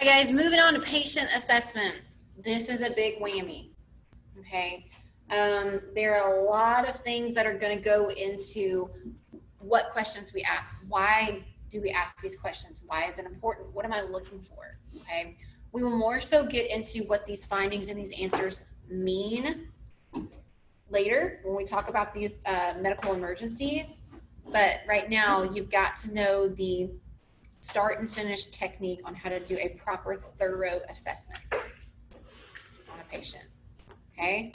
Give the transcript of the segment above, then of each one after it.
Hey guys, moving on to patient assessment. This is a big whammy, okay? There are a lot of things that are going to go into what questions we ask. Why do we ask these questions? Why is it important? What am I looking for? Okay. We will more so get into what these findings and these answers mean later when we talk about these medical emergencies. But right now, you've got to know the start and finish technique on how to do a proper, thorough assessment on a patient. Okay.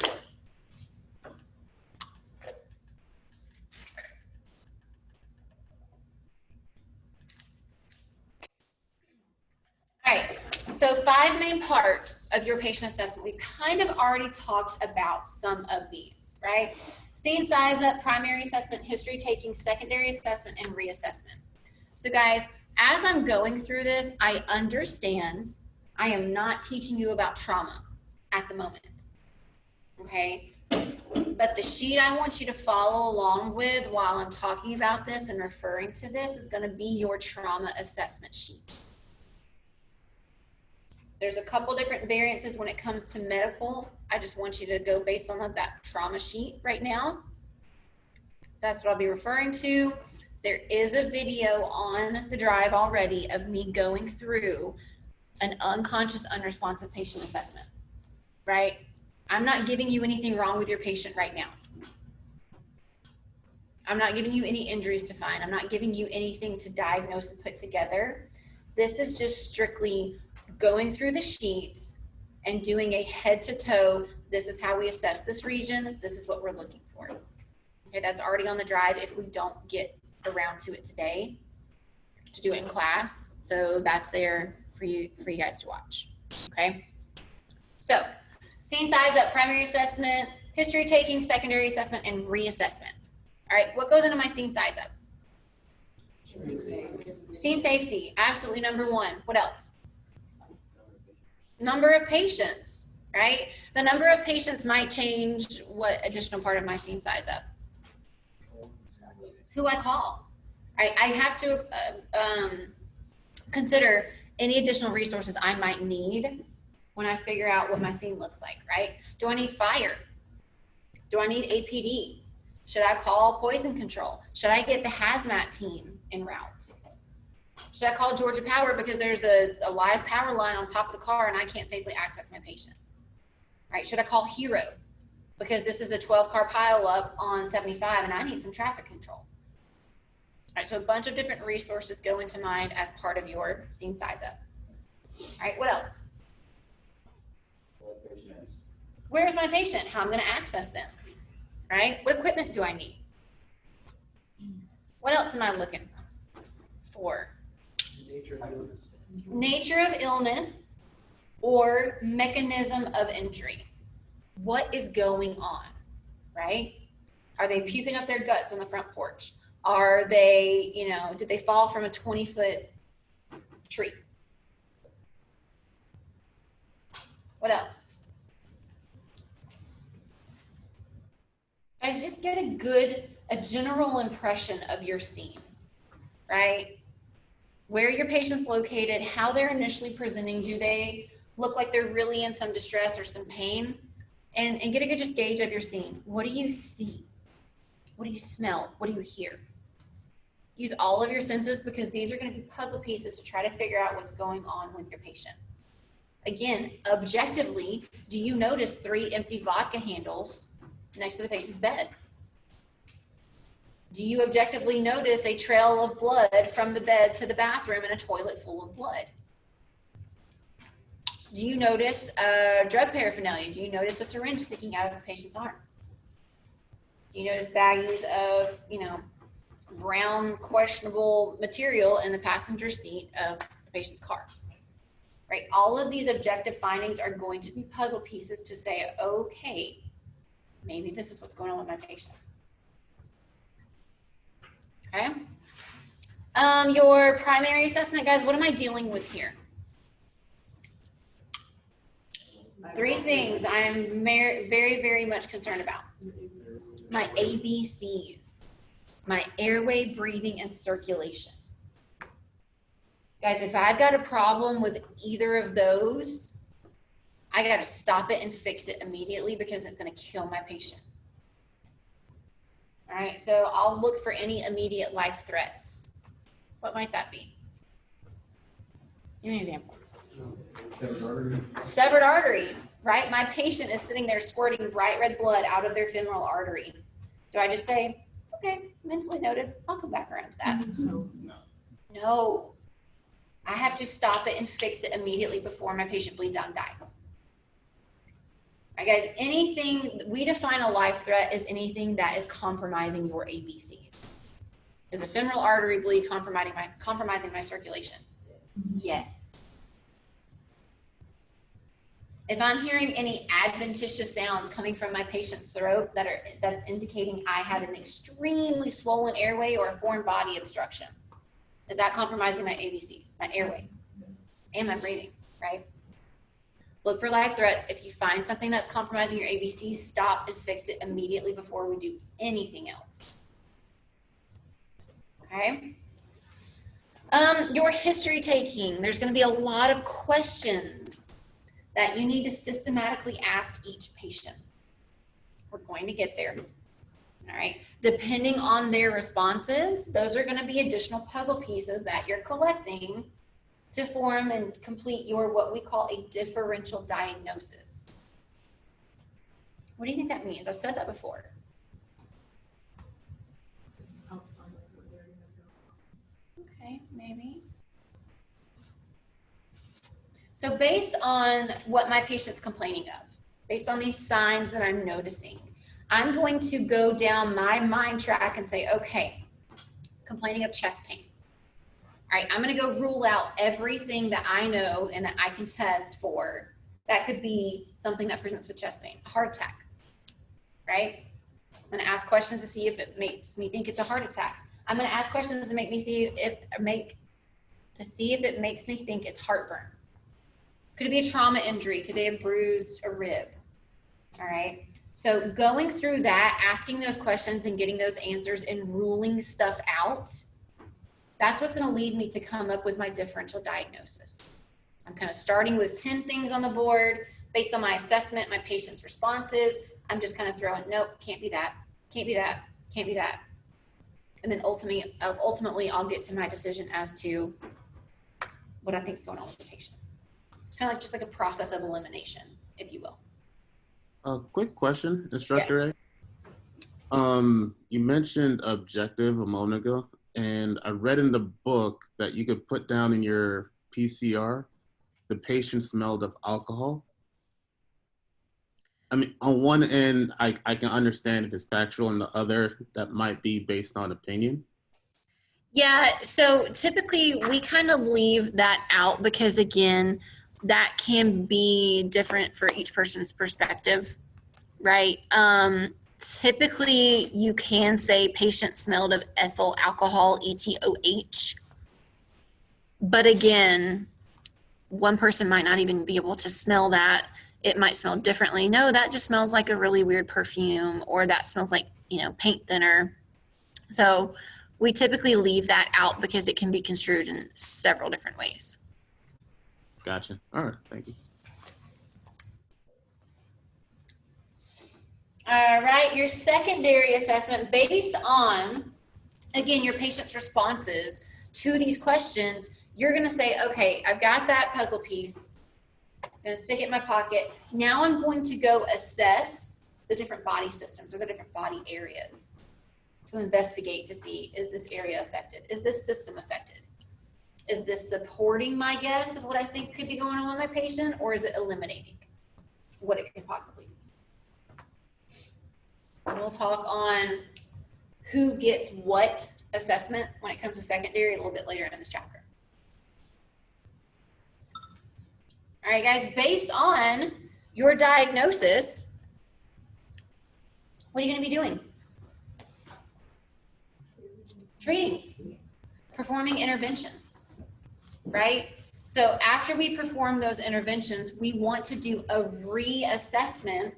All right, so 5 main parts of your patient assessment. We kind of already talked about some of these, right? Scene size up, primary assessment, history taking, secondary assessment, and reassessment. So guys, as I'm going through this, I understand I am not teaching you about trauma at the moment, okay? But the sheet I want you to follow along with while I'm talking about this and referring to this is gonna be your trauma assessment sheet. There's a couple different variances when it comes to medical. I just want you to go based on that trauma sheet right now. That's what I'll be referring to. There is a video on the drive already of me going through an unconscious, unresponsive patient assessment, right? I'm not giving you anything wrong with your patient right now. I'm not giving you any injuries to find. I'm not giving you anything to diagnose and put together. This is just strictly going through the sheets and doing a head to toe. This is how we assess this region. This is what we're looking for. Okay, that's already on the drive if we don't get around to it today to do it in class. So that's there for you guys to watch. Okay. So scene size up, primary assessment, history taking, secondary assessment, and reassessment. All right, what goes into my scene size up? Scene safety, absolutely number 1. What else? Number of patients, right? The number of patients might change what additional part of my scene size up. Who I call. Right? I have to consider any additional resources I might need when I figure out what my scene looks like, right? Do I need fire? Do I need APD? Should I call poison control? Should I get the hazmat team en route? Should I call Georgia Power because there's a live power line on top of the car and I can't safely access my patient? Right? Should I call Hero because this is a 12-car pileup on 75 and I need some traffic control? All right, so a bunch of different resources go into mind as part of your scene size up. All right, what else? Where's my patient? How I'm going to access them? Right? What equipment do I need? What else am I looking for? Nature of illness or mechanism of injury. What is going on, right? Are they puking up their guts on the front porch? Are they, did they fall from a 20-foot tree? What else? Guys, just get a general impression of your scene, right? Where your patient's located, how they're initially presenting, do they look like they're really in some distress or some pain? And get a good just gauge of your scene. What do you see? What do you smell? What do you hear? Use all of your senses because these are going to be puzzle pieces to try to figure out what's going on with your patient. Again, objectively, do you notice 3 empty vodka handles next to the patient's bed? Do you objectively notice a trail of blood from the bed to the bathroom and a toilet full of blood? Do you notice drug paraphernalia? Do you notice a syringe sticking out of the patient's arm? Do you notice baggies of, brown questionable material in the passenger seat of the patient's car? Right? All of these objective findings are going to be puzzle pieces to say, okay, maybe this is what's going on with my patient. Okay. Your primary assessment, guys, what am I dealing with here? 3 things I'm very, very much concerned about. My ABCs, my airway, breathing, and circulation. Guys, if I've got a problem with either of those, I got to stop it and fix it immediately because it's going to kill my patient. All right, so I'll look for any immediate life threats. What might that be? Give me an example. Severed artery, right? My patient is sitting there squirting bright red blood out of their femoral artery. Do I just say, okay, mentally noted, I'll come back around to that? No. I have to stop it and fix it immediately before my patient bleeds out and dies. All right, guys, anything, we define a life threat as anything that is compromising your ABCs. Is a femoral artery bleed compromising my circulation? Yes. If I'm hearing any adventitious sounds coming from my patient's throat that's indicating I have an extremely swollen airway or a foreign body obstruction, is that compromising my ABCs, my airway, and my breathing, right? Look for life threats. If you find something that's compromising your ABCs, stop and fix it immediately before we do anything else. Okay? Your history taking, there's going to be a lot of questions that you need to systematically ask each patient. We're going to get there. All right. Depending on their responses, those are going to be additional puzzle pieces that you're collecting to form and complete your what we call a differential diagnosis. What do you think that means? I said that before. Okay, maybe. So based on what my patient's complaining of, based on these signs that I'm noticing, I'm going to go down my mind track and say, okay, complaining of chest pain. All right, I'm going to go rule out everything that I know and that I can test for. That could be something that presents with chest pain, a heart attack, right? I'm going to ask questions to see if it makes me think it's a heart attack. I'm going to ask questions to make me see if it makes me think it's heartburn. Could it be a trauma injury? Could they have bruised a rib? All right. So going through that, asking those questions and getting those answers and ruling stuff out, that's what's going to lead me to come up with my differential diagnosis. I'm kind of starting with 10 things on the board based on my assessment, my patient's responses. I'm just kind of throwing, nope, can't be that, can't be that, can't be that. And then ultimately I'll get to my decision as to what I think is going on with the patient. Kind of like just like a process of elimination, if you will. A quick question, Instructor Yes. A. You mentioned objective a moment ago, and I read in the book that you could put down in your PCR, the patient smelled of alcohol. I mean, on one end, I can understand if it's factual, and the other, that might be based on opinion. Yeah, so typically we kind of leave that out because, again, that can be different for each person's perspective, right? Typically, you can say patient smelled of ethyl alcohol, ETOH. But again, one person might not even be able to smell that. It might smell differently. No, that just smells like a really weird perfume, or that smells like, paint thinner. So we typically leave that out because it can be construed in several different ways. Gotcha. All right. Thank you. All right. Your secondary assessment based on, again, your patient's responses to these questions, you're going to say, okay, I've got that puzzle piece. I'm going to stick it in my pocket. Now I'm going to go assess the different body systems or the different body areas to investigate to see, is this area affected? Is this system affected? Is this supporting my guess of what I think could be going on with my patient, or is it eliminating what it could possibly be? And we'll talk on who gets what assessment when it comes to secondary a little bit later in this chapter. All right, guys, based on your diagnosis, what are you going to be doing? Treating, performing interventions, right? So after we perform those interventions, we want to do a reassessment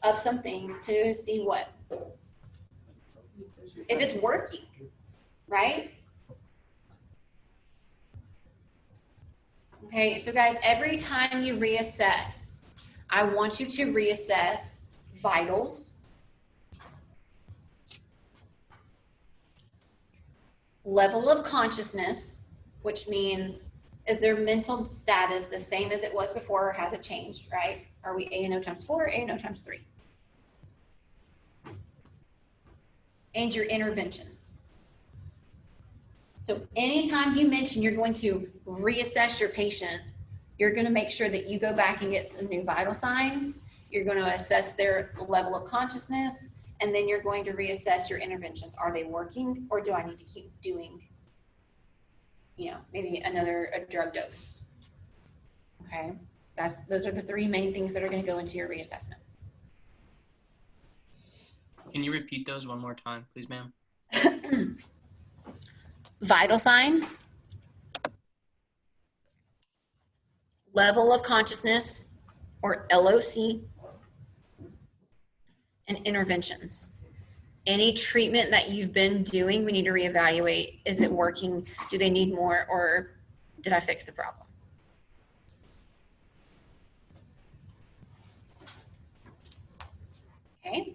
of some things to see what, if it's working, right? Okay, so guys, every time you reassess, I want you to reassess vitals, level of consciousness, which means is their mental status the same as it was before, or has it changed, right? Are we A&O times 4 or A&O times 3? And your interventions. So anytime you mention you're going to reassess your patient, you're going to make sure that you go back and get some new vital signs. You're going to assess their level of consciousness, and then you're going to reassess your interventions. Are they working, or do I need to keep doing, maybe a drug dose? Okay, those are the 3 main things that are going to go into your reassessment. Can you repeat those one more time, please, ma'am? Vital signs, level of consciousness, or LOC, and interventions. Any treatment that you've been doing, we need to reevaluate. Is it working? Do they need more, or did I fix the problem? Okay.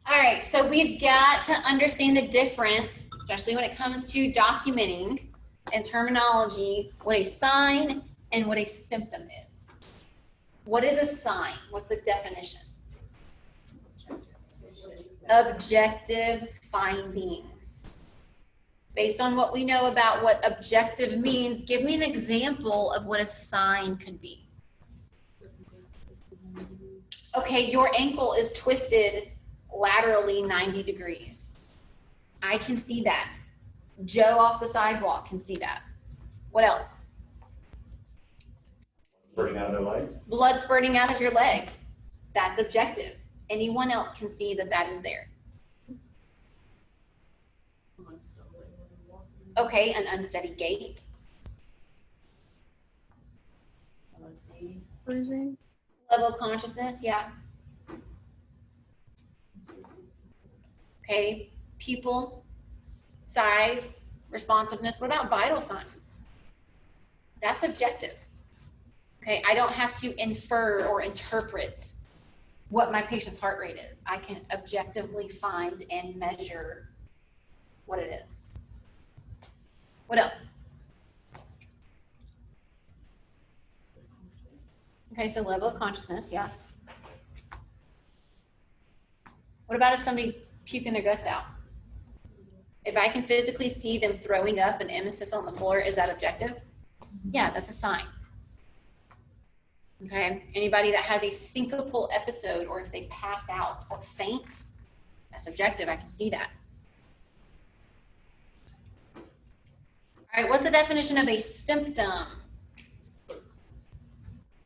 All right, so we've got to understand the difference, especially when it comes to documenting and terminology, what a sign and what a symptom is. What is a sign? What's the definition? Objective findings. Based on what we know about what objective means, give me an example of what a sign could be. Okay, your ankle is twisted laterally 90 degrees. I can see that. Joe off the sidewalk can see that. What else? Spurting out of their leg? Blood spurting out of your leg. That's objective. Anyone else can see that that is there. Okay, an unsteady gait. Bruising. Level of consciousness, yeah. Okay, pupil, size, responsiveness. What about vital signs? That's objective. Okay, I don't have to infer or interpret what my patient's heart rate is. I can objectively find and measure what it is. What else? Okay, so level of consciousness, yeah. What about if somebody's puking their guts out? If I can physically see them throwing up an emesis on the floor, is that objective? Yeah, that's a sign. Okay, anybody that has a syncopal episode, or if they pass out or faint, that's objective. I can see that. All right, what's the definition of a symptom?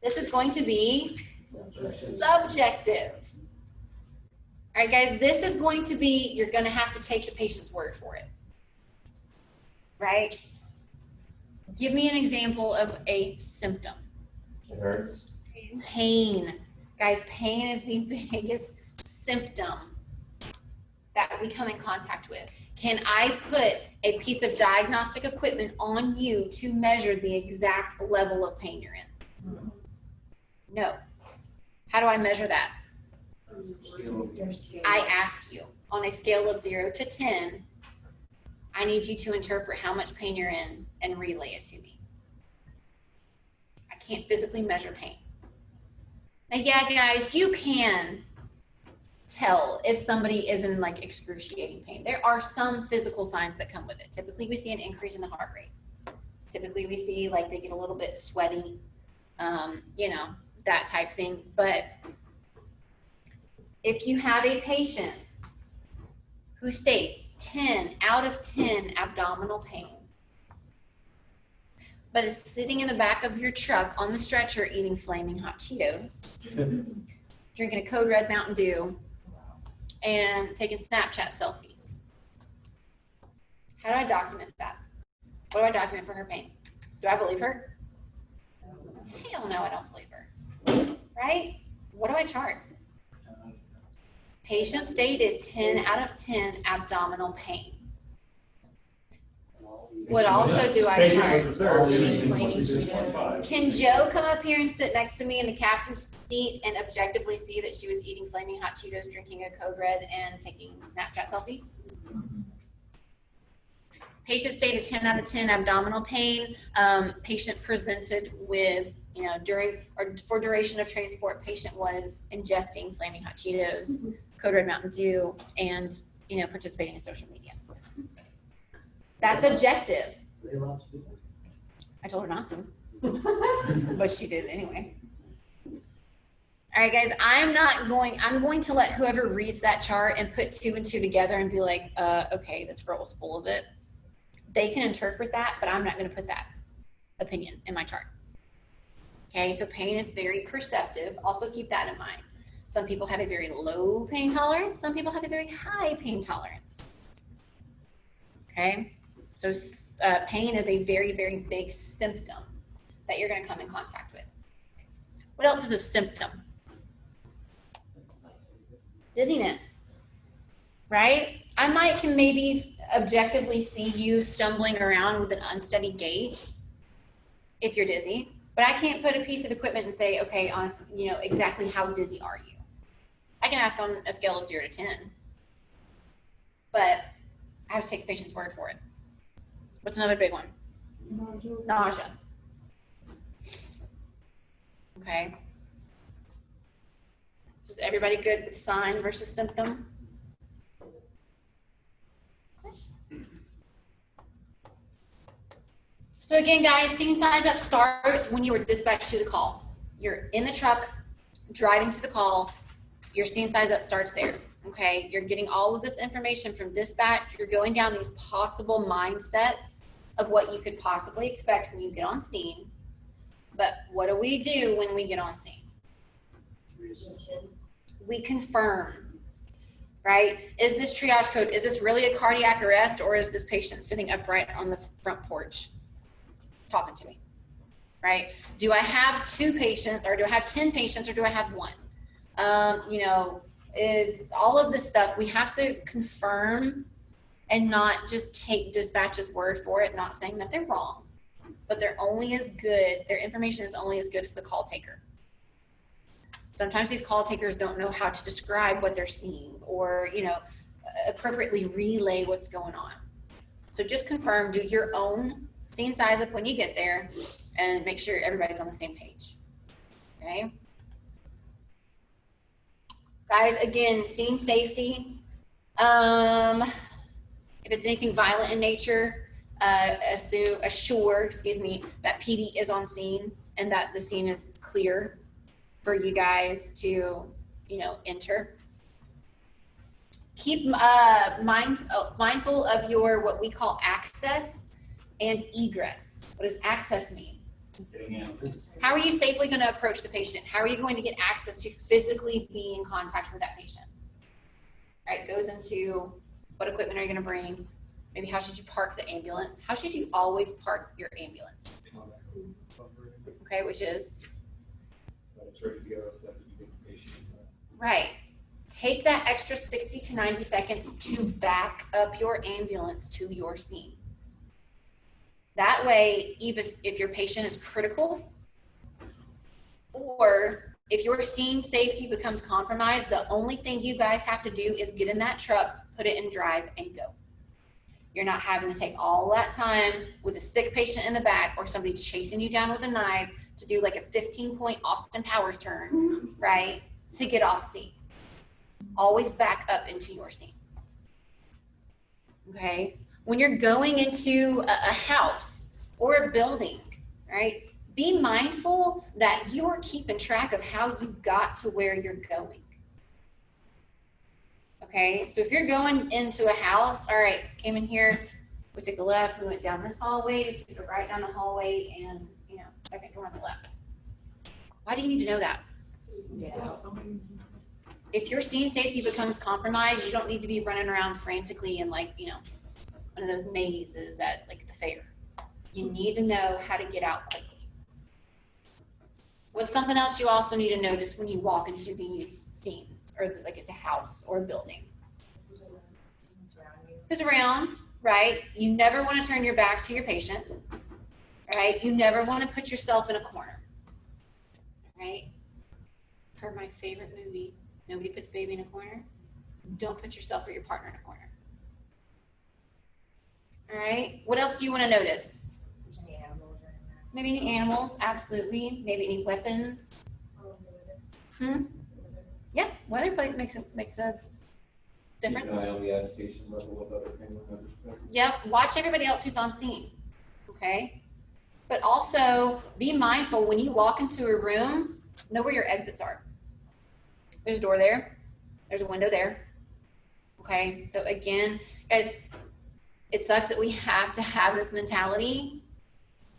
This is going to be subjective. All right, guys, this is going to be, you're going to have to take the patient's word for it, right? Give me an example of a symptom. It hurts. Pain. Guys, pain is the biggest symptom that we come in contact with. Can I put a piece of diagnostic equipment on you to measure the exact level of pain you're in? No. How do I measure that? I ask you on a scale of 0 to 10, I need you to interpret how much pain you're in and relay it to me. I can't physically measure pain. Now, yeah, guys, you can tell if somebody is in like excruciating pain. There are some physical signs that come with it. Typically, we see an increase in the heart rate. Typically, we see like they get a little bit sweaty, that type thing. But if you have a patient who states 10 out of 10 abdominal pain, but is sitting in the back of your truck on the stretcher eating flaming hot Cheetos, drinking a Code Red Mountain Dew, and taking Snapchat selfies. How do I document that? What do I document for her pain? Do I believe her? Hell no, I don't believe her. Right? What do I chart? Patient stated 10 out of 10 abdominal pain. What also do I Patient chart? was observed eating Flaming 22.5. Can Joe come up here and sit next to me in the captain's seat and objectively see that she was eating flaming hot Cheetos, drinking a Code Red, and taking Snapchat selfies? Patient stated 10 out of 10 abdominal pain. Patient presented with, during or for duration of transport, patient was ingesting flaming hot Cheetos, Code Red Mountain Dew, and, participating in social media. That's objective. Are they allowed to do that? I told her not to, but she did anyway. All right, guys, I'm going to let whoever reads that chart and put 2 and 2 together and be like, okay, this girl was full of it. They can interpret that, but I'm not going to put that opinion in my chart. Okay, so pain is very perceptive. Also keep that in mind. Some people have a very low pain tolerance. Some people have a very high pain tolerance. Okay, so pain is a very, very big symptom that you're going to come in contact with. What else is a symptom? Dizziness, right? I can maybe objectively see you stumbling around with an unsteady gait if you're dizzy, but I can't put a piece of equipment and say, okay, honestly, exactly how dizzy are you? I can ask on a scale of 0 to 10, but I have to take the patient's word for it. What's another big one? Nausea. Okay. So is everybody good with sign versus symptom? So again, guys, scene size up starts when you are dispatched to the call. You're in the truck, driving to the call. Your scene size up starts there. Okay, you're getting all of this information from dispatch. You're going down these possible mindsets of what you could possibly expect when you get on scene. But what do we do when we get on scene? We confirm, right? Is this triage code, is this really a cardiac arrest, or is this patient sitting upright on the front porch talking to me, right? Do I have 2 patients, or do I have 10 patients, or do I have 1? It's all of this stuff. We have to confirm and not just take dispatch's word for it, not saying that they're wrong, but they're only as good, their information is only as good as the call taker. Sometimes these call takers don't know how to describe what they're seeing or, appropriately relay what's going on. So just confirm, do your own scene size up when you get there and make sure everybody's on the same page, okay? Guys, again, scene safety. If it's anything violent in nature, assure that PD is on scene and that the scene is clear for you guys to, enter. Keep mindful of your, what we call access and egress. What does access mean? Getting in. How are you safely going to approach the patient? How are you going to get access to physically be in contact with that patient? All right, goes into what equipment are you going to bring? Maybe how should you park the ambulance? How should you always park your ambulance? Okay, which is? It's ready to go so that you get the patient. Right. Take that extra 60 to 90 seconds to back up your ambulance to your scene. That way, even if your patient is critical or if your scene safety becomes compromised, the only thing you guys have to do is get in that truck, put it in drive, and go. You're not having to take all that time with a sick patient in the back or somebody chasing you down with a knife to do like a 15-point Austin Powers turn, right, to get off scene. Always back up into your scene. Okay? When you're going into a house or a building, right, be mindful that you are keeping track of how you got to where you're going. Okay? So if you're going into a house, all right, came in here, we took a left, we went down this hallway, we took a right down the hallway, and, second door on the left. Why do you need to know that? If your scene safety becomes compromised, you don't need to be running around frantically in one of those mazes at the fair. You need to know how to get out quickly. What's something else you also need to notice when you walk into these scenes, or it's a house or a building? Who's around, right? You never want to turn your back to your patient, right? You never want to put yourself in a corner, right? Per my favorite movie, Nobody Puts Baby in a Corner. Don't put yourself or your partner in a corner. All right. What else do you want to notice? Any animals or anything? Maybe any animals, absolutely. Maybe any weapons. Yeah, weather plate makes a difference. Keep an eye on the agitation level of other family members. Yep, watch everybody else who's on scene, okay? But also be mindful when you walk into a room, know where your exits are. There's a door there, there's a window there, okay? So again, guys, it sucks that we have to have this mentality,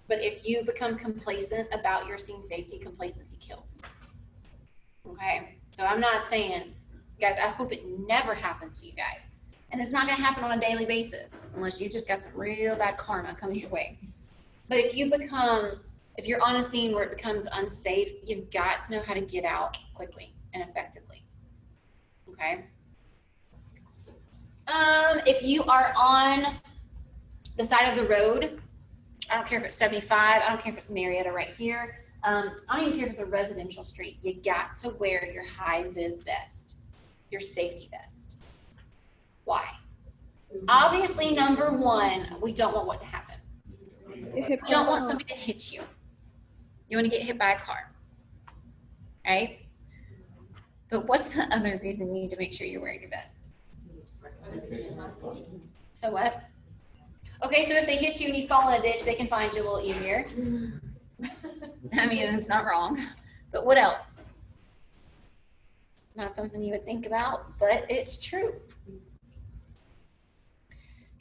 but if you become complacent about your scene safety, complacency kills, okay? So I'm not saying, guys, I hope it never happens to you guys. And it's not going to happen on a daily basis unless you just got some real bad karma coming your way. But if you're on a scene where it becomes unsafe, you've got to know how to get out quickly and effectively. Okay. If you are on the side of the road, I don't care if it's 75, I don't care if it's Marietta right here. I don't even care if it's a residential street. You got to wear your high vis vest, your safety vest. Why? Obviously, number one, we don't want what to happen. You don't want somebody to hit you. You want to get hit by a car, right? But what's the other reason you need to make sure you're wearing your vest? So what? Okay, so if they hit you and you fall in a ditch, they can find you a little easier. I mean, it's not wrong. But what else? Not something you would think about, but it's true.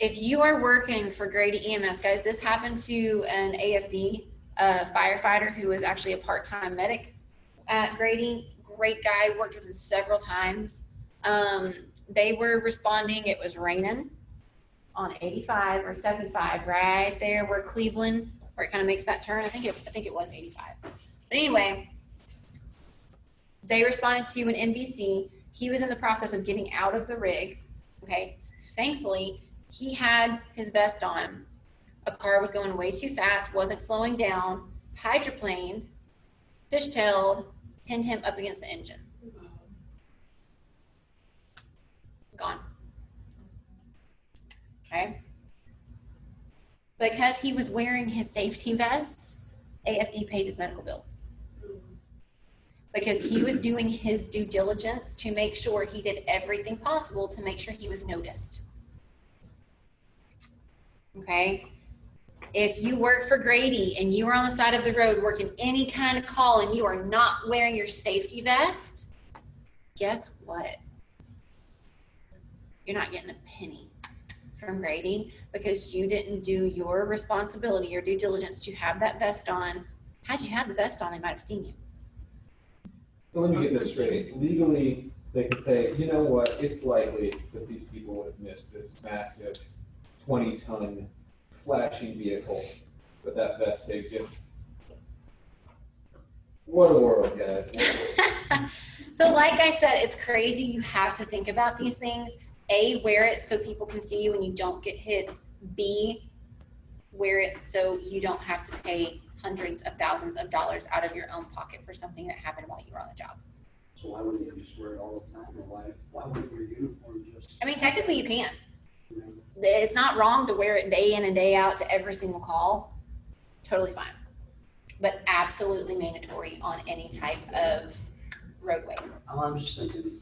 If you are working for Grady EMS, guys, this happened to an AFD firefighter who was actually a part-time medic at Grady. Great guy, worked with him several times. They were responding, it was raining on 85 or 75 right there where Cleveland, where it kind of makes that turn. I think it was 85. But anyway, they responded to an NBC. He was in the process of getting out of the rig. Okay, thankfully, he had his vest on. A car was going way too fast, wasn't slowing down, hydroplaned, fishtailed, pinned him up against the engine. Gone. Okay. Because he was wearing his safety vest, AFD paid his medical bills. Because he was doing his due diligence to make sure he did everything possible to make sure he was noticed. Okay? If you work for Grady and you are on the side of the road working any kind of call and you are not wearing your safety vest, guess what? You're not getting a penny from Grady because you didn't do your responsibility, your due diligence to have that vest on. Had you had the vest on, they might have seen you. So let me get this straight. Legally, they can say, you know what, it's likely that these people would have missed this massive 20-ton flashing vehicle, but that vest saved you. What a world, guys. So like I said, it's crazy. You have to think about these things. A, wear it so people can see you and you don't get hit. B, wear it so you don't have to pay hundreds of thousands of dollars out of your own pocket for something that happened while you were on the job. So why wouldn't you just wear it all the time, or why wouldn't your uniform just, I mean, technically you can. you know? It's not wrong to wear it day in and day out to every single call. Totally fine. But absolutely mandatory on any type of roadway. Oh, I'm just thinking,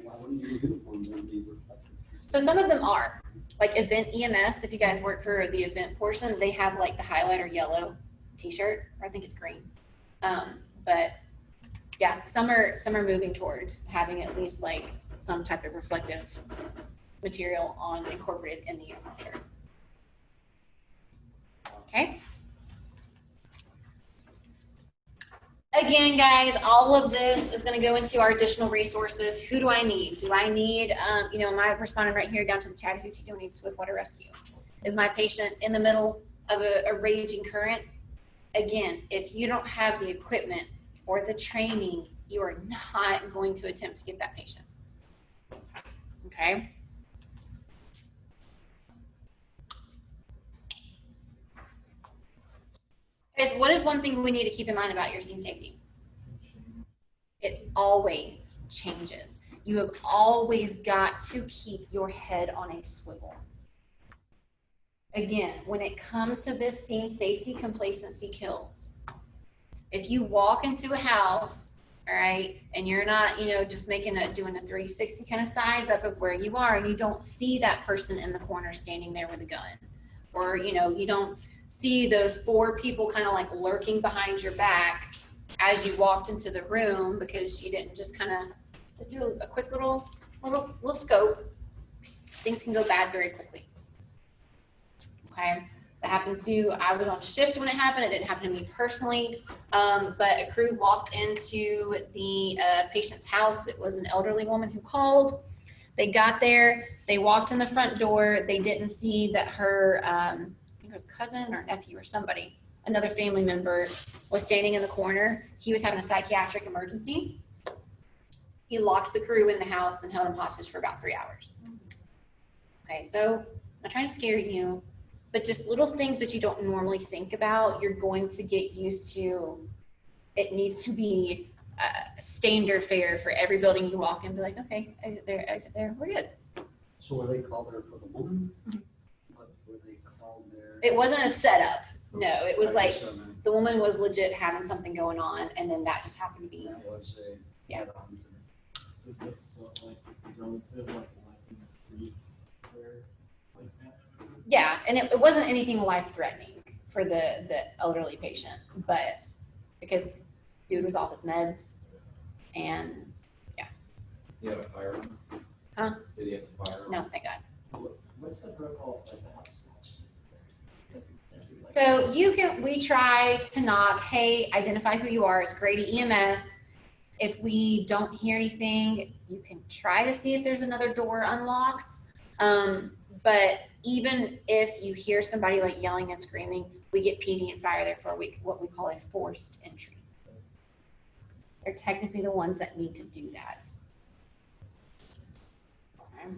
why wouldn't your uniform then be reflective? So some of them are. Like Event EMS, if you guys work for the event portion, they have like the highlighter yellow t-shirt, or I think it's green. But yeah, some are moving towards having at least like some type of reflective material incorporated in the uniform shirt. Okay. Again, guys, all of this is going to go into our additional resources. Who do I need? Do I need, am I responding right here down to the Chattahoochee? Do I need Swiftwater Rescue? Is my patient in the middle of a raging current? Again, if you don't have the equipment or the training, you are not going to attempt to get that patient. Okay? Guys, what is one thing we need to keep in mind about your scene safety? It always changes. You have always got to keep your head on a swivel. Again, when it comes to this scene safety, complacency kills. If you walk into a house, all right, and you're not, just doing a 360 kind of size up of where you are, and you don't see that person in the corner standing there with a gun, or, you don't see those 4 people kind of like lurking behind your back as you walked into the room because you didn't just do a quick little scope, things can go bad very quickly. Okay, that happened to, I was on shift when it happened. It didn't happen to me personally, but a crew walked into the patient's house. It was an elderly woman who called. They got there, they walked in the front door. They didn't see that her, I think it was cousin or nephew or somebody, another family member was standing in the corner. He was having a psychiatric emergency. He locked the crew in the house and held him hostage for about 3 hours. Okay, so I'm not trying to scare you, but just little things that you don't normally think about, you're going to get used to. It needs to be standard fare for every building you walk in. Be like, okay, exit there, we're good. So were they called there for the woman? What were they called there? It wasn't a setup. No, it was I like guess, I mean, the woman was legit having something going on, and then that just happened to be. that was a. Yeah. Did this like relative like in the creek where like that? Yeah, and it wasn't anything life-threatening for the elderly patient, but because dude was off his meds, and You have a firearm? Huh? Did he have a firearm? no, thank God. What's the protocol at the house? So we try to knock, hey, identify who you are. It's Grady EMS. If we don't hear anything, you can try to see if there's another door unlocked. But even if you hear somebody like yelling and screaming, we get PD and fire there for what we call a forced entry. They're technically the ones that need to do that. Okay.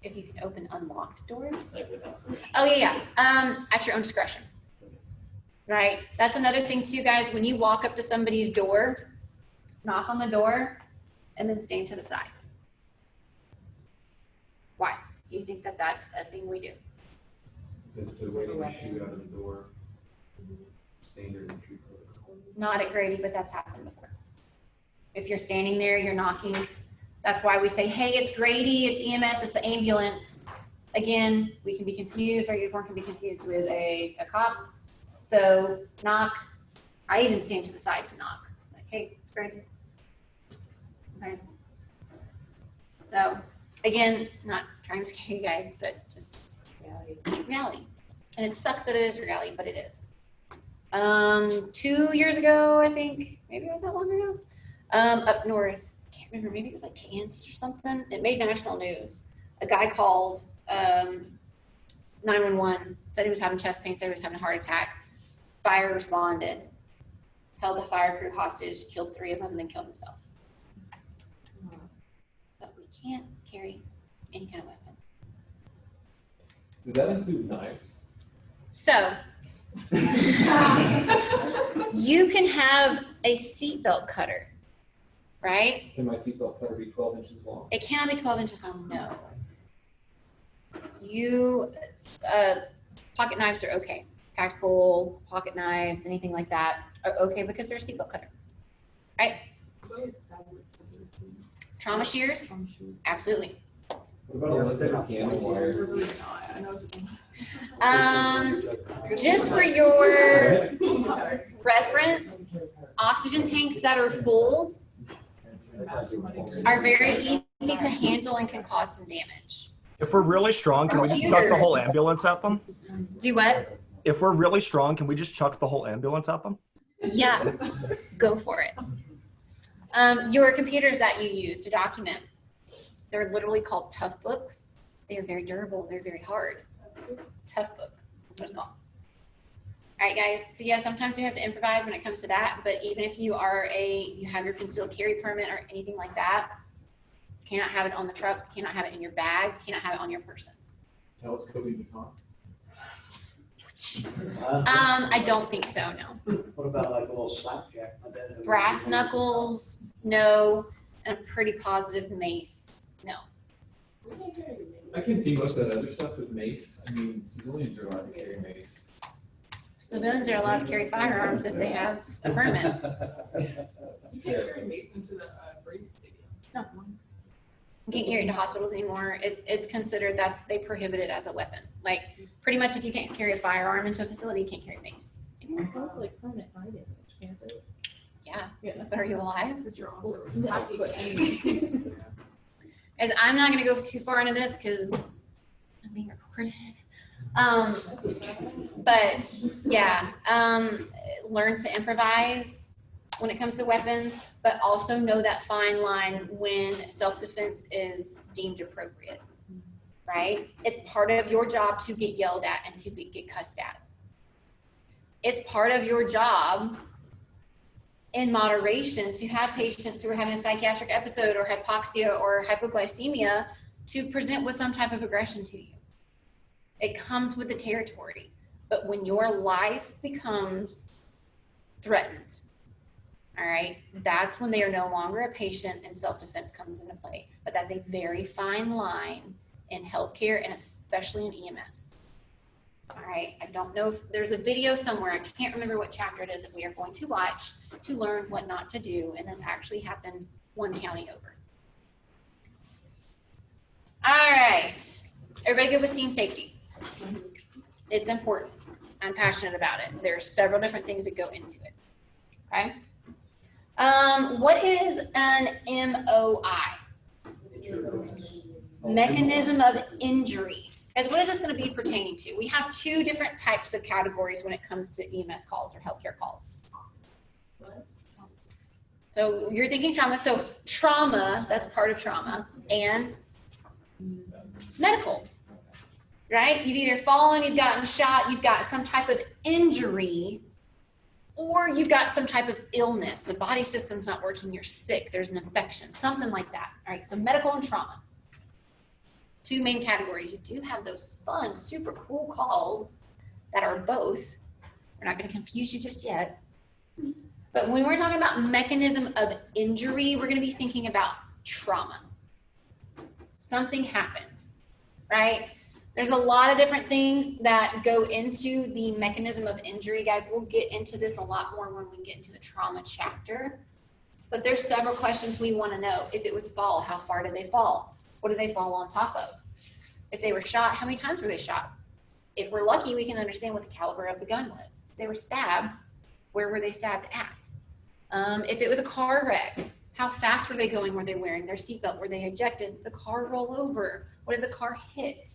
If you can open unlocked doors. Oh, yeah. At your own discretion. Right? That's another thing too, guys. When you walk up to somebody's door, knock on the door and then stand to the side. Why? Do you think that that's a thing we do? If they're waiting to shoot out of the door, standard entry protocol. Not at Grady, but that's happened before. If you're standing there, you're knocking. That's why we say, hey, it's Grady, it's EMS, it's the ambulance. Again, we can be confused, our uniform can be confused with a cop. So knock. I even stand to the side to knock. Like, hey, it's Grady. Okay. So again, not trying to scare you guys, but just reality. And it sucks that it is reality, but it is. 2 years ago, I think, maybe it was that long ago, up north, can't remember, maybe it was like Kansas or something. It made national news. A guy called 911, said he was having chest pain, said he was having a heart attack. Fire responded, held the fire crew hostage, killed 3 of them, and then killed himself. But we can't carry any kind of weapon. Does that include knives? So you can have a seatbelt cutter, right? Can my seatbelt cutter be 12 inches long? It cannot be 12 inches long, no. Pocket knives are okay. Tactical pocket knives, anything like that are okay because they're a seatbelt cutter, right? Trauma shears, absolutely. What about electric piano wire? Just for your reference, oxygen tanks that are full are very easy to handle and can cause some damage. If we're really strong, can we just chuck the whole ambulance at them? Do what? If we're really strong, can we just chuck the whole ambulance at them? Yeah, go for it. Your computers that you use to document, they're literally called tough books. They are very durable. They're very hard. Tough book. That's what it's called. All right, guys. So yeah, sometimes we have to improvise when it comes to that. But even if you have your concealed carry permit or anything like that, cannot have it on the truck, cannot have it in your bag, cannot have it on your person. Telescoping baton? I don't think so, no. What about like a little slapjack? My dad had one. Brass knuckles, no, and a pretty positive mace, no. I can see most of that other stuff with mace. I mean, civilians are allowed to carry mace. Civilians are allowed to carry firearms if they have a permit. You can't carry mace into the Braves Stadium. No. You can't carry it into hospitals anymore. It's considered they prohibit it as a weapon. Like, pretty much if you can't carry a firearm into a facility, you can't carry mace. Sounds like permanent eye damage, can't it? Yeah, Yeah. but are you alive? But you're also aiming. As I'm not gonna go too far into this because I'm being recorded. But yeah, learn to improvise when it comes to weapons, but also know that fine line when self-defense is deemed appropriate, right? It's part of your job to get yelled at and to get cussed at. It's part of your job in moderation to have patients who are having a psychiatric episode or hypoxia or hypoglycemia to present with some type of aggression to you. It comes with the territory. But when your life becomes threatened, all right, that's when they are no longer a patient and self-defense comes into play. But that's a very fine line in healthcare and especially in EMS. All right, I don't know if there's a video somewhere, I can't remember what chapter it is that we are going to watch to learn what not to do, and this actually happened one county over. All right, everybody good with scene safety? It's important. I'm passionate about it. There's several different things that go into it, okay? What is an MOI? Mechanism of injury. Guys, what is this going to be pertaining to? We have two different types of categories when it comes to EMS calls or healthcare calls. So you're thinking trauma. So trauma, that's part of trauma, and medical, right? You've either fallen, you've gotten shot, you've got some type of injury, or you've got some type of illness. The body system's not working, you're sick, there's an infection, something like that. All right, so medical and trauma. Two main categories. You do have those fun, super cool calls that are both. We're not going to confuse you just yet. But when we're talking about mechanism of injury, we're going to be thinking about trauma. Something happened, right? There's a lot of different things that go into the mechanism of injury. Guys, we'll get into this a lot more when we get into the trauma chapter. But there's several questions we want to know. If it was a fall, how far did they fall? What did they fall on top of? If they were shot, how many times were they shot? If we're lucky, we can understand what the caliber of the gun was. If they were stabbed, where were they stabbed at? If it was a car wreck, how fast were they going? Were they wearing their seatbelt? Were they ejected? Did the car roll over? What did the car hit?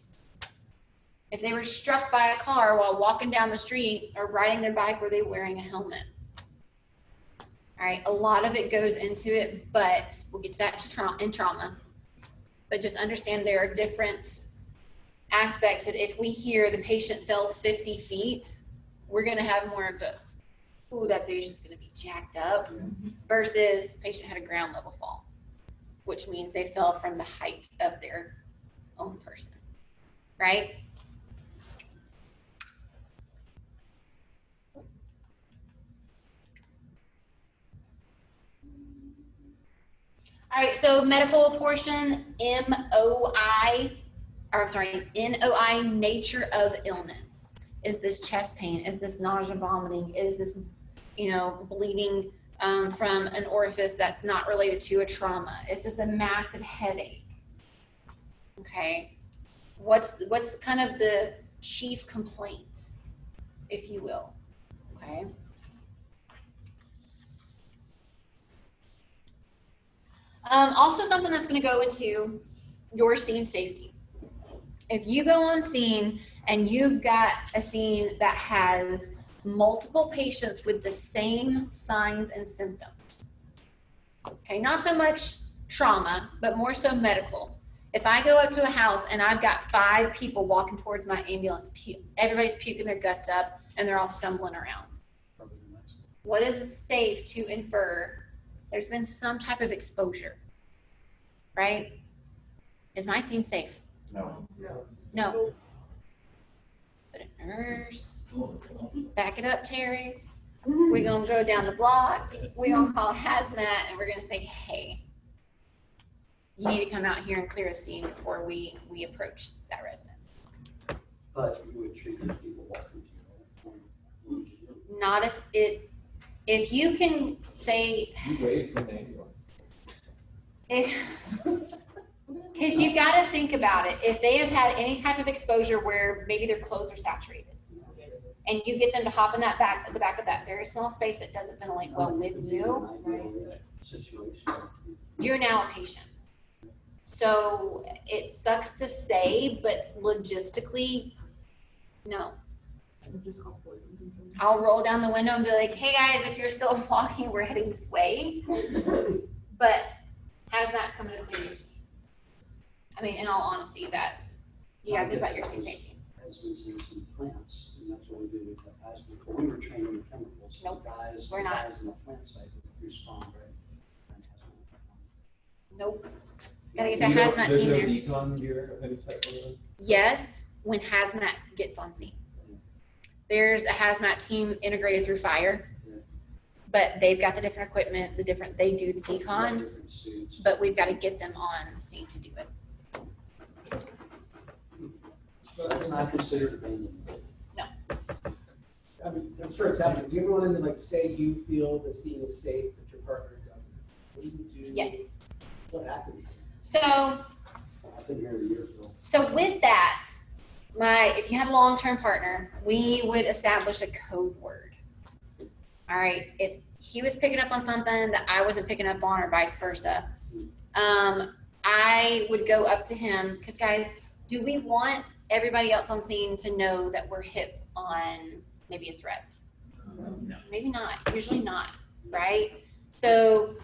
If they were struck by a car while walking down the street or riding their bike, were they wearing a helmet? All right, a lot of it goes into it, but we'll get to that in trauma. But just understand there are different aspects that if we hear the patient fell 50 feet, we're going to have more of a, ooh, that patient's going to be jacked up, versus patient had a ground level fall, which means they fell from the height of their own person, right? All right, so medical portion, NOI, nature of illness. Is this chest pain? Is this nausea, vomiting? Is this, bleeding from an orifice that's not related to a trauma? Is this a massive headache? Okay, what's kind of the chief complaint, if you will? Okay. Also something that's going to go into your scene safety. If you go on scene and you've got a scene that has multiple patients with the same signs and symptoms, okay, not so much trauma, but more so medical. If I go up to a house and I've got 5 people walking towards my ambulance, everybody's puking their guts up and they're all stumbling around. What is safe to infer? There's been some type of exposure, right? Is my scene safe? No. No. Nurse. Back it up, Terry. We're gonna go down the block. We're gonna call hazmat and we're gonna say, hey, you need to come out here and clear a scene before we approach that resident. But you would treat these people walking to you. Not if you can say, You wait for an ambulance. because you've got to think about it. If they have had any type of exposure where maybe their clothes are saturated, and you get them to hop in the back of that very small space that doesn't ventilate well with you, Situation. you're now a patient. So it sucks to say, but logistically, no. I'll roll down the window and be like, hey guys, if you're still walking, we're heading this way. But hazmat's coming to clear your scene. I mean, in all honesty, that you gotta think about your scene safety. Residents in some plants, and that's what we do with the hazmat. But we were trained in chemicals. Nope, Guys, we're not. Guys in the plant site respond, right? Nope. Gotta get So that you don't- hazmat there's team no there. decon gear of any type of it? Yes, when hazmat gets on scene. There's a hazmat team integrated through fire, but they've got the different equipment, they do the decon, Different suits. but we've got to get them on scene to do it. That's not considered abandonment. I mean, I'm sure it's happened. Do you ever run into, like, say you feel the scene is safe, but your partner doesn't? What do you do? Yes. What happens? So, I've been here years ago. so with that, if you have a long-term partner, we would establish a code word. All right, if he was picking up on something that I wasn't picking up on or vice versa, I would go up to him, because guys, do we want everybody else on scene to know that we're hip on maybe a threat? No. Maybe not, usually not, right? So,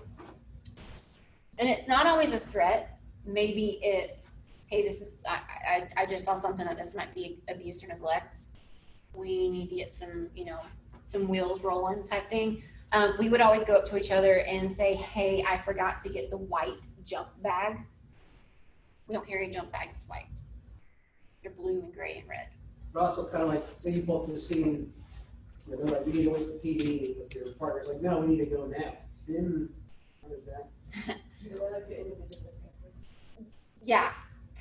and it's not always a threat. Maybe it's, hey, this is, I just saw something that this might be abuse or neglect. We need to get some, some wheels rolling type thing. We would always go up to each other and say, hey, I forgot to get the white jump bag. We don't carry a jump bag that's white. They're blue and gray and red. But also kind of like, say you both are seeing, they're like, we need to wait for PD, but your partner's like, no, we need to go now. Then, how does that? You're allowed to individually. Yeah,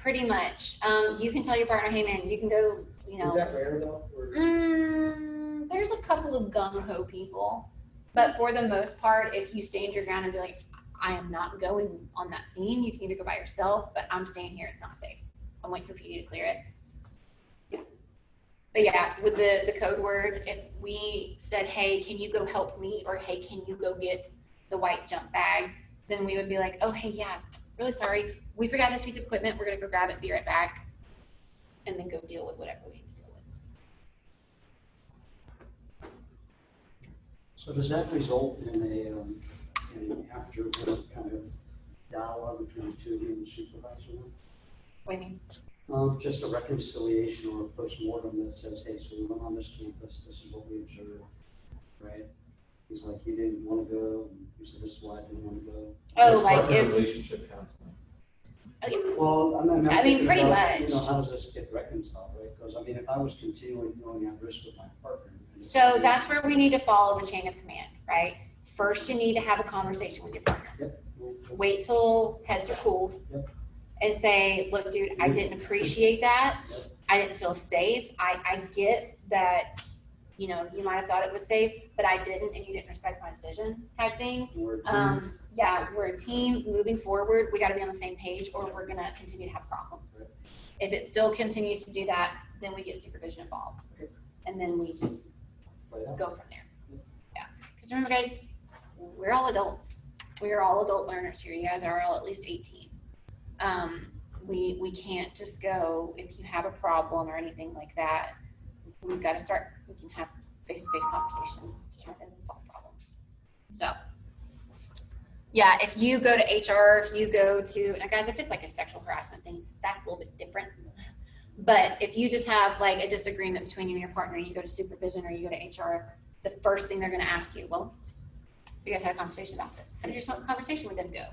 pretty much. You can tell your partner, hey man, you can go, Is that rare though? Or- There's a couple of gung-ho people, but for the most part, if you stand your ground and be like, I am not going on that scene, you can either go by yourself, but I'm staying here, it's not safe. I'm waiting for PD to clear it. Yeah. But yeah, with the code word, if we said, hey, can you go help me? Or hey, can you go get the white jump bag? Then we would be like, oh, hey, yeah, really sorry. We forgot this piece of equipment. We're gonna go grab it, be right back. And then go deal with whatever we need to deal with. So does that result in an after work kind of dialogue between the two of you and the supervisor? What do you mean? Just a reconciliation or a postmortem that says, hey, so we went on this campus, this is what we observed, right? He's like, you didn't want to go, and you said, this is why I didn't want to go. Oh, like Partner if, relationship counseling. okay, Well, I'm I mean, thinking pretty about, much. how does this get reconciled, right? Because I mean, if I was continually feeling at risk with my partner. and it's- so that's where we need to follow the chain of command, right? First, you need to have a conversation with your partner. Yep. Wait till heads are cooled. Yep. And say, look, dude, I didn't appreciate that. Yep. I didn't feel safe. I get that, you might have thought it was safe, but I didn't, and you didn't respect my decision type thing. We're a team. Yeah, we're a team moving forward. We gotta be on the same page or we're gonna continue to have problems. If it still continues to do that, then we get supervision involved. And then we just go from there. Yeah, because remember guys, we're all adults. We are all adult learners here. You guys are all at least 18. We can't just go, if you have a problem or anything like that, we've got to start, we can have face-to-face conversations to try to solve problems. So, yeah, if you go to HR, if you go to, now guys, if it's like a sexual harassment thing, that's a little bit different. But if you just have like a disagreement between you and your partner, you go to supervision or you go to HR, the first thing they're going to ask you, well, you guys had a conversation about this. How did your conversation with them go?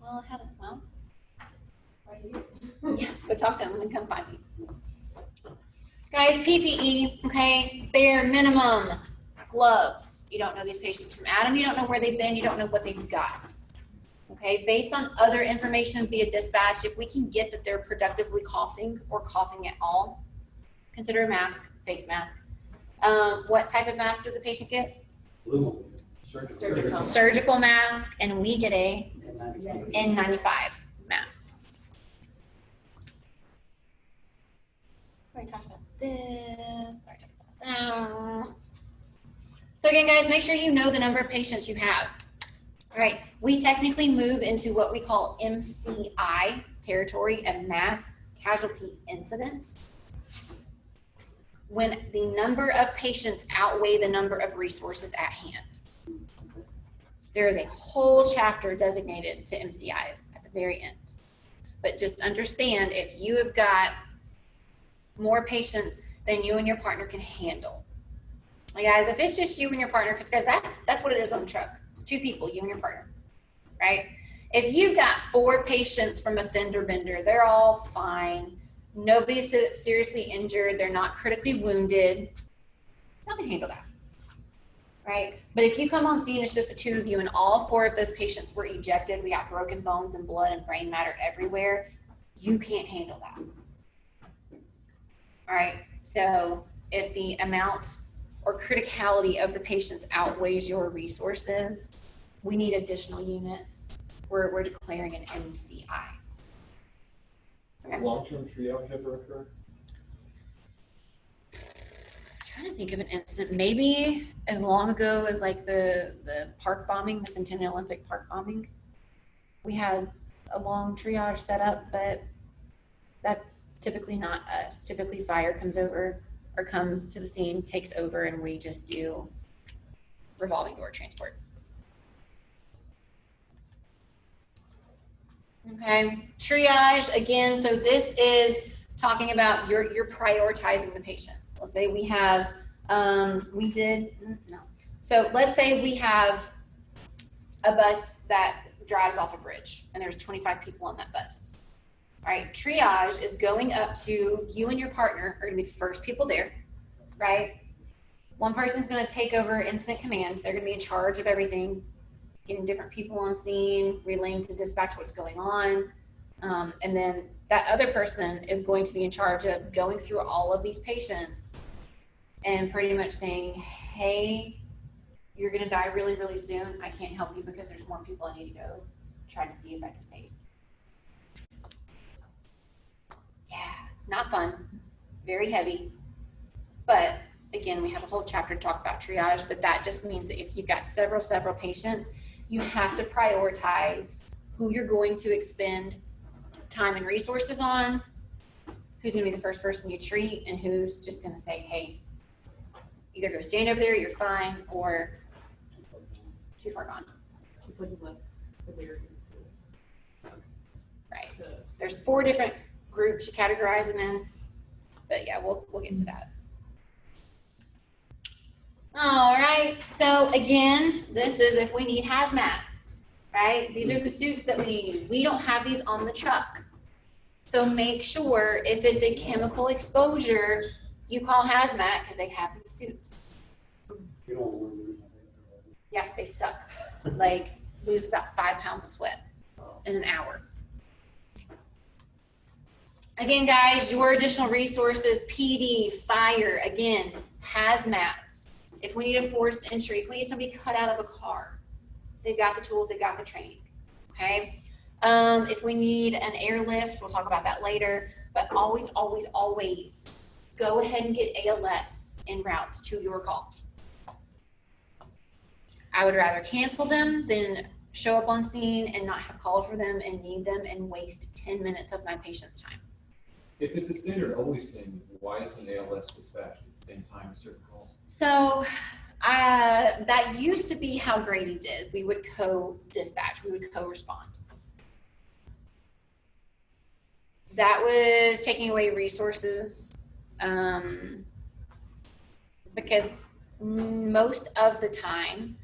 Well, I haven't. Well, Why you? yeah, go talk to them and then come find me. Guys, PPE, okay, bare minimum. Gloves. You don't know these patients from Adam. You don't know where they've been. You don't know what they've got. Okay, based on other information via dispatch, if we can get that they're productively coughing or coughing at all, consider a mask, face mask. What type of mask does the patient get? Blue. Surgical mask, and we get a N95 mask. Already talked about this. Already talked about that. So again, guys, make sure you know the number of patients you have. All right, we technically move into what we call MCI territory, a mass casualty incident, when the number of patients outweigh the number of resources at hand. There is a whole chapter designated to MCIs at the very end. But just understand, if you have got more patients than you and your partner can handle. Like, guys, if it's just you and your partner, because guys, that's what it is on the truck. It's two people, you and your partner, right? If you've got 4 patients from a fender bender, they're all fine. Nobody's seriously injured. They're not critically wounded. I can handle that, right? But if you come on scene, it's just the 2 of you, and all 4 of those patients were ejected. We got broken bones and blood and brain matter everywhere. You can't handle that. All right. So if the amount or criticality of the patients outweighs your resources, we need additional units. We're declaring an MCI. Does long-term triage ever occur? Trying to think of an incident, maybe as long ago as like the park bombing, the Centennial Olympic Park bombing. We had a long triage set up, but that's typically not us. Typically fire comes over or comes to the scene, takes over, and we just do revolving door transport. Okay, triage again. So this is talking about you're prioritizing the patients. Let's say we have, So let's say we have a bus that drives off a bridge and there's 25 people on that bus. All right, triage is going up to you and your partner are gonna be the first people there, right? One person's gonna take over incident command. They're gonna be in charge of everything, getting different people on scene, relaying to dispatch what's going on. And then that other person is going to be in charge of going through all of these patients and pretty much saying, hey, you're gonna die really, really soon. I can't help you because there's more people I need to go try to see if I can save. Yeah, not fun, very heavy. But again, we have a whole chapter to talk about triage, but that just means that if you've got several patients, you have to prioritize who you're going to expend time and resources on, who's gonna be the first person you treat, and who's just gonna say, hey, either go stand over there, you're fine, or too far gone. It's like less severity. Right. There's 4 different groups you categorize them in, but yeah, we'll get to that. All right, so again, this is if we need hazmat, right? These are the suits that we need. We don't have these on the truck. So make sure if it's a chemical exposure, you call hazmat because they have the suits. You don't want to lose that. Yeah, they suck. Like, lose about 5 pounds of sweat in an hour. Again, guys, your additional resources, PD, fire, again, hazmat. If we need a forced entry, if we need somebody cut out of a car, they've got the tools, they've got the training, okay? If we need an airlift, we'll talk about that later, but always, always, always go ahead and get ALS en route to your call. I would rather cancel them than show up on scene and not have called for them and need them and waste 10 minutes of my patient's time. If it's a standard always thing, why isn't ALS dispatched at the same time as certain calls? So that used to be how Grady did. We would co-dispatch, we would co-respond. That was taking away resources because most of the time,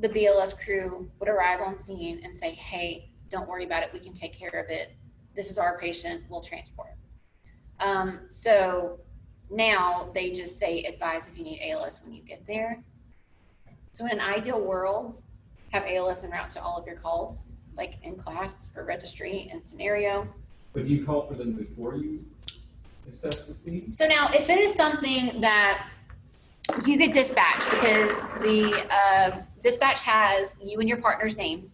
the BLS crew would arrive on scene and say, hey, don't worry about it. We can take care of it. This is our patient. We'll transport. So Now they just say advise if you need ALS when you get there. So in an ideal world, have ALS en route to all of your calls, like in class for registry and scenario. But do you call for them before you assess the speed? So now if it is something that you could dispatch because the dispatch has you and your partner's name,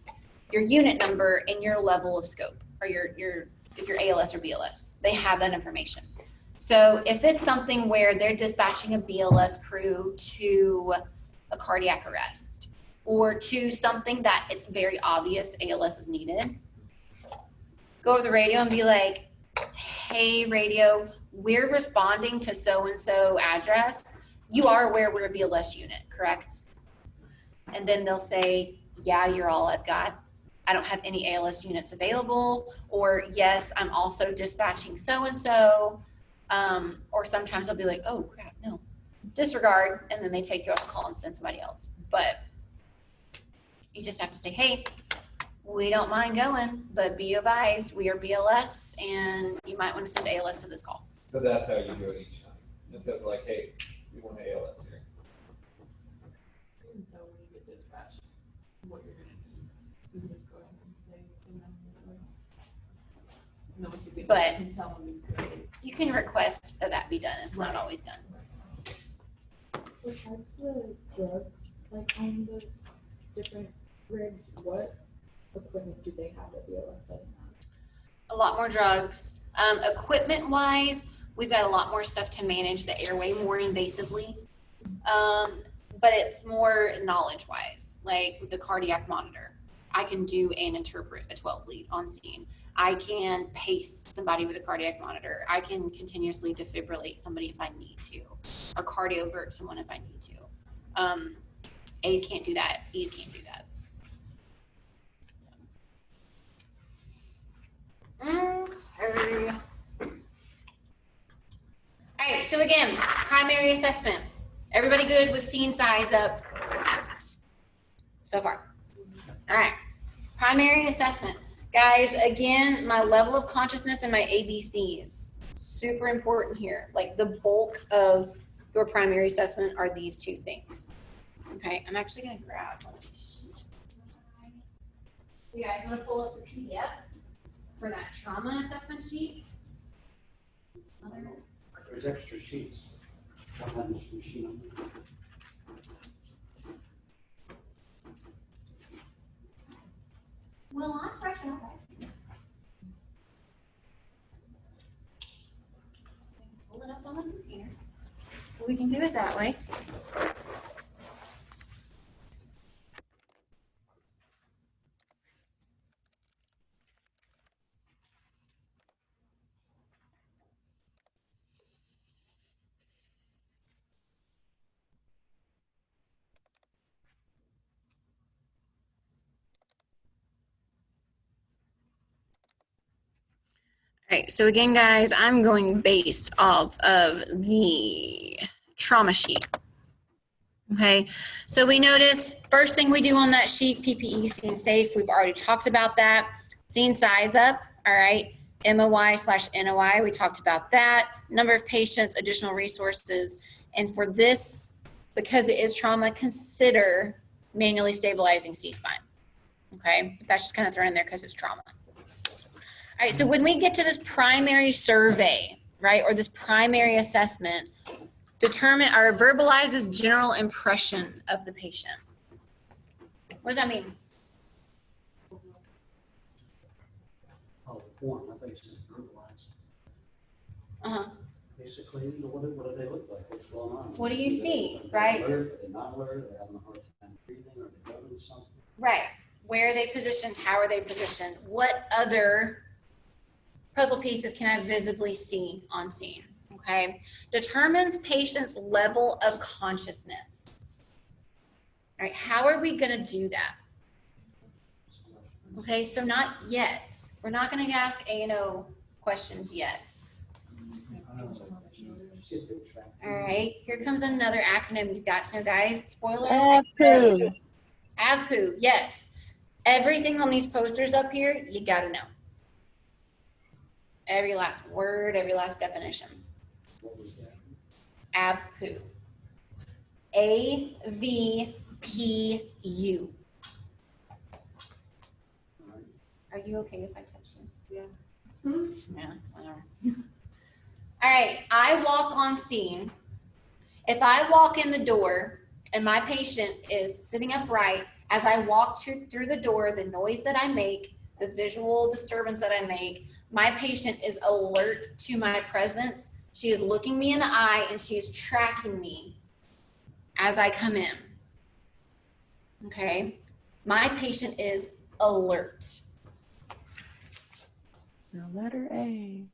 your unit number, and your level of scope, or if you're ALS or BLS, they have that information. So if it's something where they're dispatching a BLS crew to a cardiac arrest or to something that it's very obvious ALS is needed, go over the radio and be like, hey, radio, we're responding to so-and-so address. You are aware we're a BLS unit, correct? And then they'll say, yeah, you're all I've got. I don't have any ALS units available, or yes, I'm also dispatching so-and-so. Or sometimes they'll be like, oh crap, no, disregard. And then they take you off the call and send somebody else. But you just have to say, hey, we don't mind going, but be advised, we are BLS and you might want to send ALS to this call. So that's how you do it each time. Instead of like, hey, we want ALS here. And so when you get dispatched, what you're gonna do, so you just go ahead and say, send them the list. And then once you get But- there, you can tell them to go. You can request that that be done. It's not Right. always done. Besides the drugs, like on the different rigs, what equipment do they have that BLS doesn't have? A lot more drugs. Equipment wise, we've got a lot more stuff to manage the airway more invasively. But it's more knowledge wise, like with the cardiac monitor. I can do and interpret a 12 lead on scene. I can pace somebody with a cardiac monitor. I can continuously defibrillate somebody if I need to, or cardiovert someone if I need to. A's can't do that. E's can't do that. Okay. All right, so again, primary assessment. Everybody good with scene size up so far? All right, primary assessment. Guys, again, my level of consciousness and my ABCs, super important here. Like the bulk of your primary assessment are these two things. Okay, I'm actually gonna grab one of these sheets. You guys wanna pull up the PDFs for that trauma assessment sheet? There's extra sheets. I have this machine on there. Well, I'm fresh out. Pull it up on the computer. We can do it that way. All right, so again, guys, I'm going based off of the trauma sheet. Okay, so we notice first thing we do on that sheet, PPE, scene safe. We've already talked about that. Scene size up, all right. MOI/NOI, we talked about that. Number of patients, additional resources. And for this, because it is trauma, consider manually stabilizing C-spine. Okay, but that's just kind of thrown in there because it's trauma. All right, so when we get to this primary survey, right, or this primary assessment, determine or verbalizes general impression of the patient. What does that mean? Oh, form, I thought you said verbalize. Uh-huh. Basically, what do they look like? What's going on? What do you see, Are they right? alert? Are they not alert? Are they having a hard time breathing? Are they doing something? Right. Where are they positioned? How are they positioned? What other puzzle pieces can I visibly see on scene? Okay. Determines patient's level of consciousness. All right. How are we going to do that? Okay. So not yet. We're not going to ask A&O questions yet. See if they're tracked. All right. Here comes another acronym you've got to know, guys. Spoiler. AVPU. AVPU. Yes. Everything on these posters up here, you got to know. Every last word, every last definition. What was that? AVPU. AVPU. Are you okay if I touch you? Yeah. Yeah, whatever. All right, I walk on scene. If I walk in the door and my patient is sitting upright, as I walk through the door, the noise that I make, the visual disturbance that I make, my patient is alert to my presence. She is looking me in the eye and she is tracking me as I come in. Okay? My patient is alert. The letter A.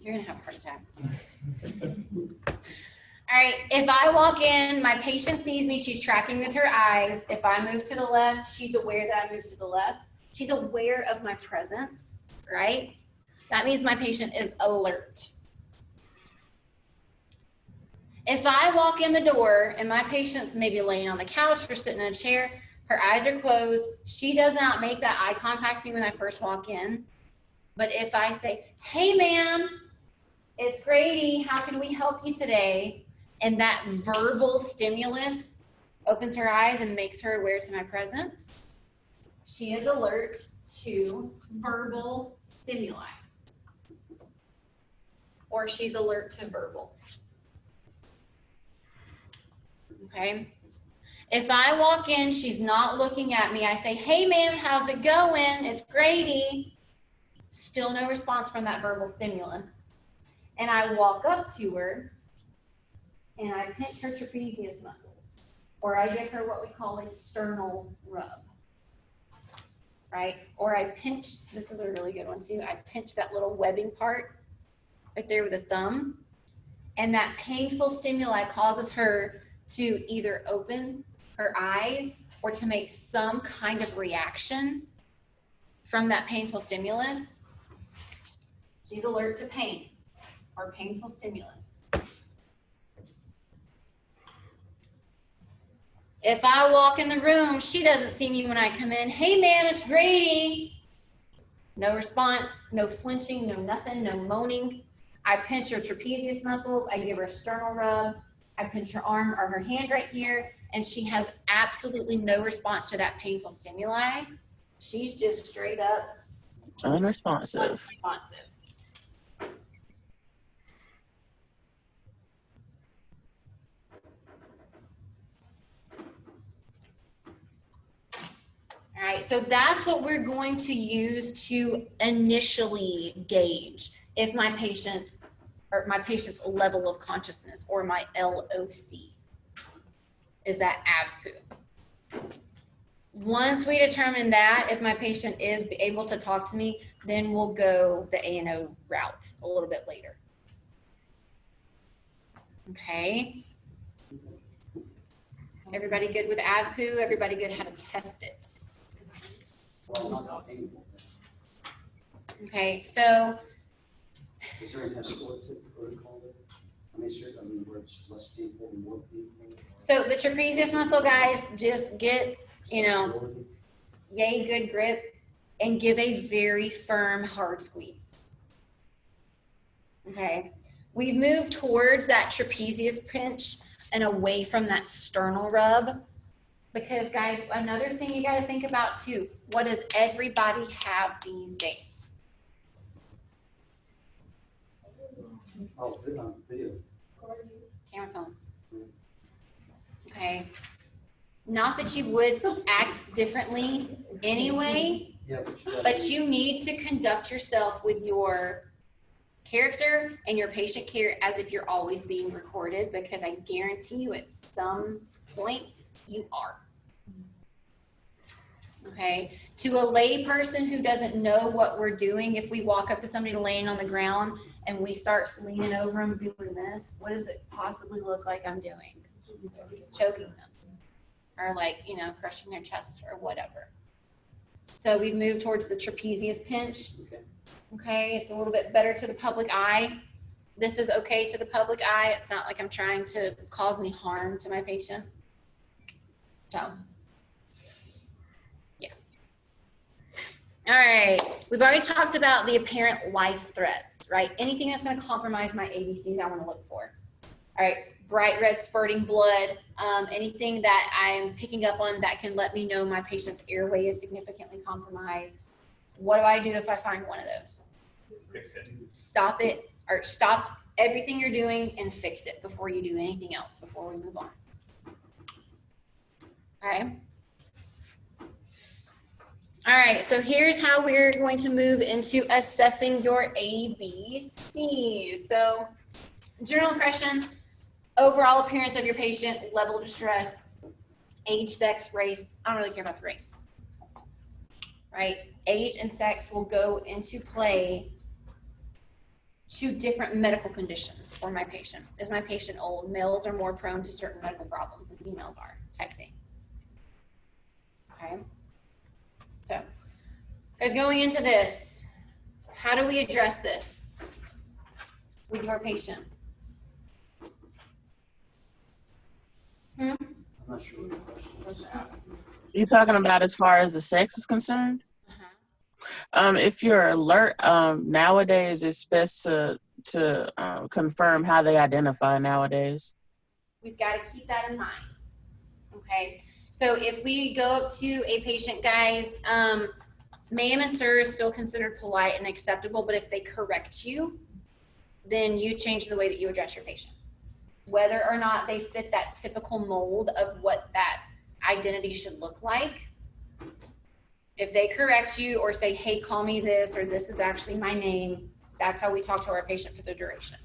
You're gonna have a heart attack. All right, if I walk in, my patient sees me, she's tracking with her eyes. If I move to the left, she's aware that I moved to the left. She's aware of my presence, right? That means my patient is alert. If I walk in the door and my patient's maybe laying on the couch or sitting in a chair, her eyes are closed, she does not make that eye contact with me when I first walk in. But if I say, hey ma'am, it's Grady, how can we help you today? And that verbal stimulus opens her eyes and makes her aware to my presence. She is alert to verbal stimuli. Or she's alert to verbal. Okay? If I walk in, she's not looking at me. I say, hey ma'am, how's it going? It's Grady. Still no response from that verbal stimulus. And I walk up to her and I pinch her trapezius muscles, or I give her what we call a sternal rub, right? Or I pinch, this is a really good one too, I pinch that little webbing part right there with the thumb, and that painful stimuli causes her to either open her eyes or to make some kind of reaction from that painful stimulus. She's alert to pain or painful stimulus. If I walk in the room, she doesn't see me when I come in. Hey, ma'am, it's Grady. No response, no flinching, no nothing, no moaning. I pinch her trapezius muscles. I give her a sternal rub. I pinch her arm or her hand right here, and she has absolutely no response to that painful stimuli. She's just straight up Unresponsive. unresponsive. All right, so that's what we're going to use to initially gauge if my patient's level of consciousness, or my LOC, is that AVPU. Once we determine that, if my patient is able to talk to me, then we'll go the ANO route a little bit later. Okay. Everybody good with AVPU? Everybody good how to test it? Well, not painful. Okay, so Is there an escalative protocol there? I mean, where it's less painful and more painful? so the trapezius muscle, guys, just get, yay good grip and give a very firm hard squeeze. Okay, we've moved towards that trapezius pinch and away from that sternal rub, because guys, another thing you got to think about too, what does everybody have these days? Oh, video. Camera phones. Okay, not that you would act differently anyway, Yeah, but you need to conduct yourself with your character and your patient care as if you're always being recorded, because I guarantee you at some point you are. Okay, to a lay person who doesn't know what we're doing, if we walk up to somebody laying on the ground and we start leaning over them doing this, what does it possibly look like I'm doing? Choking them, or like, crushing their chest or whatever. So we've moved towards the trapezius pinch. Okay, it's a little bit better to the public eye. this is okay to the public eye. It's not like I'm trying to cause any harm to my patient. So, yeah. All right, we've already talked about the apparent life threats, right? Anything that's gonna compromise my ABCs I wanna look for. All right, bright red spurting blood, anything that I'm picking up on that can let me know my patient's airway is significantly compromised. What do I do if I find one of those? Stop it, or stop everything you're doing and fix it before you do anything else, before we move on. Okay. All right, so here's how we're going to move into assessing your ABCs. So, general impression, overall appearance of your patient, level of distress, age, sex, race. I don't really care about the race, right? Age and sex will go into play to different medical conditions for my patient. Is my patient old? Males are more prone to certain medical problems than females are, type thing. Okay. So, guys, going into this, how do we address this with your patient? I'm not sure what the question is. You talking about as far as the sex is concerned? Uh-huh. If you're alert, nowadays it's best to confirm how they identify nowadays. We've got to keep that in mind. Okay. So if we go up to a patient, guys, ma'am and sir is still considered polite and acceptable, but if they correct you, then you change the way that you address your patient. Whether or not they fit that typical mold of what that identity should look like. If they correct you or say, hey, call me this, or this is actually my name, that's how we talk to our patient for the duration.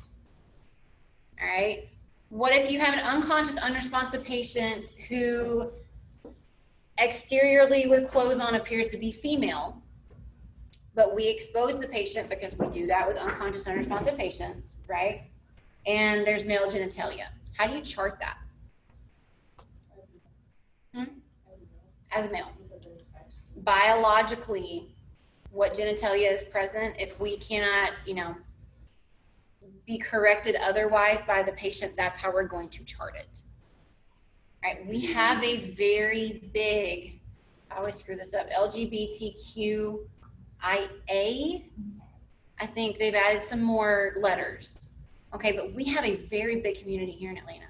All right. What if you have an unconscious, unresponsive patient who exteriorly with clothes on appears to be female, but we expose the patient because we do that with unconscious, unresponsive patients, right? And there's male genitalia. How do you chart that? As a male. Biologically, what genitalia is present, if we cannot, be corrected otherwise by the patient, that's how we're going to chart it. All right, we have a very big, I always screw this up, LGBTQIA. I think they've added some more letters. Okay, but we have a very big community here in Atlanta.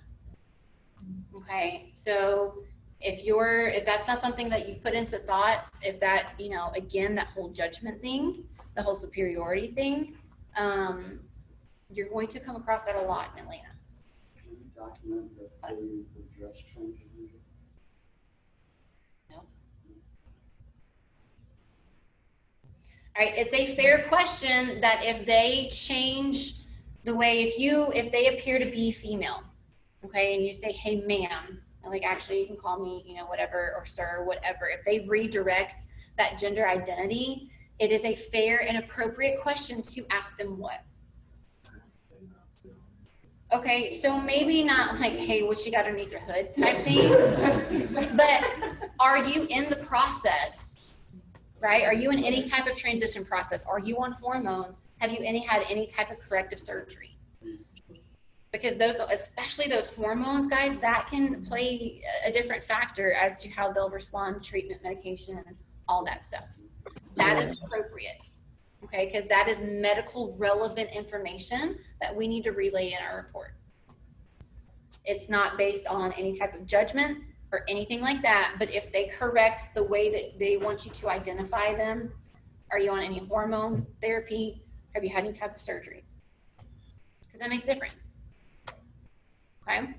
Okay, so if that's not something that you've put into thought, if that, again, that whole judgment thing, the whole superiority thing, you're going to come across that a lot in Atlanta. Can you document that they address transgender? No. All right, it's a fair question that if they change the way, if they appear to be female, okay, and you say, hey, ma'am, like, actually, you can call me, whatever, or sir, whatever. If they redirect that gender identity, it is a fair and appropriate question to ask them what? Okay, so maybe not like, hey, what you got underneath your hood type thing, but are you in the process, right? Are you in any type of transition process? Are you on hormones? Have you had any type of corrective surgery? Because those, especially those hormones, guys, that can play a different factor as to how they'll respond to treatment, medication, and all that stuff. That is appropriate, okay? Because that is medical relevant information that we need to relay in our report. It's not based on any type of judgment or anything like that, but if they correct the way that they want you to identify them, are you on any hormone therapy? Have you had any type of surgery? Because that makes a difference. Okay.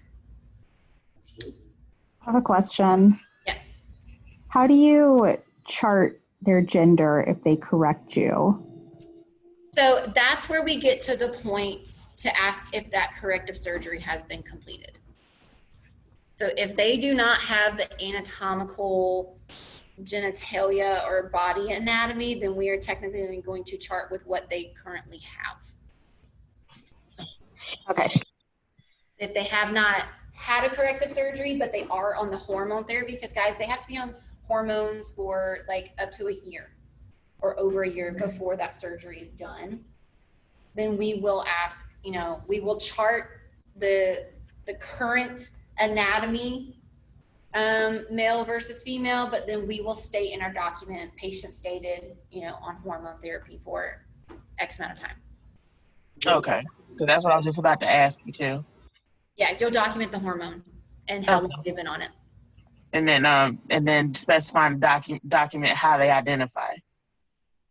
I have a question. Yes. How do you chart their gender if they correct you? So that's where we get to the point to ask if that corrective surgery has been completed. So if they do not have the anatomical genitalia or body anatomy, then we are technically going to chart with what they currently have. Okay. If they have not had a corrective surgery, but they are on the hormone therapy, because guys, they have to be on hormones for like up to a year or over a year before that surgery is done. then we will ask, we will chart the current anatomy, male versus female, but then we will state in our document, patient stated, on hormone therapy for X amount of time. Okay. So that's what I was just about to ask you too. Yeah, you'll document the hormone and how long they've been on it. And then specify and document how they identify.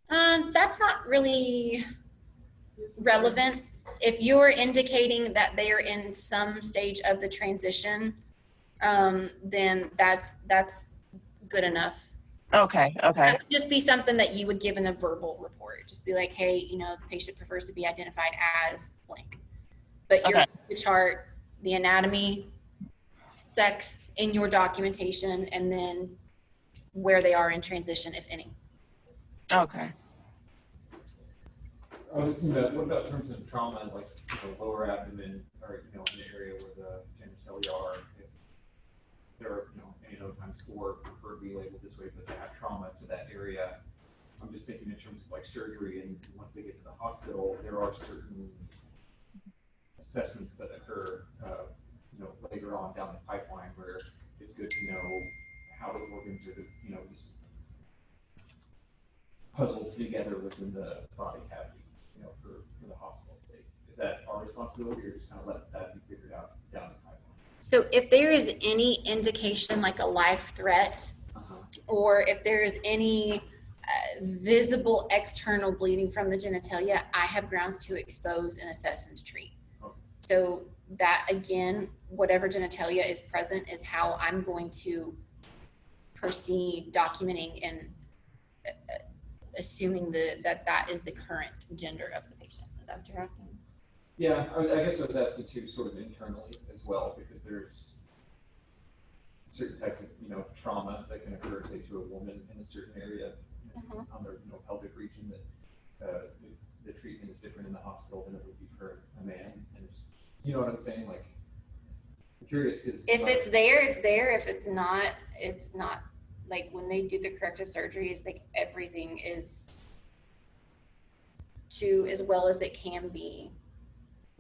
That's not really relevant. If you're indicating that they are in some stage of the transition, then that's good enough. Okay. That would just be something that you would give in a verbal report. Just be like, hey, the patient prefers to be identified as blank. But you're going to chart the anatomy, sex in your documentation, and then where they are in transition, if any. Okay. I was just thinking about, what about terms of trauma, like lower abdomen, or in the area where the genitalia are, if there are times 4 prefer to be labeled this way, but they have trauma to that area. I'm just thinking in terms of like surgery, and once they get to the hospital, there are certain assessments that occur, later on down the pipeline where it's good to know how the organs are, just puzzled together within the body cavity, for the hospital state. Is that our responsibility, or just kind of let that be figured out down the pipeline? So if there is any indication like a life threat, or if there's any visible external bleeding from the genitalia, I have grounds to expose and assess and to treat. So that, again, whatever genitalia is present is how I'm going to proceed documenting and assuming that is the current gender of the patient. Is that what you're asking? Yeah, I guess I was asking too, sort of internally as well, because there's certain types of trauma that can occur, say, to a woman in a certain area on their pelvic region, that the treatment is different in the hospital than it would be for a man, and just what I'm saying, like, I'm curious because if it's there, it's there. If it's not, it's not. Like when they do the corrective surgery, it's like everything is to as well as it can be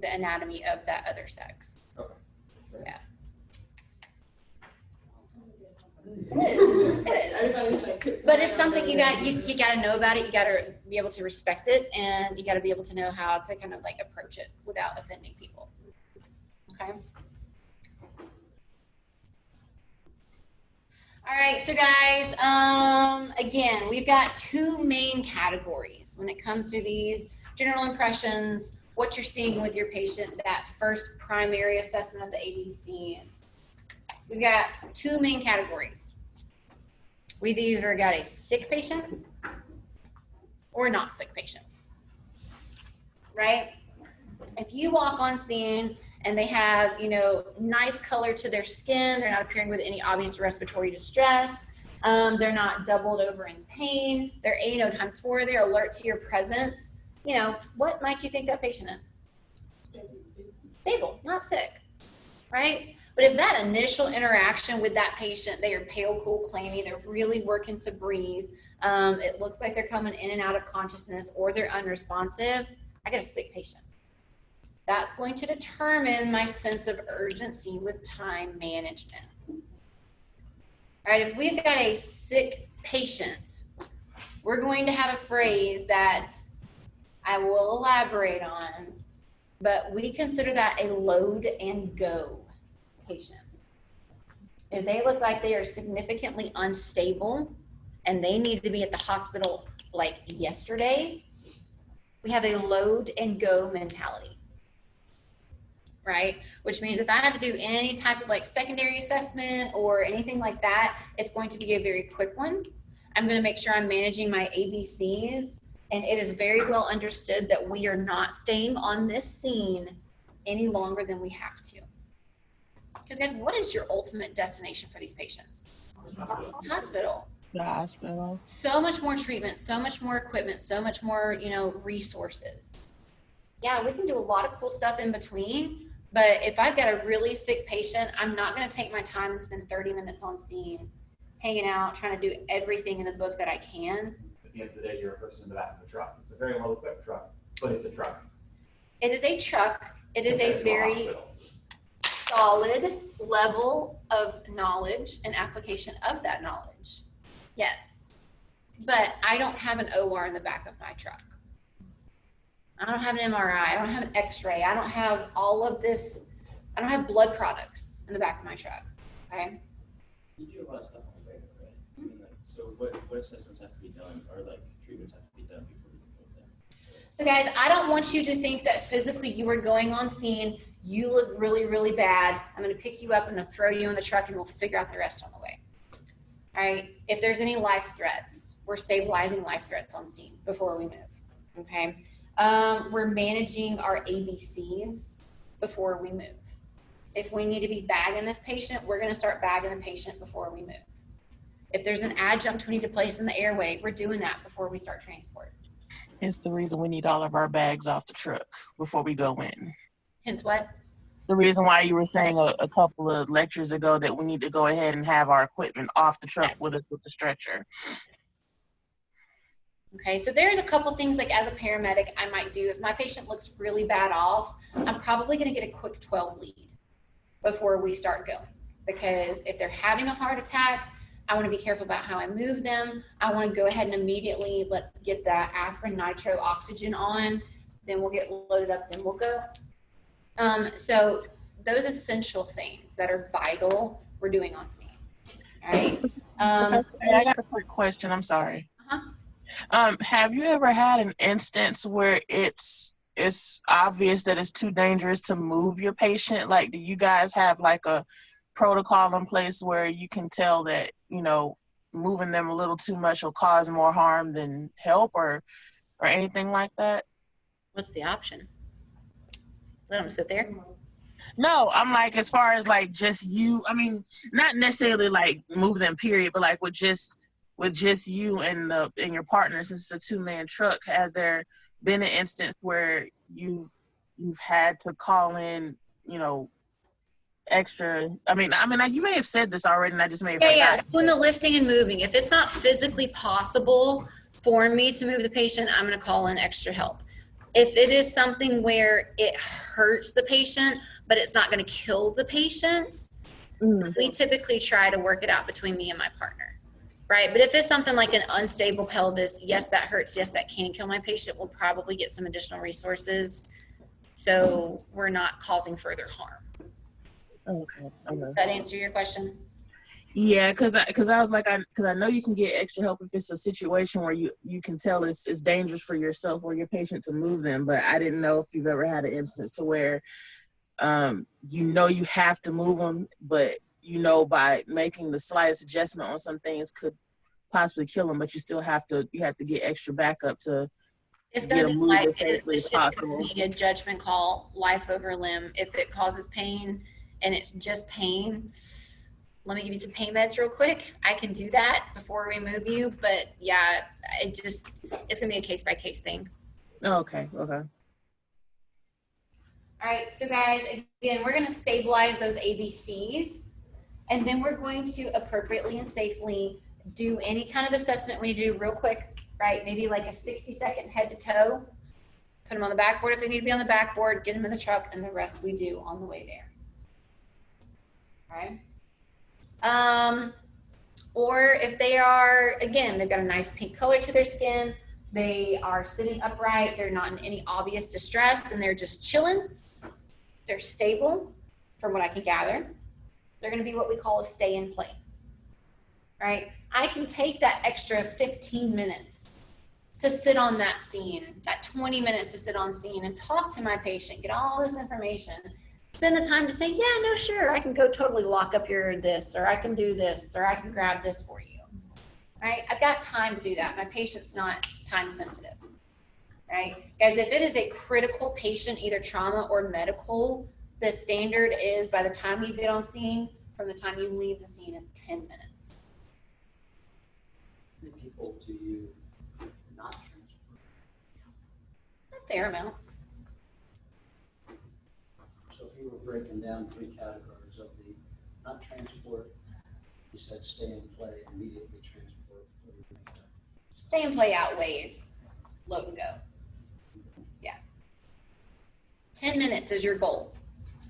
the anatomy of that other sex. Okay. Yeah. It is. But it's something you got to know about it. You got to be able to respect it, and you got to be able to know how to kind of like approach it without offending people. Okay. All right, so guys, again, we've got 2 main categories when it comes to these general impressions, what you're seeing with your patient, that first primary assessment of the ABCs. We've got 2 main categories. We've either got a sick patient or not sick patient, right? If you walk on scene and they have, nice color to their skin, they're not appearing with any obvious respiratory distress, they're not doubled over in pain, they're A times 4, they're alert to your presence, what might you think that patient is? Stable, not sick, right? But if that initial interaction with that patient, they are pale, cool, clammy, they're really working to breathe, it looks like they're coming in and out of consciousness, or they're unresponsive, I got a sick patient. That's going to determine my sense of urgency with time management. All right, if we've got a sick patient, we're going to have a phrase that I will elaborate on, but we consider that a load and go patient. If they look like they are significantly unstable and they need to be at the hospital like yesterday, we have a load and go mentality. Right? Which means if I have to do any type of like secondary assessment or anything like that, it's going to be a very quick one. I'm going to make sure I'm managing my ABCs, and it is very well understood that we are not staying on this scene any longer than we have to. Because guys, what is your ultimate destination for these patients? Hospital. The hospital. So much more treatment, so much more equipment, so much more, resources. Yeah, we can do a lot of cool stuff in between, but if I've got a really sick patient, I'm not going to take my time and spend 30 minutes on scene, hanging out, trying to do everything in the book that I can. At the end of the day, you're a person in the back of the truck. It's a very well-equipped truck, but it's a truck. It is a truck. It is a very solid level of knowledge and application of that knowledge. Yes. But I don't have an OR in the back of my truck. I don't have an MRI. I don't have an X-ray. I don't have all of this. I don't have blood products in the back of my truck. Okay. You do a lot of stuff on the way, right? I mean, like, so what assessments have to be done, or like treatments have to be done before you can move them? So guys, I don't want you to think that physically you are going on scene, you look really, really bad. I'm going to pick you up and throw you in the truck and we'll figure out the rest on the way. All right. If there's any life threats, we're stabilizing life threats on scene before we move. Okay. We're managing our ABCs before we move. If we need to be bagging this patient, we're going to start bagging the patient before we move. If there's an adjunct we need to place in the airway, we're doing that before we start transport. It's the reason we need all of our bags off the truck before we go in. Hence what? The reason why you were saying a couple of lectures ago that we need to go ahead and have our equipment off the truck with us with the stretcher. Okay, so there's a couple things like as a paramedic I might do. If my patient looks really bad off, I'm probably going to get a quick 12 lead before we start going. Because if they're having a heart attack, I want to be careful about how I move them. I want to go ahead and immediately, let's get that aspirin, nitro, oxygen on. Then we'll get loaded up, then we'll go. So those essential things that are vital, we're doing on scene. All right. I got a quick question. I'm sorry. Have you ever had an instance where it's obvious that it's too dangerous to move your patient? Like, do you guys have like a protocol in place where you can tell that, you know, moving them a little too much will cause more harm than help, or anything like that? What's the option? Let them sit there. No, I'm like, as far as like just you, I mean, not necessarily like move them period, but like with just you and your partner, since it's a 2-man truck, has there been an instance where you've had to call in, you know, extra? I mean, you may have said this already, and I just may have forgotten. Yeah. Doing the lifting and moving. If it's not physically possible for me to move the patient, I'm going to call in extra help. If it is something where it hurts the patient, but it's not going to kill the patient, we typically try to work it out between me and my partner, right? But if it's something like an unstable pelvis, yes, that hurts. Yes, that can kill my patient. We'll probably get some additional resources so we're not causing further harm. Okay. Does that answer your question? Yeah, because I was like, because I know you can get extra help if it's a situation where you can tell it's dangerous for yourself or your patient to move them, but I didn't know if you've ever had an instance to where you know you have to move them, but you know by making the slightest adjustment on some things could possibly kill them, but you have to get extra backup to It's going to be like, it's just going to be a judgment call, life over limb. If it causes pain and it's just pain, let me give you some pain meds real quick. I can do that before we move you, but yeah, it's going to be a case by case thing. Okay. All right, so guys, again, we're going to stabilize those ABCs, and then we're going to appropriately and safely do any kind of assessment we need to do real quick, right? Maybe like a 60-second head to toe, put them on the backboard if they need to be on the backboard, get them in the truck, and the rest we do on the way there. All right. Or if they are, again, they've got a nice pink color to their skin, they are sitting upright, they're not in any obvious distress, and they're just chilling, they're stable, from what I can gather, they're going to be what we call a stay in play. Right? I can take that extra 15 minutes to sit on that scene, that 20 minutes to sit on scene and talk to my patient, get all this information, spend the time to say, yeah, no, sure, I can go totally lock up your this, or I can do this, or I can grab this for you. Right? I've got time to do that. My patient's not time sensitive. Right? Guys, if it is a critical patient, either trauma or medical, the standard is by the time you get on scene, from the time you leave the scene, is 10 minutes. How many people do you not transport? A fair amount. So if you were breaking down 3 categories of the not transport, you said stay in play, immediately transport. What do you make that? Stay and play outweighs load and go. Yeah. 10 minutes is your goal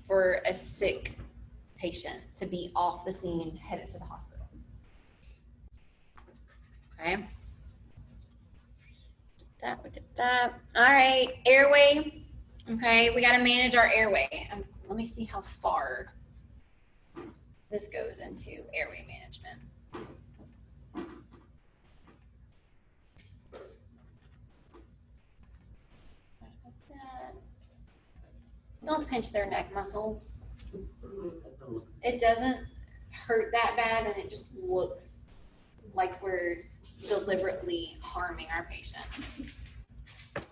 for a sick patient to be off the scene, headed to the hospital. Okay. That. All right, airway. Okay, we got to manage our airway. Let me see how far this goes into airway management. Don't pinch their neck muscles. It doesn't hurt that bad, and it just looks like we're deliberately harming our patient. All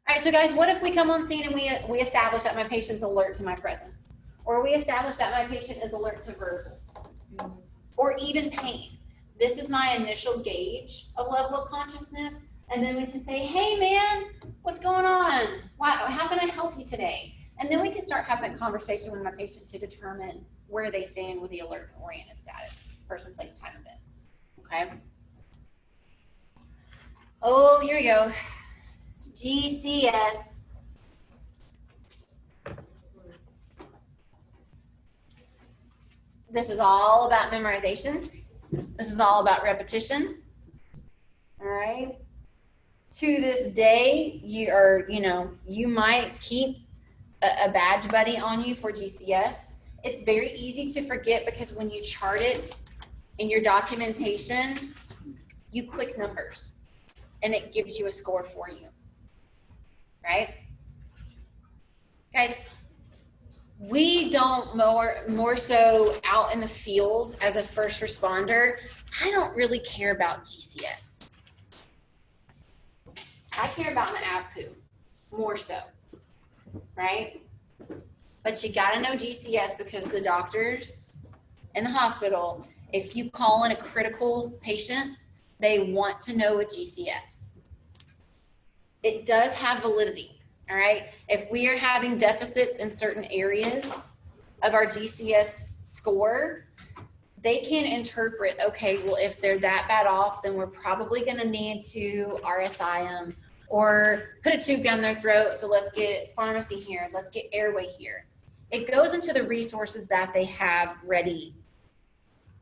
right, so guys, what if we come on scene and we establish that my patient's alert to my presence, or we establish that my patient is alert to verbal, or even pain? This is my initial gauge of level of consciousness, and then we can say, hey man, what's going on? How can I help you today? And then we can start having a conversation with my patient to determine where they stand with the alert and oriented status, person, place, time, event. Okay. Oh, here we go. GCS. This is all about memorization. This is all about repetition. All right. To this day, you might keep a badge buddy on you for GCS. It's very easy to forget because when you chart it in your documentation, you click numbers and it gives you a score for you, right? Guys, we don't more so out in the field as a first responder. I don't really care about GCS. I care about my AVPU more so, right? But you gotta know GCS because the doctors in the hospital, if you call in a critical patient, they want to know a GCS. It does have validity, all right? If we are having deficits in certain areas of our GCS score, they can interpret, okay, well, if they're that bad off, then we're probably gonna need to RSI them or put a tube down their throat. So let's get pharmacy here, let's get airway here. It goes into the resources that they have ready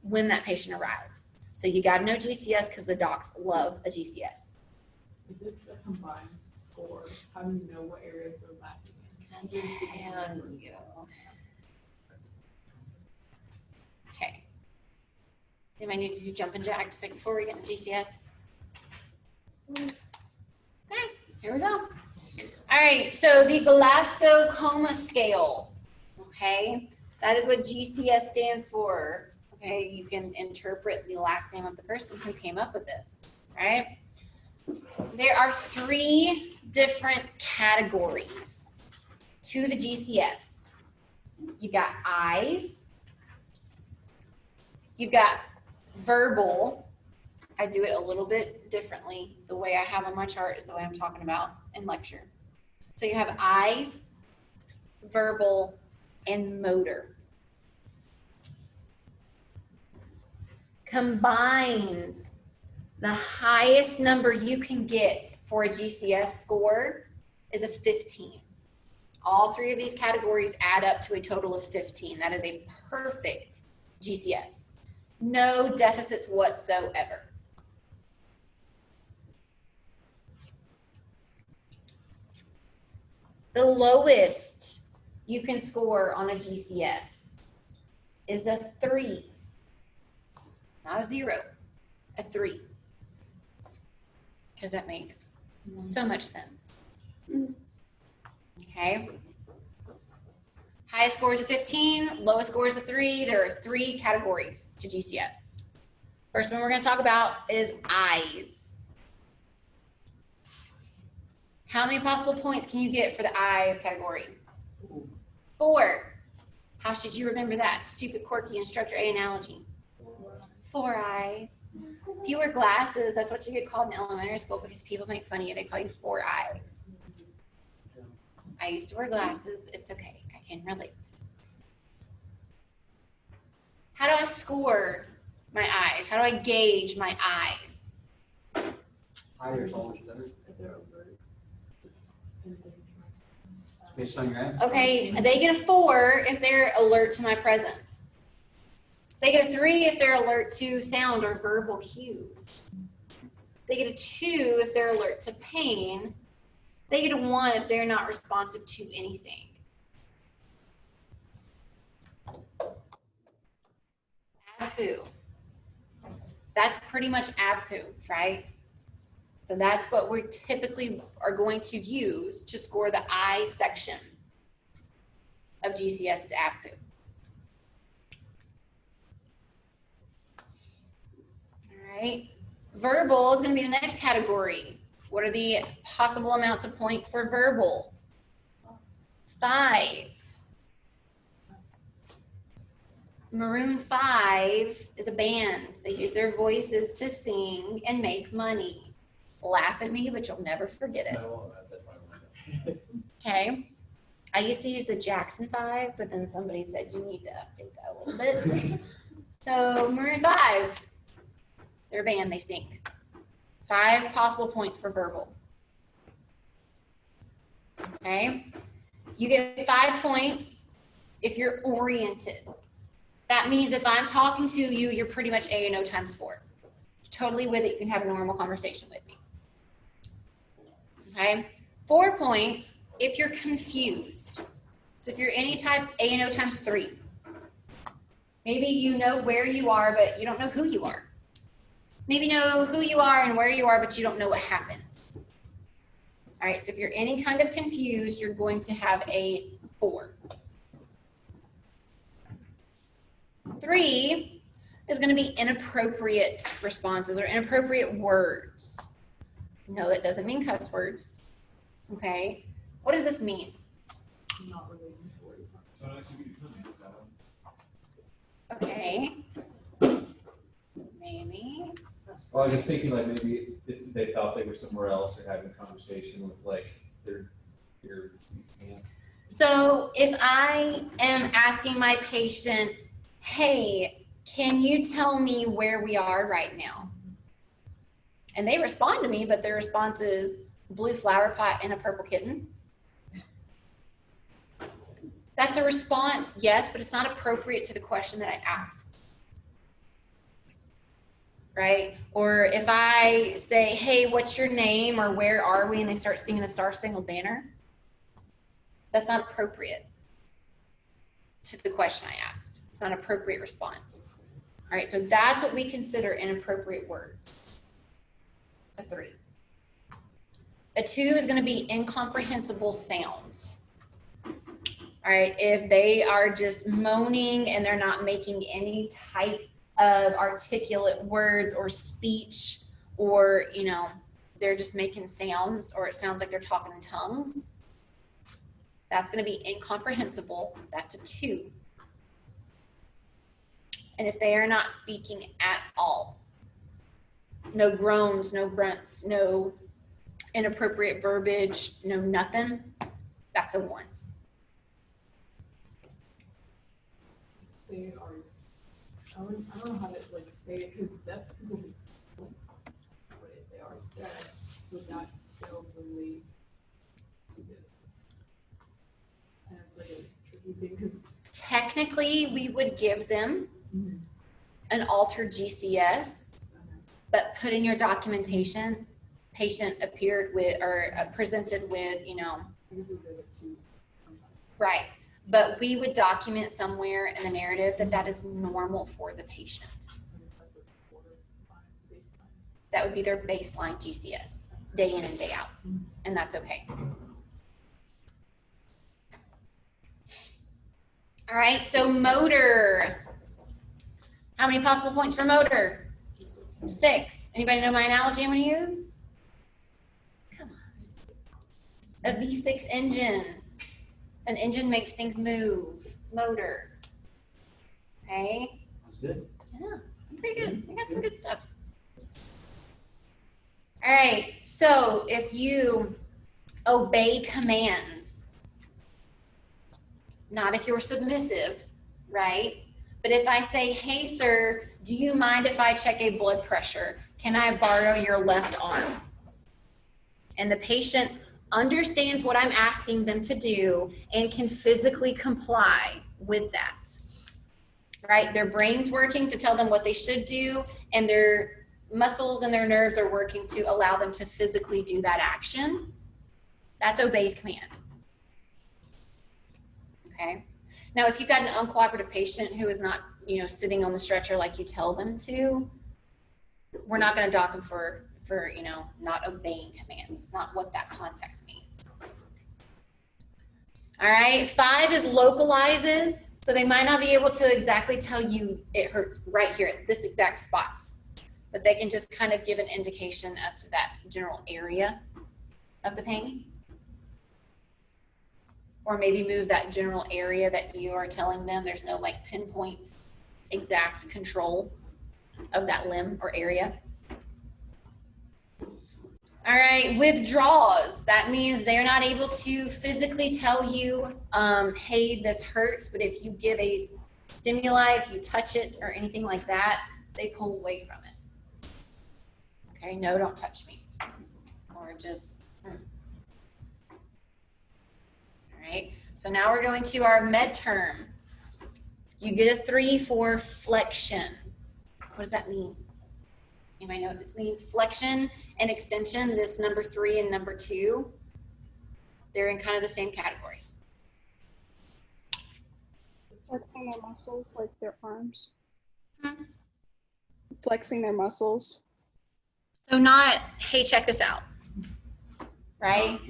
when that patient arrives. So you got to know GCS because the docs love a GCS. If it's a combined score, how do you know what areas are lacking in? Okay. Anybody need to do jumping jacks before we get to GCS? Okay, here we go. All right, so the Glasgow Coma Scale. Okay, that is what GCS stands for. Okay, you can interpret the last name of the person who came up with this, right? There are 3 different categories to the GCS. You've got eyes, you've got verbal. I do it a little bit differently. The way I have on my chart is the way I'm talking about in lecture. So you have eyes, verbal, and motor. Combined, the highest number you can get for a GCS score is a 15. All 3 of these categories add up to a total of 15. That is a perfect GCS. No deficits whatsoever. The lowest you can score on a GCS is a 3. Not a 0, a 3. Because that makes so much sense. Okay. Highest score is a 15, lowest score is a 3. There are 3 categories to GCS. First one we're going to talk about is eyes. How many possible points can you get for the eyes category? 4. How should you remember that? Stupid, quirky instructor A analogy. 4 eyes. If you wear glasses, that's what you get called in elementary school because people make fun of you. They call you 4 eyes. I used to wear glasses. It's okay. I can relate. How do I score my eyes? How do I gauge my eyes? Higher is always better. If they're alert, just anything. Based on your answer. Okay, they get a 4 if they're alert to my presence. They get a 3 if they're alert to sound or verbal cues. They get a 2 if they're alert to pain. They get a 1 if they're not responsive to anything. AVPU. That's pretty much AVPU, right? So that's what we typically are going to use to score the I section of GCS is AVPU. All right. Verbal is going to be the next category. What are the possible amounts of points for verbal? 5. Maroon 5 is a band. They use their voices to sing and make money. Laugh at me, but you'll never forget it. No, that's fine. Okay. I used to use the Jackson 5, but then somebody said you need to update that a little bit. So Maroon 5, they're a band, they sing. 5 possible points for verbal. Okay. You get 5 points if you're oriented. That means if I'm talking to you, you're pretty much A&O times 4. Totally with it, you can have a normal conversation with me. Okay. 4 points if you're confused. So if you're any type, A&O times 3. Maybe you know where you are, but you don't know who you are. Maybe know who you are and where you are, but you don't know what happens. All right, so if you're any kind of confused, you're going to have a 4. 3 is going to be inappropriate responses or inappropriate words. No, that doesn't mean cuss words. Okay, what does this mean? Not relating to what you're talking Okay, maybe. Well, I was just thinking like maybe if they thought they were somewhere else or having a conversation with like their hands. So if I am asking my patient, hey, can you tell me where we are right now? And they respond to me, but their response is blue flower pot and a purple kitten. That's a response, yes, but it's not appropriate to the question that I asked. Right? Or if I say, hey, what's your name or where are we? And they start singing the Star Spangled Banner. That's not appropriate to the question I asked. It's not an appropriate response. All right, so that's what we consider inappropriate words. A 3. A 2 is going to be incomprehensible sounds. All right, if they are just moaning and they're not making any type of articulate words or speech, or, you know, they're just making sounds, or it sounds like they're talking in tongues, that's going to be incomprehensible. That's a 2. And if they are not speaking at all, no groans, no grunts, no inappropriate verbiage, no nothing, that's a 1. They are, I don't know how to like say it, because that's because it's like what if they are deaf would not still relate to this. And it's like a tricky thing because Technically, we would give them an altered GCS, but put in your documentation, patient appeared with or presented with, you know, I guess it would be like 2 sometimes. right. But we would document somewhere in the narrative that that is normal for the patient. And it's like a quarter baseline. That would be their baseline GCS, day in and day out, and that's okay. All right, so motor. How many possible points for motor? 6. Anybody know my analogy I'm going to use? Come on. A V6 engine. An engine makes things move. Motor. Okay? That's good. Yeah, pretty good. I got some good stuff. All right, so if you obey commands, not if you're submissive, right? But if I say, hey, sir, do you mind if I check a blood pressure? Can I borrow your left arm? And the patient understands what I'm asking them to do and can physically comply with that. Right? Their brain's working to tell them what they should do, and their muscles and their nerves are working to allow them to physically do that action. That's obeys command. Okay? Now, if you've got an uncooperative patient who is not, sitting on the stretcher like you tell them to, we're not going to dock them for not obeying commands. It's not what that context means. All right, 5 is localizes. So they might not be able to exactly tell you it hurts right here at this exact spot, but they can just kind of give an indication as to that general area of the pain. Or maybe move that general area that you are telling them. There's no like pinpoint exact control of that limb or area. All right, withdraws. That means they're not able to physically tell you, hey, this hurts, but if you give a stimuli, if you touch it or anything like that, they pull away from it. Okay, no, don't touch me. Or just, All right, so now we're going to our med term. You get a 3 for flexion. What does that mean? You might know what this means. Flexion and extension, this number 3 and number 2, they're in kind of the same category. Flexing their muscles, like their arms. Flexing their muscles. So not, hey, check this out, right?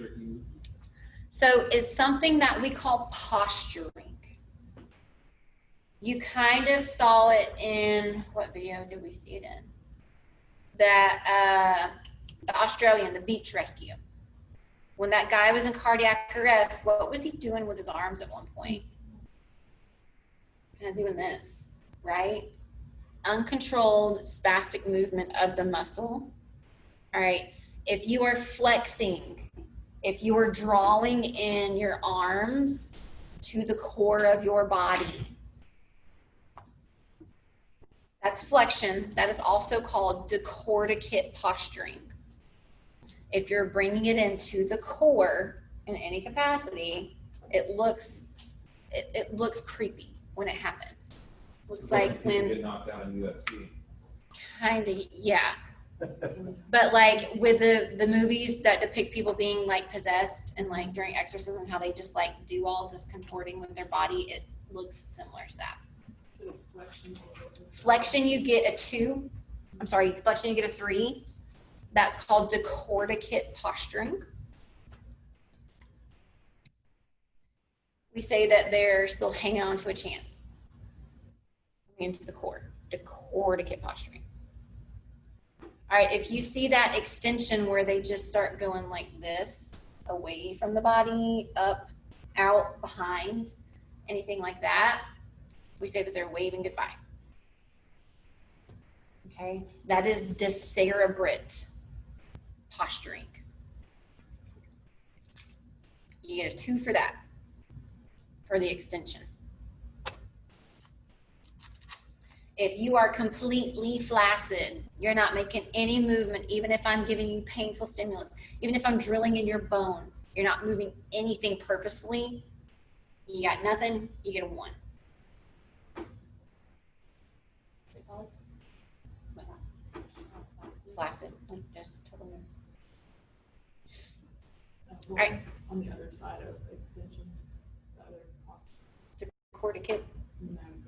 So it's something that we call posturing. You kind of saw it in, what video did we see it in? That the Australian, the beach rescue. When that guy was in cardiac arrest, what was he doing with his arms at one point? Kind of doing this, right? Uncontrolled spastic movement of the muscle. All right, if you are flexing, if you are drawing in your arms to the core of your body, that's flexion. That is also called decorticate posturing. If you're bringing it into the core in any capacity, it looks creepy when it happens. It looks like when get knocked out in UFC. Kind of, yeah. But like with the movies that depict people being like possessed and like during exorcism, how they just like do all this contorting with their body, it looks similar to that. Flexion, you get a 2. I'm sorry, flexion, you get a 3. That's called decorticate posturing. We say that they're still hanging on to a chance. Into the core, decorticate posturing. All right, if you see that extension where they just start going like this, away from the body, up, out, behind, anything like that, we say that they're waving goodbye. Okay, that is decerebrate posturing. You get a 2 for that, for the extension. If you are completely flaccid, you're not making any movement, even if I'm giving you painful stimulus, even if I'm drilling in your bone, you're not moving anything purposefully, you got nothing, you get a 1. Flaccid, like just totally. All right. On the other side of extension, the other posture. Decorticate,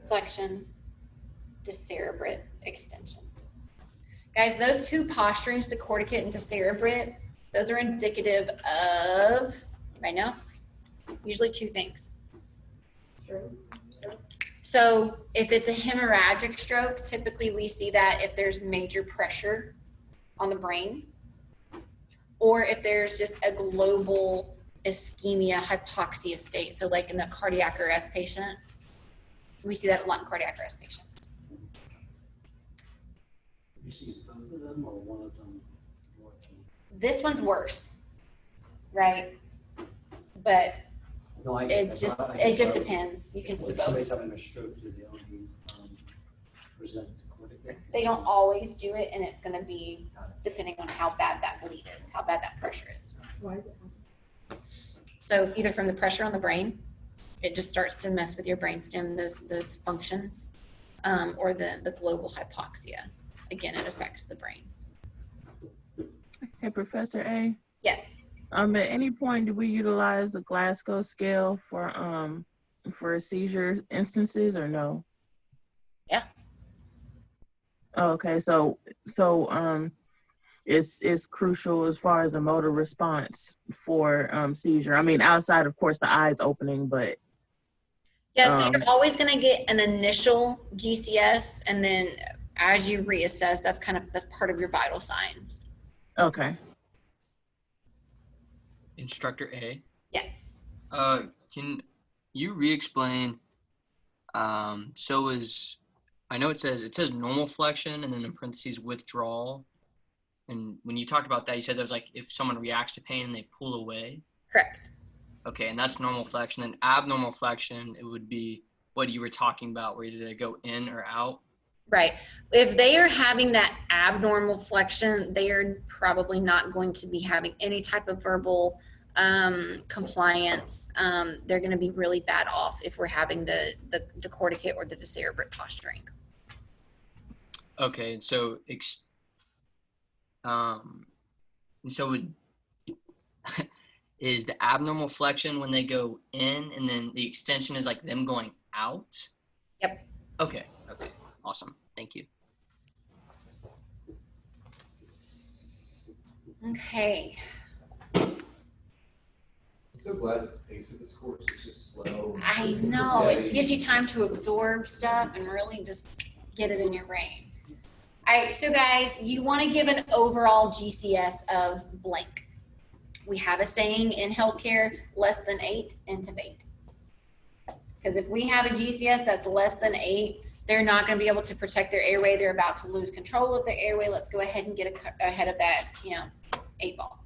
flexion, decerebrate, extension. Guys, those 2 posturings, decorticate and decerebrate, those are indicative of, right now, usually 2 things. So if it's a hemorrhagic stroke, typically we see that if there's major pressure on the brain, or if there's just a global ischemia, hypoxia state. So like in the cardiac arrest patient, we see that a lot in cardiac arrest patients. You see both of them or one of them working? This one's worse, right? But No, it just depends. You can see If somebody's both. having a stroke, do they only present decorticate? They don't always do it, and it's going to be depending on how bad that bleed is, how bad that pressure is. Why is it? So either from the pressure on the brain, it just starts to mess with your brainstem, those functions, or the global hypoxia. Again, it affects the brain. Hey, Professor A. Yes. At any point, do we utilize the Glasgow scale for seizure instances or no? Yeah. Oh, okay, so it's crucial as far as a motor response for seizure. I mean, outside of course the eyes opening, but Yeah, so you're always going to get an initial GCS, and then as you reassess, that's part of your vital signs. okay. Instructor A. Yes. Can you re-explain? So I know it says normal flexion and then in parentheses withdrawal. And when you talked about that, you said there's like if someone reacts to pain and they pull away. Correct. Okay, and that's normal flexion. And abnormal flexion, it would be what you were talking about, where either they go in or out. Right. If they are having that abnormal flexion, they are probably not going to be having any type of verbal compliance. They're going to be really bad off if we're having the decorticate or the decerebrate posturing. Okay, so is the abnormal flexion when they go in, and then the extension is like them going out? Yep. Okay. Awesome. Thank you. Okay. I'm so glad the pace of this course is just slow. I know. It gives you time to absorb stuff and really just get it in your brain. All right, so guys, you want to give an overall GCS of blank. We have a saying in healthcare, less than 8, intubate. Because if we have a GCS that's less than 8, they're not going to be able to protect their airway. They're about to lose control of their airway. Let's go ahead and get ahead of that, 8 ball.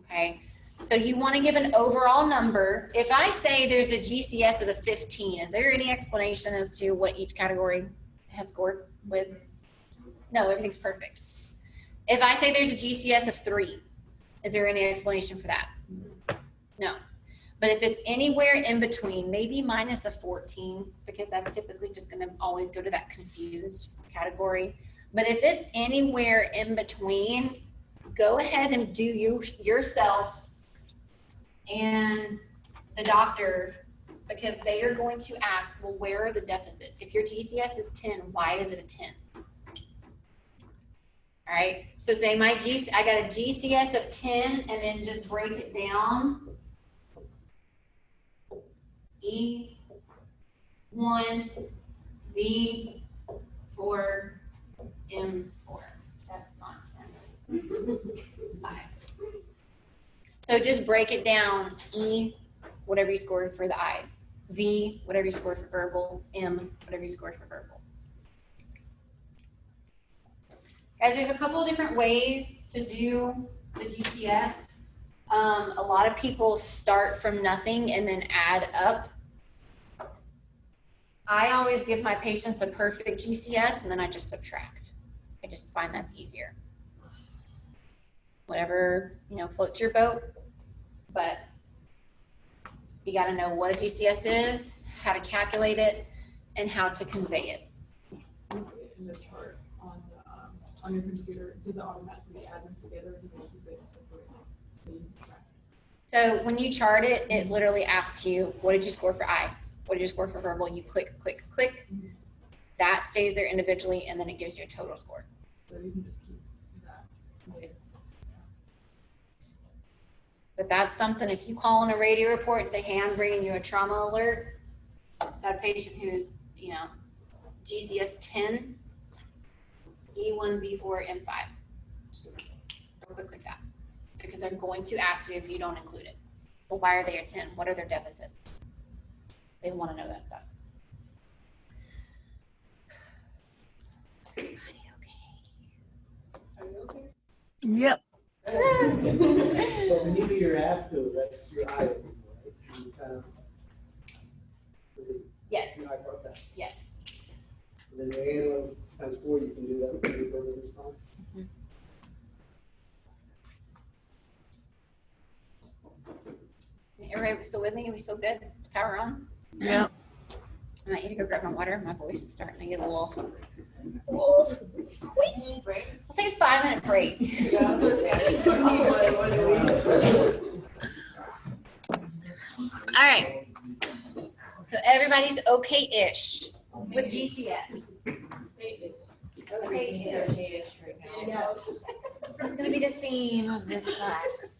Okay, so you want to give an overall number. If I say there's a GCS of a 15, is there any explanation as to what each category has scored with? No, everything's perfect. If I say there's a GCS of 3, is there any explanation for that? No. But if it's anywhere in between, maybe minus a 14, because that's typically just going to always go to that confused category. But if it's anywhere in between, go ahead and do yourself and the doctor, because they are going to ask, well, where are the deficits? If your GCS is 10, why is it a 10? All right, so say I got a GCS of 10, and then just break it down. E1, V4, M4. That's not 10. 5. So just break it down. E, whatever you scored for the eyes. V, whatever you scored for verbal. M, whatever you scored for verbal. Guys, there's a couple of different ways to do the GCS. A lot of people start from nothing and then add up. I always give my patients a perfect GCS and then I just subtract. I just find that's easier. Whatever, floats your boat. But you got to know what a GCS is, how to calculate it, and how to convey it. In the chart on your computer, does it automatically add them together, or does it keep it separate? So when you chart it, it literally asks you, what did you score for eyes? What did you score for verbal? You click, click, click. That stays there individually, and then it gives you a total score. So you can just keep that. But that's something, if you call in a radio report and say, hey, I'm bringing you a trauma alert, got a patient who's, GCS 10, E1, V4, M5. Just real quick like that. Because they're going to ask you if you don't include it. Well, why are they at 10? What are their deficits? They want to know that stuff. Everybody okay? Are you okay? Yep. But when you do your app code, that's your eye opening, right? You kind of. Yes. Your eye test. Yes. And then the ANO times 4, you can do that with your verbal response. everybody still with me? Are we still good? Power on? Yeah. I might need to go grab my water. My voice is starting to get a little squeaky. Let's take a 5-minute break. All right. So everybody's okay-ish with GCS. Okay-ish. That's going to be the theme of this class.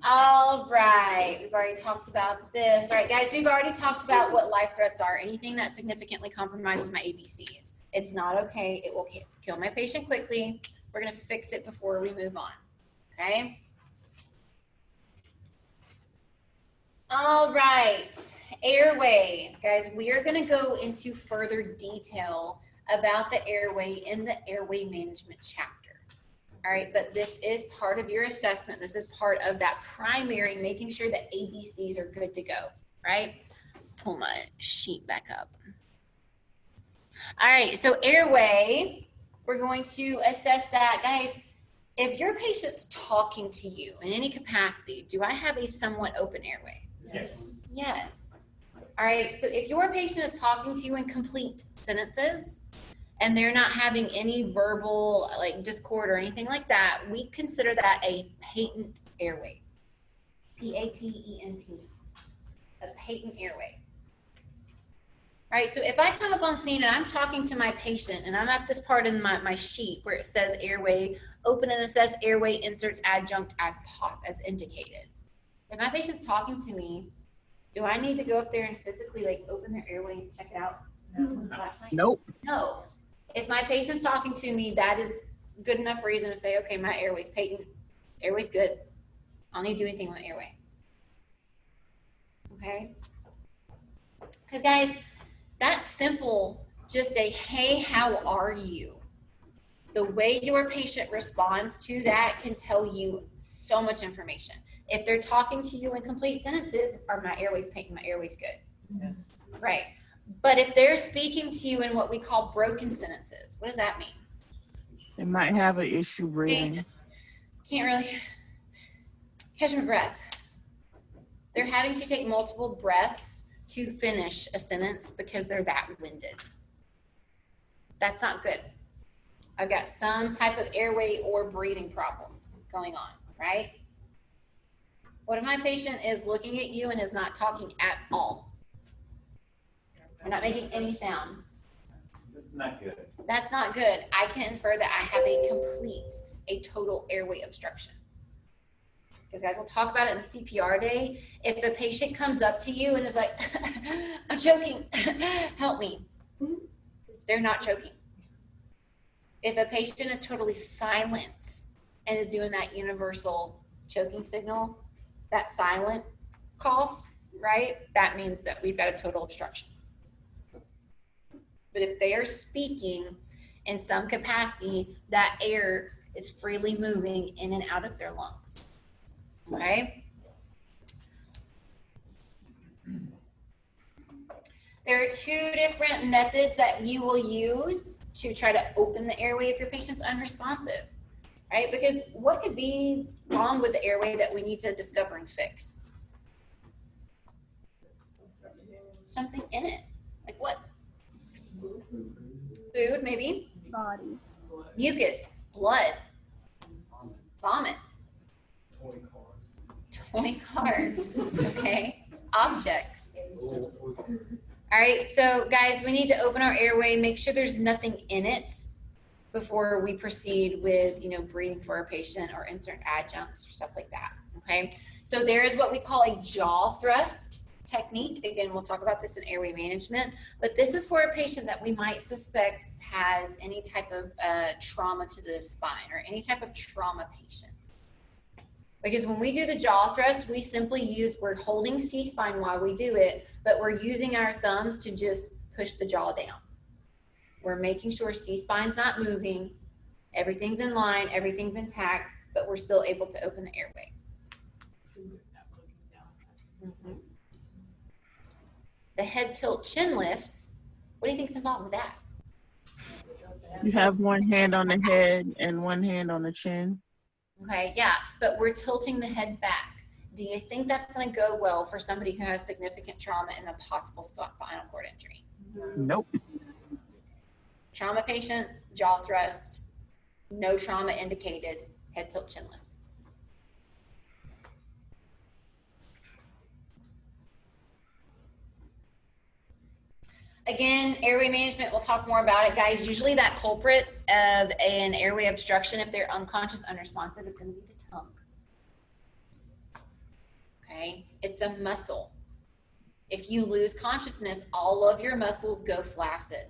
All right. We've already talked about this. All right, guys, we've already talked about what life threats are. Anything that significantly compromises my ABCs. It's not okay. It will kill my patient quickly. We're going to fix it before we move on. Okay? All right. Airway. Guys, we are going to go into further detail about the airway in the airway management chapter. All right, but this is part of your assessment. This is part of that primary, making sure that ABCs are good to go, right? Pull my sheet back up. All right, so airway, we're going to assess that. Guys, if your patient's talking to you in any capacity, do I have a somewhat open airway? Yes. Yes. All right, so if your patient is talking to you in complete sentences, and they're not having any verbal like discord or anything like that, we consider that a patent airway. P-A-T-E-N-T. A patent airway. All right, so if I come up on scene and I'm talking to my patient and I'm at this part in my sheet where it says airway, open and assess airway inserts adjunct as indicated. If my patient's talking to me, do I need to go up there and physically like open their airway and check it out? No. Nope. No. If my patient's talking to me, that is good enough reason to say, okay, my airway's patent. Airway's good. I don't need to do anything with my airway. Okay? Because, guys, that's simple. Just say, hey, how are you? The way your patient responds to that can tell you so much information. If they're talking to you in complete sentences, are my airway's patent, my airway's good? Yes. Right. But if they're speaking to you in what we call broken sentences, what does that mean? They might have an issue breathing. Can't really catch my breath. They're having to take multiple breaths to finish a sentence because they're that winded. That's not good. I've got some type of airway or breathing problem going on, right? What if my patient is looking at you and is not talking at all? We're not making any sounds. That's not good. That's not good. I can infer that I have a total airway obstruction. Because guys, we'll talk about it in the CPR day. If a patient comes up to you and is like, I'm choking, help me. They're not choking. If a patient is totally silent and is doing that universal choking signal, that silent cough, right? That means that we've got a total obstruction. But if they are speaking in some capacity, that air is freely moving in and out of their lungs. Okay? There are two different methods that you will use to try to open the airway if your patient's unresponsive, right? Because what could be wrong with the airway that we need to discover and fix? Something in it. Like what? Food, maybe. Body. Mucus, blood, vomit, toy cars, okay, objects. All right, so guys, we need to open our airway, make sure there's nothing in it before we proceed with, breathing for our patient or insert adjuncts or stuff like that, okay? So there is what we call a jaw thrust technique. Again, we'll talk about this in airway management, but this is for a patient that we might suspect has any type of trauma to the spine or any type of trauma patient. Because when we do the jaw thrust, we simply we're holding C-spine while we do it, but we're using our thumbs to just push the jaw down. We're making sure C-spine's not moving, everything's in line, everything's intact, but we're still able to open the airway. Mm-hmm. The head tilt chin lift, what do you think's involved with that? You have one hand on the head and one hand on the chin. Okay, yeah, but we're tilting the head back. Do you think that's going to go well for somebody who has significant trauma and a possible spinal cord injury? Nope. Trauma patients, jaw thrust, no trauma indicated, head tilt, chin lift. Again, airway management, we'll talk more about it, guys. Usually that culprit of an airway obstruction, if they're unconscious, unresponsive, is going to be the tongue. Okay, it's a muscle. If you lose consciousness, all of your muscles go flaccid.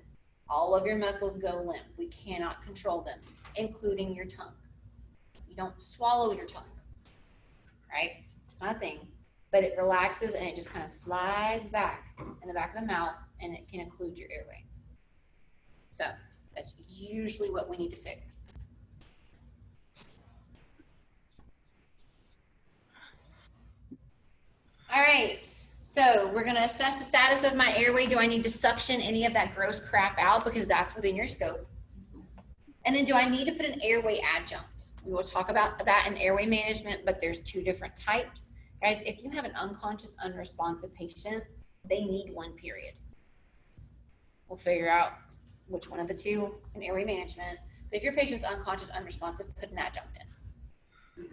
All of your muscles go limp. We cannot control them, including your tongue. You don't swallow your tongue, right? It's not a thing, but it relaxes and it just kind of slides back in the back of the mouth, and it can occlude your airway. So that's usually what we need to fix. All right, so we're gonna assess the status of my airway. Do I need to suction any of that gross crap out, because that's within your scope? And then do I need to put an airway adjunct? We will talk about that in airway management, but there's two different types. Guys, if you have an unconscious, unresponsive patient, they need one, period. We'll figure out which one of the two in airway management. But if your patient's unconscious, unresponsive, put an adjunct in.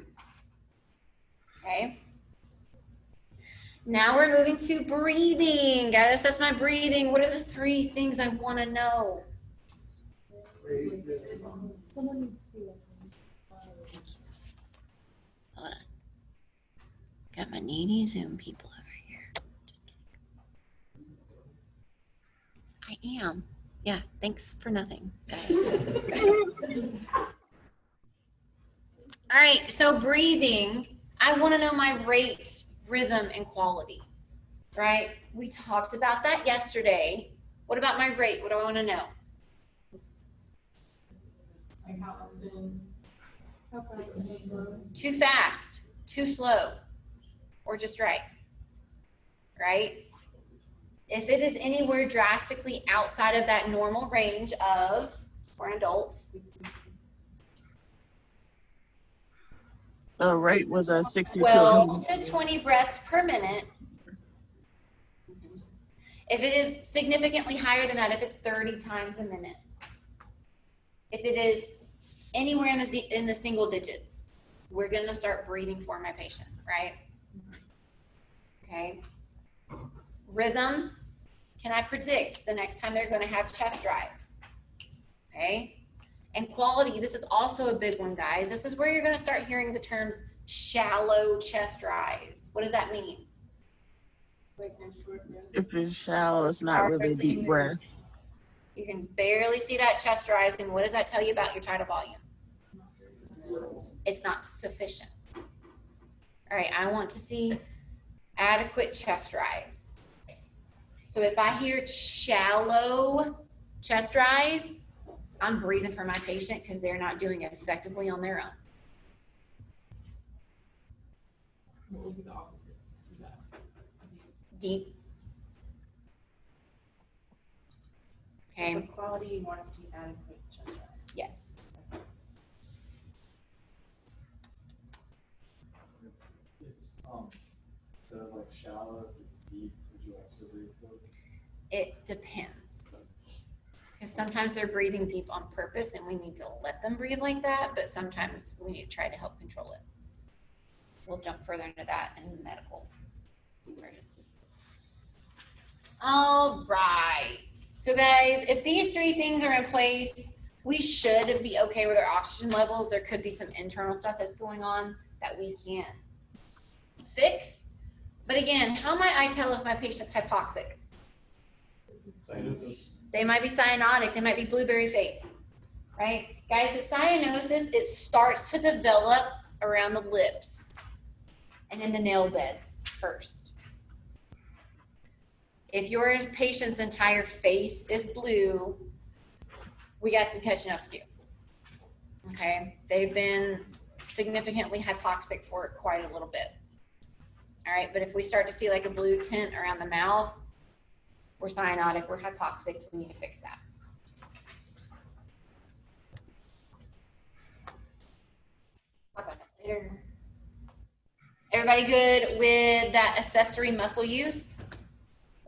Okay. Now we're moving to breathing. Gotta assess my breathing. What are the three things I want to know? Someone needs to be like. Hold on. Got my needy Zoom people over here. Just kidding. I am. Yeah, thanks for nothing, guys. All right, so breathing. I want to know my rate, rhythm, and quality, right? We talked about that yesterday. What about my rate? What do I want to know? Like how often? How fast is it slow? Too fast, too slow, or just right, right? If it is anywhere drastically outside of that normal range of, for an adult, The rate was a 60 12 to 20 breaths per minute. If it is significantly higher than that, if it's 30 times a minute, if it is anywhere in the single digits, we're going to start breathing for my patient, right? Okay. Rhythm. Can I predict the next time they're going to have chest drives? Okay. And quality. This is also a big one, guys. This is where you're going to start hearing the terms shallow chest rise. What does that mean? If it's shallow, it's not really deep breath. You can barely see that chest rise, and what does that tell you about your tidal volume? It's not sufficient. All right, I want to see adequate chest rise. So if I hear shallow chest rise, I'm breathing for my patient because they're not doing it effectively on their own. What would be the opposite to that? Deep. Okay. So for quality, you want to see adequate chest rise. Yes. It's instead of like shallow, if it's deep, would you also breathe for it? It depends. Because sometimes they're breathing deep on purpose and we need to let them breathe like that, but sometimes we need to try to help control it. We'll jump further into that in medical emergencies. All right. So guys, if these three things are in place, we should be okay with our oxygen levels. There could be some internal stuff that's going on that we can fix. But again, how might I tell if my patient's hypoxic? Cyanosis. They might be cyanotic. They might be blueberry face, right? Guys, the cyanosis, it starts to develop around the lips and in the nail beds first. If your patient's entire face is blue, we got some catching up to do. Okay, they've been significantly hypoxic for quite a little bit. All right, but if we start to see like a blue tint around the mouth, we're cyanotic, we're hypoxic, we need to fix that. Talk about that later. Everybody good with that accessory muscle use?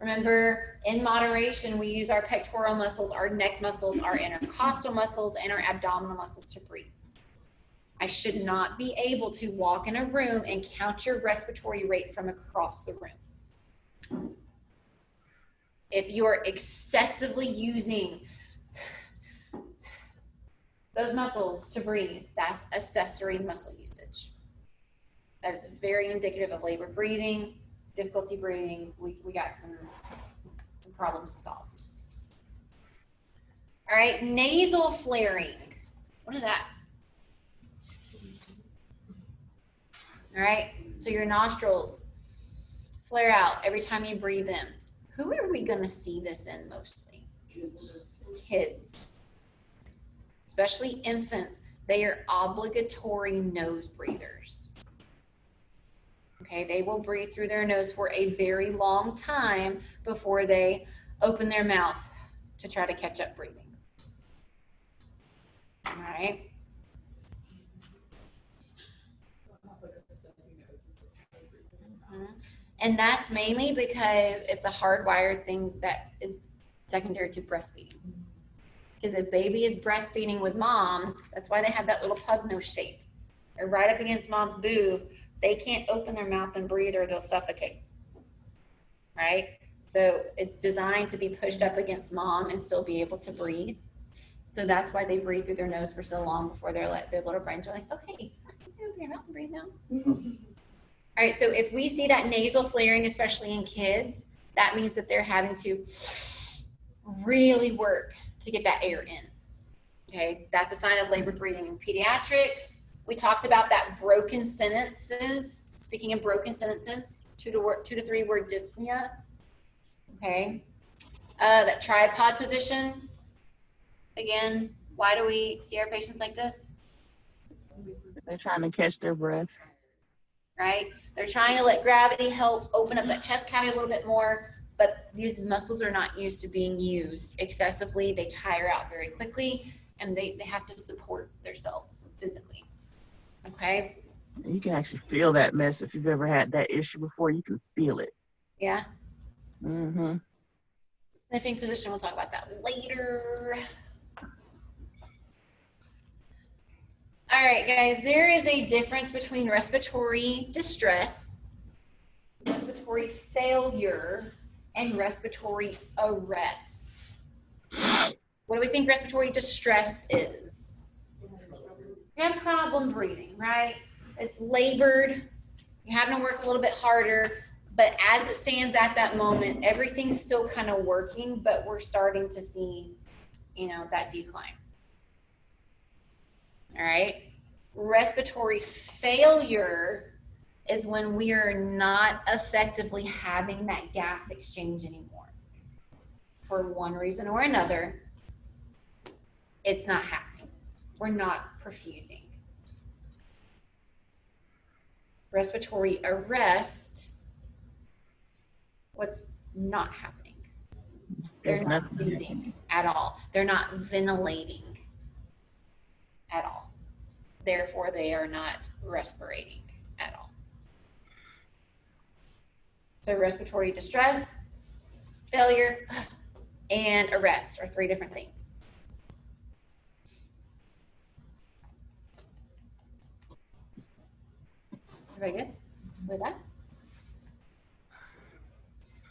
Remember, in moderation, we use our pectoral muscles, our neck muscles, our intercostal muscles, and our abdominal muscles to breathe. I should not be able to walk in a room and count your respiratory rate from across the room. If you're excessively using those muscles to breathe, that's accessory muscle usage. That is very indicative of labored breathing, difficulty breathing. We got some problems to solve. All right, nasal flaring. What is that? All right, so your nostrils flare out every time you breathe in. Who are we going to see this in mostly? Kids. Especially infants. They are obligatory nose breathers. Okay, they will breathe through their nose for a very long time before they open their mouth to try to catch up breathing. All right. And that's mainly because it's a hardwired thing that is secondary to breastfeeding. Because if baby is breastfeeding with mom, that's why they have that little pug nose shape. They're right up against mom's boob. They can't open their mouth and breathe or they'll suffocate. Right? So it's designed to be pushed up against mom and still be able to breathe. So that's why they breathe through their nose for so long before their little brains are like, okay, you can open your mouth and breathe now. All right, so if we see that nasal flaring, especially in kids, that means that they're having to really work to get that air in. Okay, that's a sign of labored breathing. In pediatrics, we talked about that broken sentences. Speaking of broken sentences, 2 to 3 word dyspnea. Okay, that tripod position. Again, why do we see our patients like this? They're trying to catch their breath. Right? They're trying to let gravity help open up that chest cavity a little bit more, but these muscles are not used to being used excessively. They tire out very quickly, and they have to support themselves physically. Okay? You can actually feel that mess if you've ever had that issue before. You can feel it. Yeah? Mm-hmm. Sniffing position, we'll talk about that later. All right, guys, there is a difference between respiratory distress, respiratory failure, and respiratory arrest. What do we think respiratory distress is? You have problem breathing, right? It's labored. You're having to work a little bit harder, but as it stands at that moment, everything's still kind of working, but we're starting to see, that decline. All right. Respiratory failure is when we are not effectively having that gas exchange anymore. For one reason or another, it's not happening. We're not perfusing. Respiratory arrest, what's not happening? They're not breathing at all. They're not ventilating at all. Therefore, they are not respirating at all. So respiratory distress, failure, and arrest are 3 different things. Everybody good with that?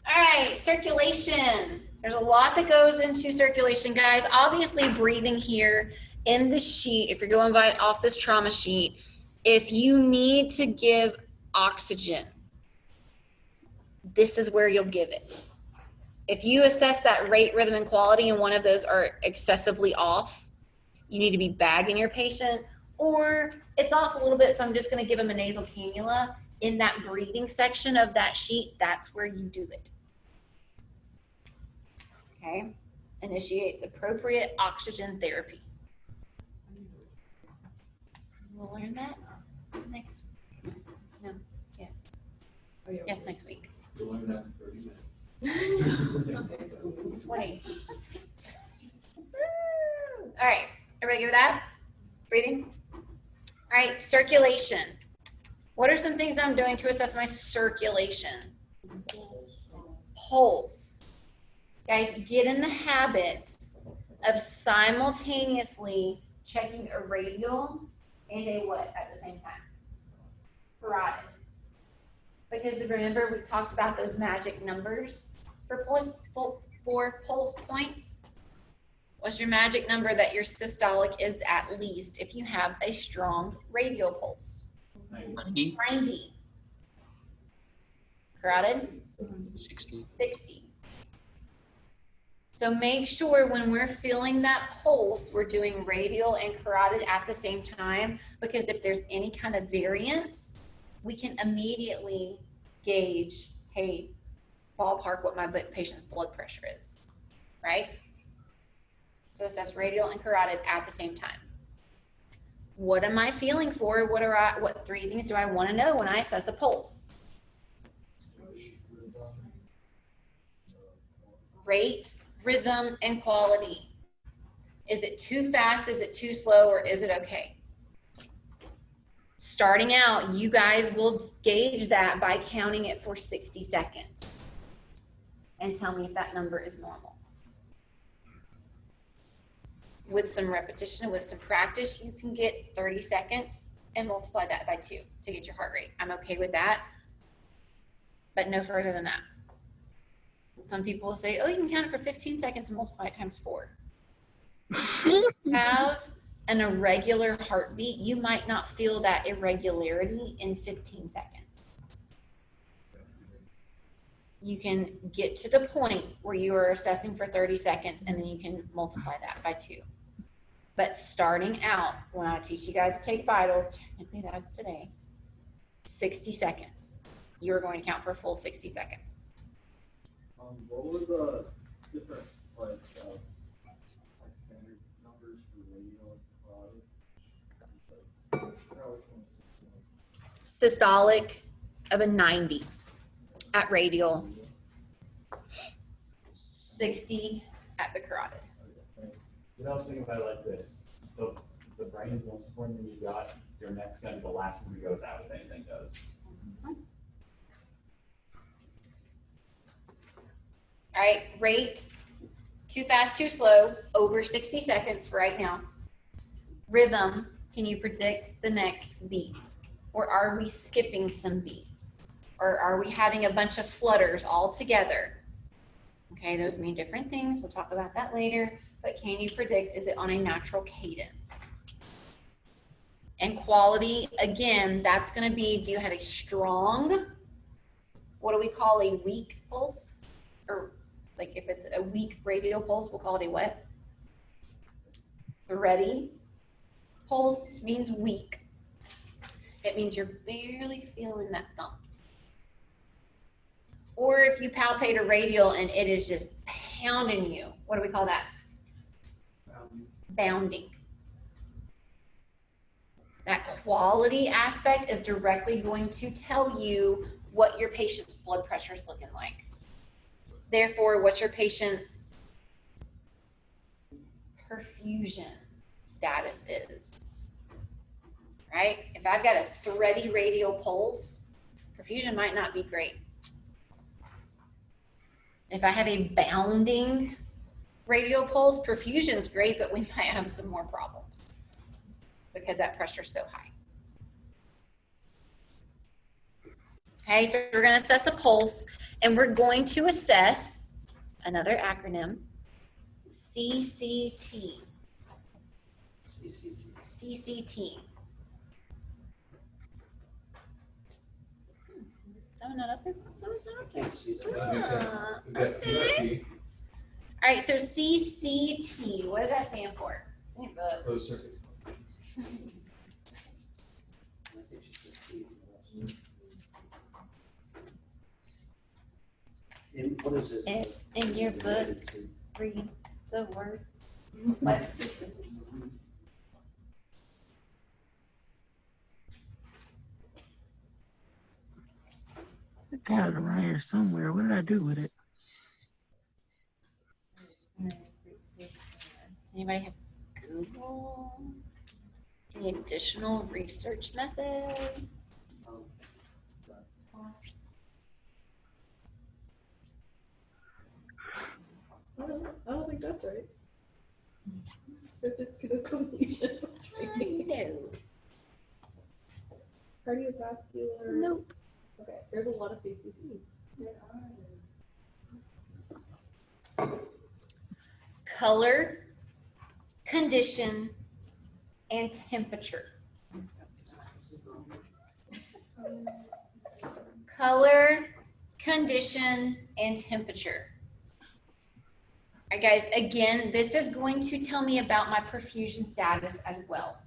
All right, circulation. There's a lot that goes into circulation, guys. Obviously, breathing here in the sheet, if you're going by off this trauma sheet, if you need to give oxygen, this is where you'll give it. If you assess that rate, rhythm, and quality, and one of those are excessively off, you need to be bagging your patient, or it's off a little bit, so I'm just going to give them a nasal cannula. In that breathing section of that sheet, that's where you do it. Okay? Initiates appropriate oxygen therapy. We'll learn that next week. No, yes. Yes, next week. We'll learn that in 30 minutes. 20. All right, everybody good with that? Breathing? All right, circulation. What are some things I'm doing to assess my circulation? Pulse. Guys, get in the habit of simultaneously checking a radial and a what at the same time? Carotid. Because remember, we talked about those magic numbers for pulse points. What's your magic number that your systolic is at least if you have a strong radial pulse? 90. 90. Carotid? 60. 60. So make sure when we're feeling that pulse, we're doing radial and carotid at the same time, because if there's any kind of variance, we can immediately gauge, hey, ballpark what my patient's blood pressure is, right? So assess radial and carotid at the same time. What am I feeling for? What 3 things do I want to know when I assess a pulse? Rate, rhythm, and quality. Is it too fast? Is it too slow? Or is it okay? Starting out, you guys will gauge that by counting it for 60 seconds and tell me if that number is normal. With some repetition, with some practice, you can get 30 seconds and multiply that by 2 to get your heart rate. I'm okay with that, but no further than that. Some people will say, oh, you can count it for 15 seconds and multiply it times 4. Have an irregular heartbeat, you might not feel that irregularity in 15 seconds. You can get to the point where you are assessing for 30 seconds and then you can multiply that by 2. But starting out, when I teach you guys to take vitals, technically that's today, 60 seconds. You're going to count for a full 60 seconds. What were the different like standard numbers for radial and carotid? Systolic of a 90 at radial, 60 at the carotid. I was thinking about it like this: the brain is the most important thing you got. Your neck's gonna be the last thing that goes out if anything does. All right, rate, too fast, too slow, over 60 seconds for right now. Rhythm, can you predict the next beat? Or are we skipping some beats? Or are we having a bunch of flutters all together? Okay, those mean different things. We'll talk about that later. But can you predict, is it on a natural cadence? And quality, again, that's going to be, do you have a strong, what do we call a weak pulse? Or like if it's a weak radial pulse, we'll call it a what? Ready? Pulse means weak. It means you're barely feeling that thump. Or if you palpate a radial and it is just pounding you, what do we call that? Bounding. That quality aspect is directly going to tell you what your patient's blood pressure is looking like. Therefore, what your patient's perfusion status is. Right? If I've got a thready radial pulse, perfusion might not be great. If I have a bounding radial pulse, perfusion's great, but we might have some more problems because that pressure's so high. Okay, so we're going to assess a pulse, and we're going to assess another acronym, CCT. CCT. Oh, not up there? No, it's not up there. Okay. All right, so CCT, what does that stand for? Closed circuit. What is it? It's in your book. Read the words. What? I got it around here somewhere. What did I do with it? Does anybody have Google? Any additional research methods? labs, right? Certificate of completion of training. No. Cardiovascular. Nope. Okay, there's a lot of CCTs. Color, condition, and temperature. Color, condition, and temperature. All right, guys, again, this is going to tell me about my perfusion status as well.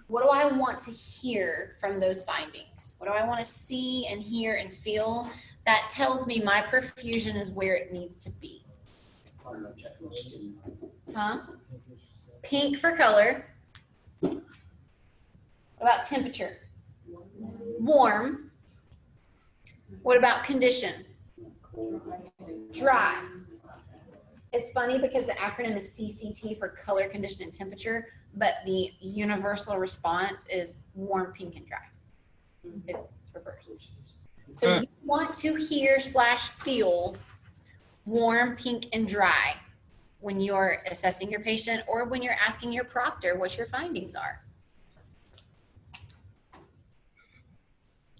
What do I want to hear from those findings? What do I want to see and hear and feel? That tells me my perfusion is where it needs to be. Huh? Pink for color. What about temperature? Warm. What about condition? Dry. It's funny because the acronym is CCT for color, condition, and temperature, but the universal response is warm, pink, and dry. It's reversed. So you want to hear / feel warm, pink, and dry when you're assessing your patient or when you're asking your proctor what your findings are.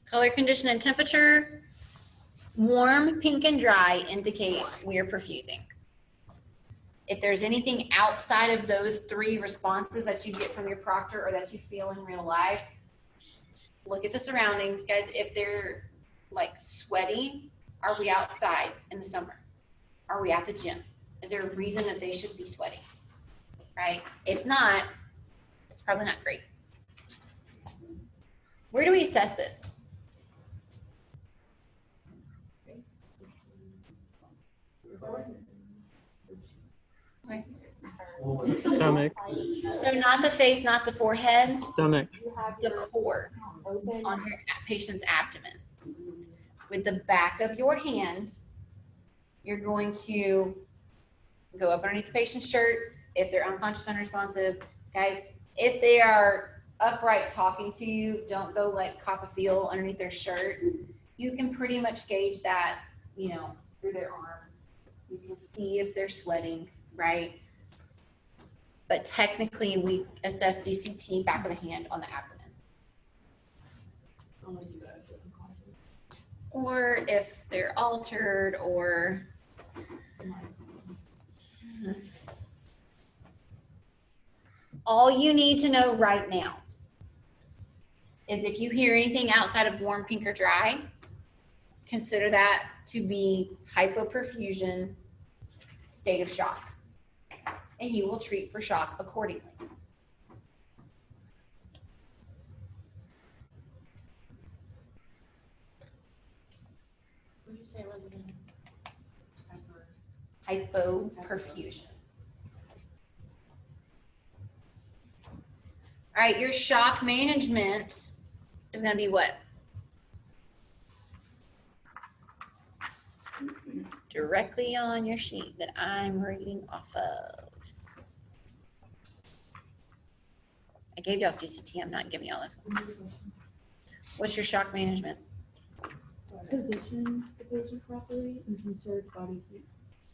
Color, condition, and temperature. Warm, pink, and dry indicate we're perfusing. If there's anything outside of those 3 responses that you get from your proctor or that you feel in real life, look at the surroundings, guys. If they're like sweaty, are we outside in the summer? Are we at the gym? Is there a reason that they should be sweating? Right? If not, it's probably not great. Where do we assess this? Okay. Stomach. So not the face, not the forehead, Stomach. the core on your patient's abdomen. With the back of your hands, you're going to go up underneath the patient's shirt if they're unconscious, unresponsive. Guys, if they are upright talking to you, don't go like cop a feel underneath their shirts. You can pretty much gauge that, you know, through their arm. You can see if they're sweating, right? But technically, we assess CCT back of the hand on the abdomen. Or if they're altered or all you need to know right now is if you hear anything outside of warm, pink, or dry, consider that to be hypoperfusion, state of shock. And you will treat for shock accordingly. What did you say it was again? Hypoperfusion. All right, your shock management is going to be what? Directly on your sheet that I'm reading off of. I gave y'all CCT, I'm not giving y'all this one. What's your shock management? Position the patient properly and conserve body heat.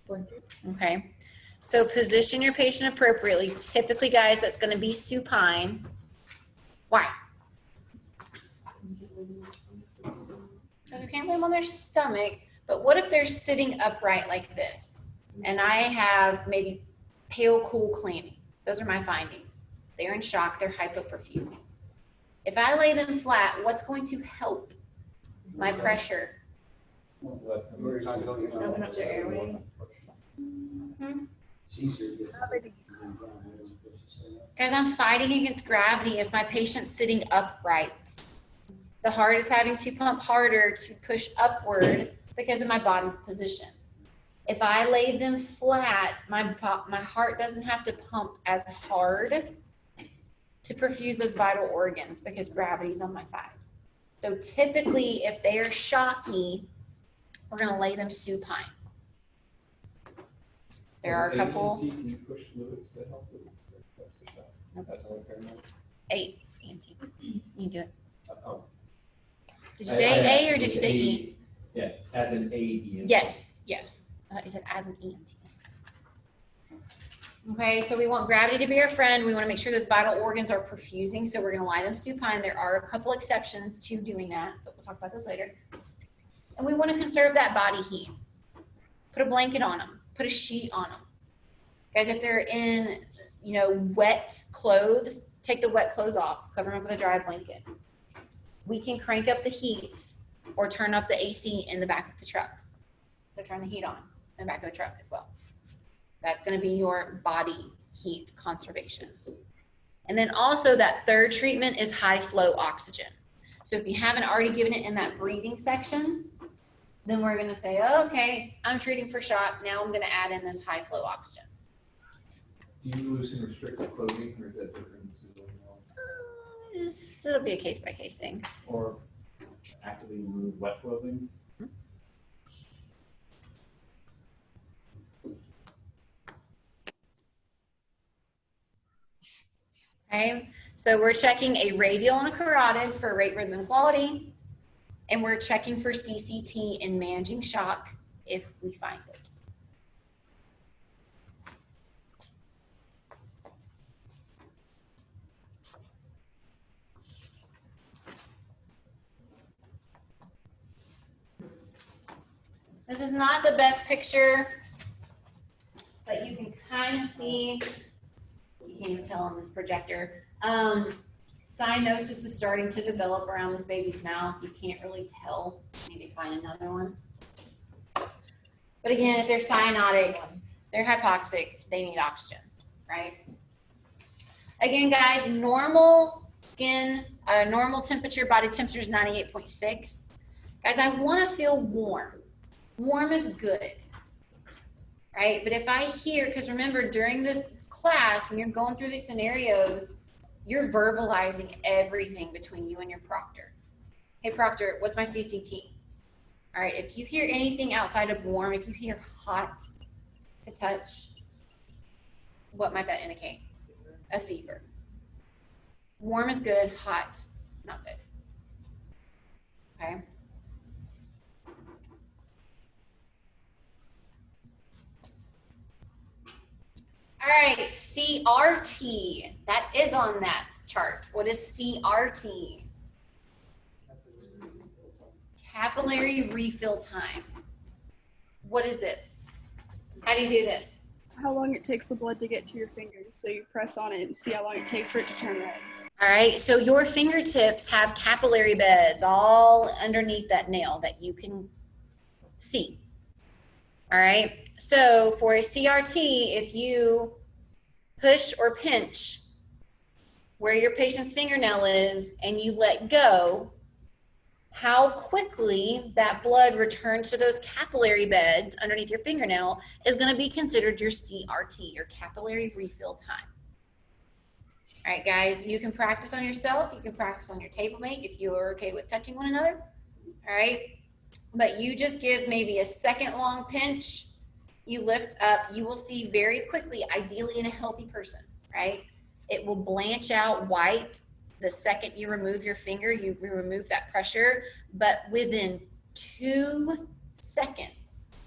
Blanket. Okay, so position your patient appropriately. Typically, guys, that's going to be supine. Why? Because we can't lay them on their stomach, but what if they're sitting upright like this? And I have maybe pale, cool, clammy. Those are my findings. They're in shock, they're hypoperfusing. If I lay them flat, what's going to help my pressure? Open up their airway. It's easier to get. Guys, I'm fighting against gravity if my patient's sitting upright. The heart is having to pump harder to push upward because of my body's position. If I lay them flat, my heart doesn't have to pump as hard to perfuse those vital organs because gravity's on my side. So typically, if they are shocky, we're going to lay them supine. There are a couple. Can you push fluids to help with the shock? That's all fair enough. 8 ENT. You do it. Oh. Did you say A or did you say E? Yeah, as an A, E. Yes, yes. I thought you said as an ENT. Okay, so we want gravity to be our friend. We want to make sure those vital organs are perfusing, so we're going to lie them supine. There are a couple exceptions to doing that, but we'll talk about those later. And we want to conserve that body heat. Put a blanket on them. Put a sheet on them. Guys, if they're in, wet clothes, take the wet clothes off. Cover them up with a dry blanket. We can crank up the heat or turn up the AC in the back of the truck. So turn the heat on in the back of the truck as well. That's going to be your body heat conservation. And then also that third treatment is high flow oxygen. So if you haven't already given it in that breathing section, then we're going to say, oh, okay, I'm treating for shock. Now I'm going to add in this high flow oxygen. Do you loosen restrictive clothing, or is that different? It'll be a case by case thing. Or actively remove wet clothing? Okay, so we're checking a radial and a carotid for rate, rhythm, and quality. And we're checking for CCT in managing shock if we find it. This is not the best picture, but you can kind of see, you can't even tell on this projector. Cyanosis is starting to develop around this baby's mouth. You can't really tell. Maybe find another one. But again, if they're cyanotic, they're hypoxic, they need oxygen, right? Again, guys, normal skin, normal temperature, body temperature is 98.6. Guys, I want to feel warm. Warm is good, right? But if I hear, because remember, during this class, when you're going through these scenarios, you're verbalizing everything between you and your proctor. Hey, proctor, what's my CCT? All right, if you hear anything outside of warm, if you hear hot to touch, what might that indicate? A fever. Warm is good, hot, not good. Okay. All right, CRT. That is on that chart. What is CRT? Capillary refill time. What is this? How do you do this? How long it takes the blood to get to your fingers. So you press on it and see how long it takes for it to turn red. All right, so your fingertips have capillary beds all underneath that nail that you can see. All right, so for a CRT, if you push or pinch where your patient's fingernail is and you let go, how quickly that blood returns to those capillary beds underneath your fingernail is going to be considered your CRT, your capillary refill time. All right, guys, you can practice on yourself. You can practice on your table mate if you are okay with touching one another. All right, but you just give maybe a second long pinch. You lift up, you will see very quickly, ideally in a healthy person, right? It will blanch out white the second you remove your finger, you remove that pressure, but within 2 seconds,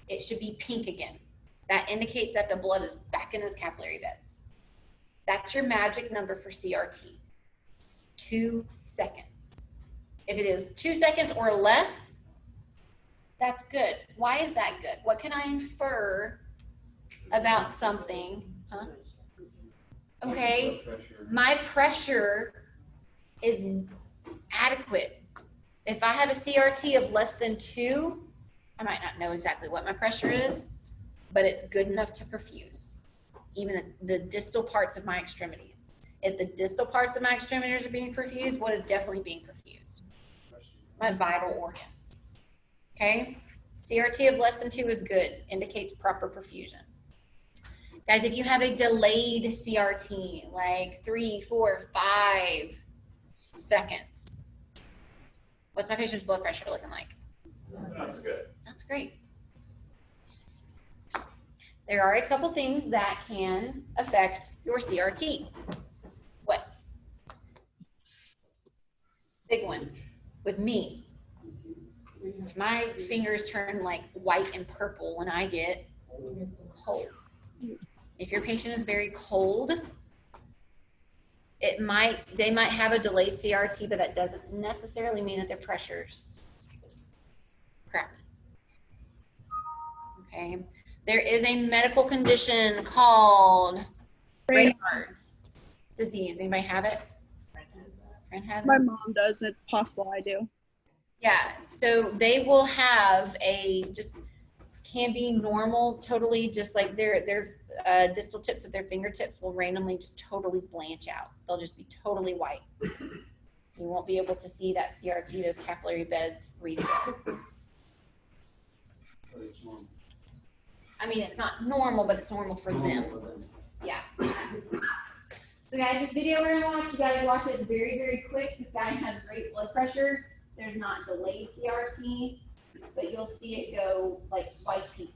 it should be pink again. That indicates that the blood is back in those capillary beds. That's your magic number for CRT, 2 seconds. If it is 2 seconds or less, that's good. Why is that good? What can I infer about something? Huh? Okay, my pressure is adequate. If I have a CRT of less than 2, I might not know exactly what my pressure is, but it's good enough to perfuse, even the distal parts of my extremities. If the distal parts of my extremities are being perfused, what is definitely being perfused? My vital organs. Okay? CRT of less than 2 is good, indicates proper perfusion. Guys, if you have a delayed CRT, like 3, 4, 5 seconds, what's my patient's blood pressure looking like? That's good. That's great. There are a couple things that can affect your CRT. What? Big one. With me, my fingers turn like white and purple when I get cold. If your patient is very cold, they might have a delayed CRT, but that doesn't necessarily mean that their pressure's crappy. Okay. There is a medical condition called Raynaud's disease. Anybody have it? Friend has it? My mom does. It's possible I do. Yeah. So they will have can be normal, totally just like their distal tips of their fingertips will randomly just totally blanch out. They'll just be totally white. You won't be able to see that CRT, those capillary beds refill. But it's normal. I mean, it's not normal, but it's normal for them. Yeah. So guys, this video we're gonna watch, you gotta watch it. It's very, very quick. This guy has great blood pressure. There's not delayed CRT, but you'll see it go like white peak.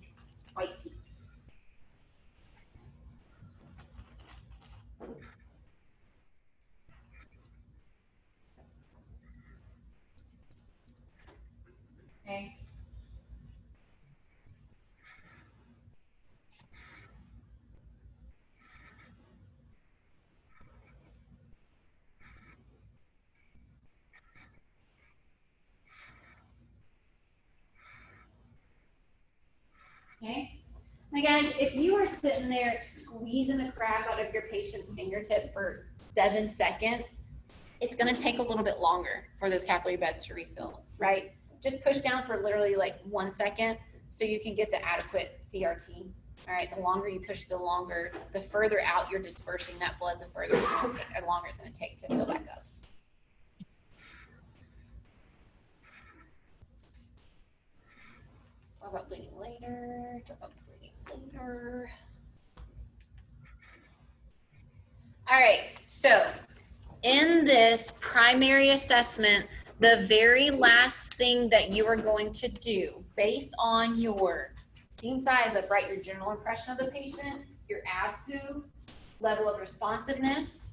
Okay. Okay. Now guys, if you are sitting there squeezing the crap out of your patient's fingertip for 7 seconds, it's going to take a little bit longer for those capillary beds to refill, right? Just push down for literally like 1 second so you can get the adequate CRT. All right, the longer you push, the further out you're dispersing that blood, the longer it's going to take to fill back up. What about bleeding later? All right, so in this primary assessment, the very last thing that you are going to do based on your scene size up, right, your general impression of the patient, your AVPU, level of responsiveness,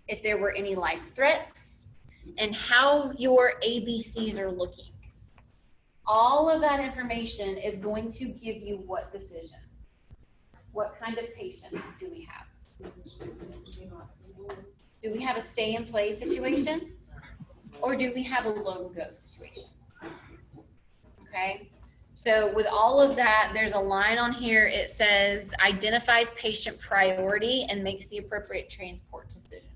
if there were any life threats, and how your ABCs are looking. All of that information is going to give you what decision? What kind of patient do we have? Do we have a stay and play situation? Or do we have a load and go situation? Okay, so with all of that, there's a line on here. It says identifies patient priority and makes the appropriate transport decision.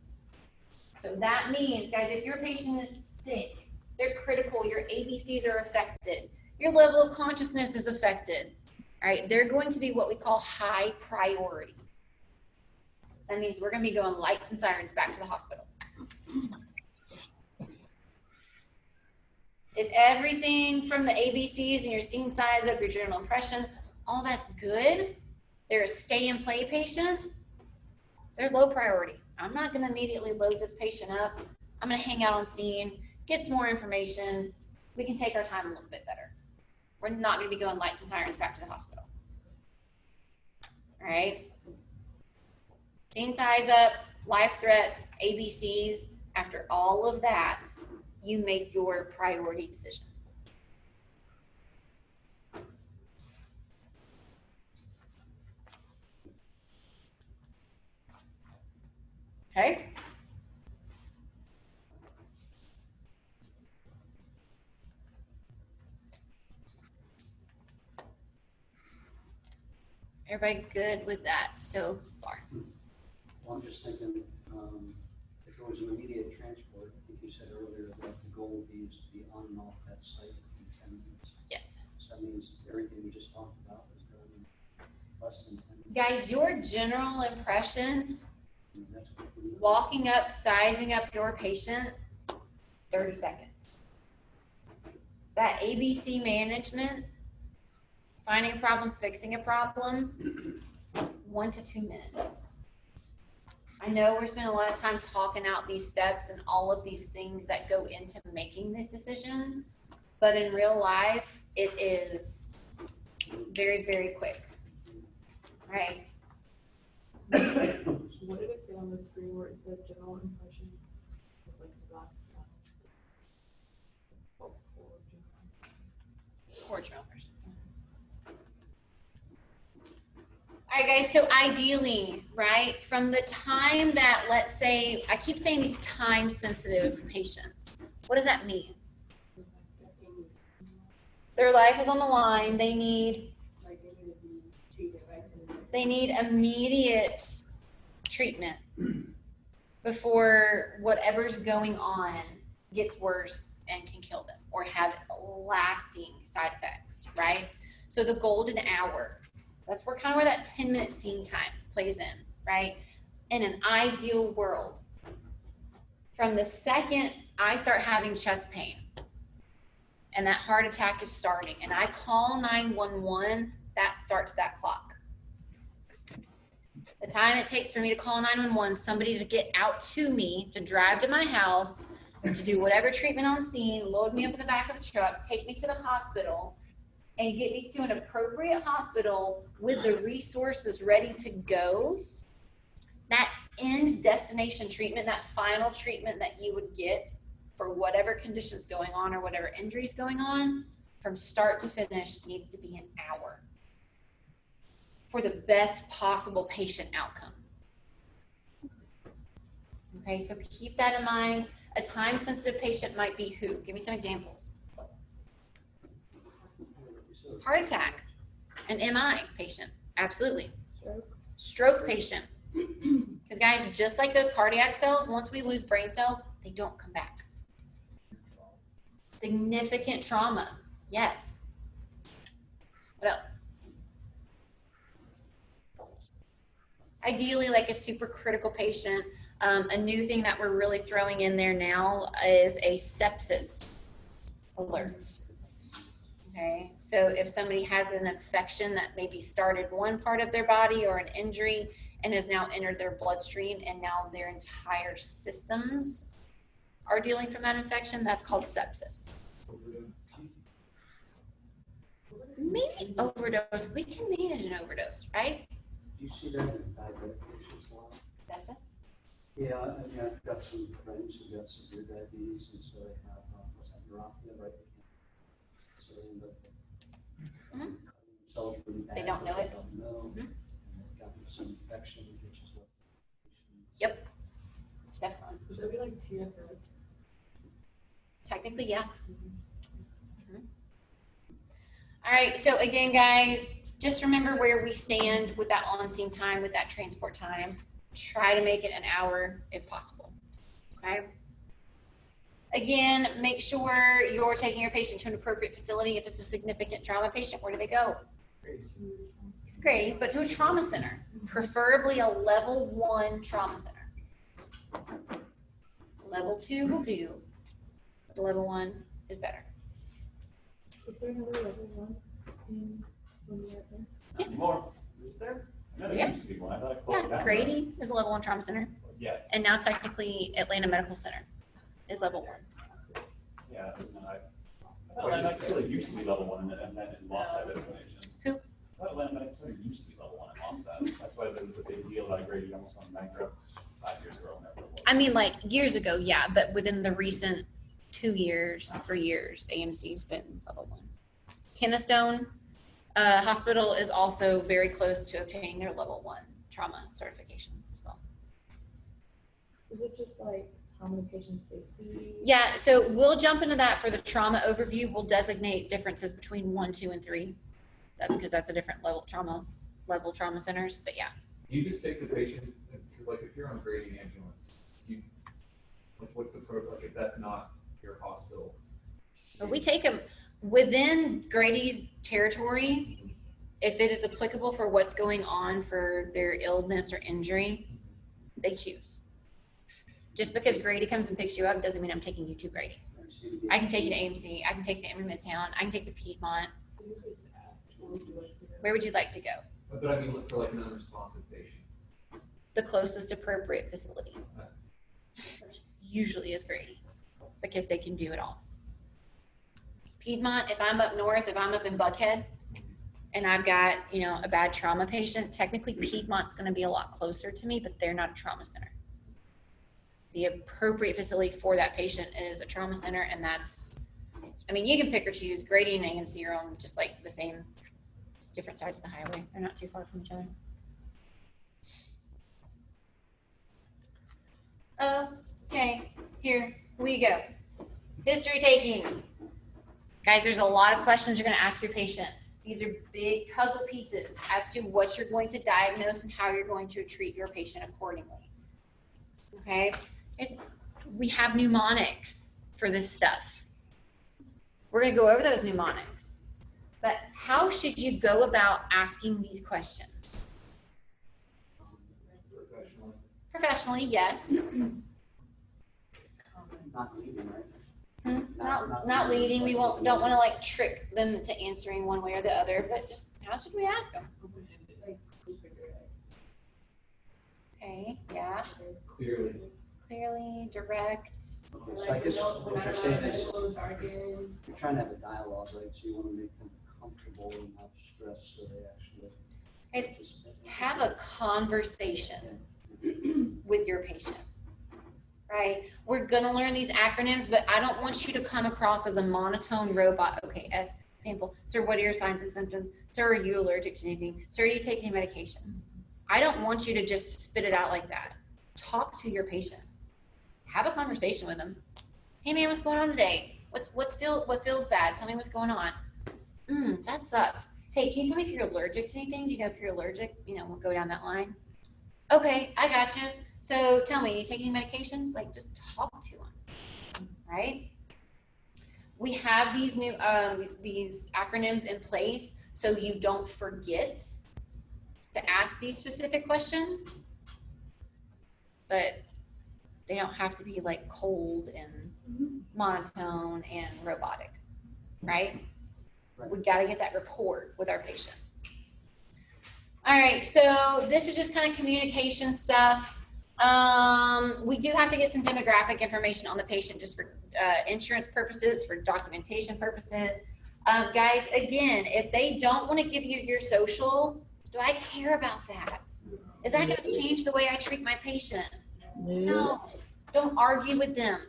So that means, guys, if your patient is sick, they're critical, your ABCs are affected, your level of consciousness is affected, all right? They're going to be what we call high priority. That means we're going to be going lights and sirens back to the hospital. If everything from the ABCs and your scene size up, your general impression, all that's good, they're a stay and play patient, they're low priority. I'm not going to immediately load this patient up. I'm going to hang out on scene, get some more information. We can take our time a little bit better. We're not going to be going lights and sirens back to the hospital. All right. Scene size up, life threats, ABCs. After all of that, you make your priority decision. Okay. Everybody good with that so far? Well, I'm just thinking, if it was an immediate transport, I think you said earlier that the goal would be is to be on and off that site in 10 minutes. Yes. So that means everything we just talked about was done in less than 10 minutes. Guys, your general impression, I mean, that's what we- walking up, sizing up your patient, 30 seconds. That ABC management, finding a problem, fixing a problem, 1 to 2 minutes. I know we're spending a lot of time talking out these steps and all of these things that go into making these decisions, but in real life, it is very, very quick. All right. What did it say on the screen where it said general impression? It was like the last Poor general impression. All right, right, guys, so ideally, right, from the time that, let's say, I keep saying these time-sensitive patients. What does that mean? Their life is on the line. They need immediate treatment before whatever's going on gets worse and can kill them or have lasting side effects, right? So the golden hour, that's where kind of where that 10-minute scene time plays in, right? In an ideal world, from the second I start having chest pain and that heart attack is starting and I call 911, that starts that clock. The time it takes for me to call 911, somebody to get out to me, to drive to my house, to do whatever treatment on scene, load me up in the back of the truck, take me to the hospital, and get me to an appropriate hospital with the resources ready to go, that end destination treatment, that final treatment that you would get for whatever conditions going on or whatever injuries going on, from start to finish needs to be an hour for the best possible patient outcome. Okay, so keep that in mind. A time-sensitive patient might be who? Give me some examples. Heart attack, an MI patient, absolutely. Stroke patient. Because guys, just like those cardiac cells, once we lose brain cells, they don't come back. Significant trauma, yes. What else? Ideally, like a super critical patient. A new thing that we're really throwing in there now is a sepsis alert. Okay, so if somebody has an infection that maybe started one part of their body or an injury and has now entered their bloodstream and now their entire systems are dealing from that infection, that's called sepsis. Maybe overdose. We can manage an overdose, right? Do you see that in diabetic patients a lot? Sepsis? Yeah, I mean, I've got some friends who got severe diabetes, and so they have, what's that, neuropathy, right? So they end up cutting themselves really bad. They don't know it. They don't know. And they've gotten some infection, which is what. Yep, definitely. Would that be like TSS? Technically, yeah. All right, so again, guys, just remember where we stand with that on-scene time, with that transport time. Try to make it an hour if possible, okay? Again, make sure you're taking your patient to an appropriate facility. If it's a significant trauma patient, where do they go? Great, but to a trauma center, preferably a level 1 trauma center. Level 2 will do, but level 1 is better. Is there another level 1 in Louisiana? Not anymore. Is there? I know there Yep. used to be one. I thought it closed Yeah, down. Grady is a level 1 trauma center. Yeah. And now technically Atlanta Medical Center is level 1. Yeah. I thought Atlanta Medical Center used to be level 1 and then it lost that designation. Who? I thought Atlanta Medical Center used to be level 1 and lost that. That's why there's the big deal about Grady almost went bankrupt 5 years ago. Whenever it was. I mean, like years ago, yeah, but within the recent 2 years, 3 years, AMC's been level 1. Kennestone Hospital is also very close to obtaining their level 1 trauma certification as well. Is it just like how many patients they see? Yeah, so we'll jump into that for the trauma overview. We'll designate differences between 1, 2, and 3. That's because that's a different level trauma centers, but yeah. You just take the patient, like if you're on Grady ambulance, you, like what's the protocol, like if that's not your hospital? But we take them within Grady's territory, if it is applicable for what's going on for their illness or injury, they choose. Just because Grady comes and picks you up doesn't mean I'm taking you to Grady. I can take you to AMC, I can take you to Emory Midtown, I can take you to Piedmont. Where would you like to go? But I mean, look for like an unresponsive patient. The closest appropriate facility. Usually is Grady, because they can do it all. Piedmont, if I'm up north, if I'm up in Buckhead, and I've got, you know, a bad trauma patient, technically Piedmont's gonna be a lot closer to me, but they're not a trauma center. The appropriate facility for that patient is a trauma center, and that's, I mean, you can pick or choose. Grady and AMC are on just like the same, just different sides of the highway. They're not too far from each other. Okay, here we go. History taking. Guys, there's a lot of questions you're going to ask your patient. These are big puzzle pieces as to what you're going to diagnose and how you're going to treat your patient accordingly. Okay? We have mnemonics for this stuff. We're going to go over those mnemonics. But how should you go about asking these questions? Professionally, yes. Not leading, right? Not leading. We don't want to like trick them to answering one way or the other, but just how should we ask them? Okay, yeah. Clearly, direct. Okay, so I guess what you're saying is you're trying to have a dialogue, right? So you want to make them comfortable and not stressed so they actually. It's to have a conversation with your patient, right? We're gonna learn these acronyms, but I don't want you to come across as a monotone robot. Okay, S, sample. Sir, what are your signs and symptoms? Sir, are you allergic to anything? Sir, do you take any medications? I don't want you to just spit it out like that. Talk to your patient. Have a conversation with them. Hey man, what's going on today? What feels bad? Tell me what's going on. That sucks. Hey, can you tell me if you're allergic to anything? Do you know if you're allergic? We'll go down that line. Okay, I got you. So tell me, do you take any medications? Like, just talk to them, right? We have these new these acronyms in place so you don't forget to ask these specific questions, but they don't have to be like cold and monotone and robotic, right? We got to get that rapport with our patient. All right, so this is just kind of communication stuff. We do have to get some demographic information on the patient just for insurance purposes, for documentation purposes. Guys, again, if they don't want to give you your social, do I care about that? Is that going to change the way I treat my patient? No, don't argue with them.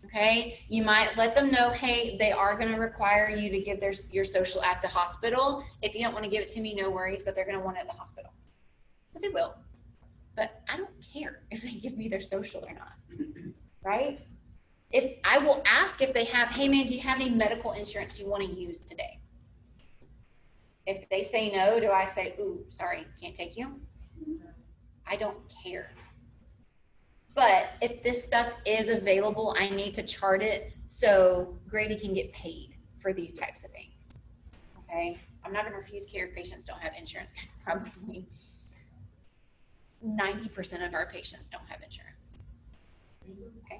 Okay, you might let them know, hey, they are going to require you to give your social at the hospital. If you don't want to give it to me, no worries, but they're going to want it at the hospital. But they will. But I don't care if they give me their social or not, right? If I will ask if they have, hey man, do you have any medical insurance you want to use today? If they say no, do I say, ooh, sorry, can't take you? I don't care. But if this stuff is available, I need to chart it so Grady can get paid for these types of things. Okay? I'm not going to refuse care if patients don't have insurance, because probably 90% of our patients don't have insurance. Okay?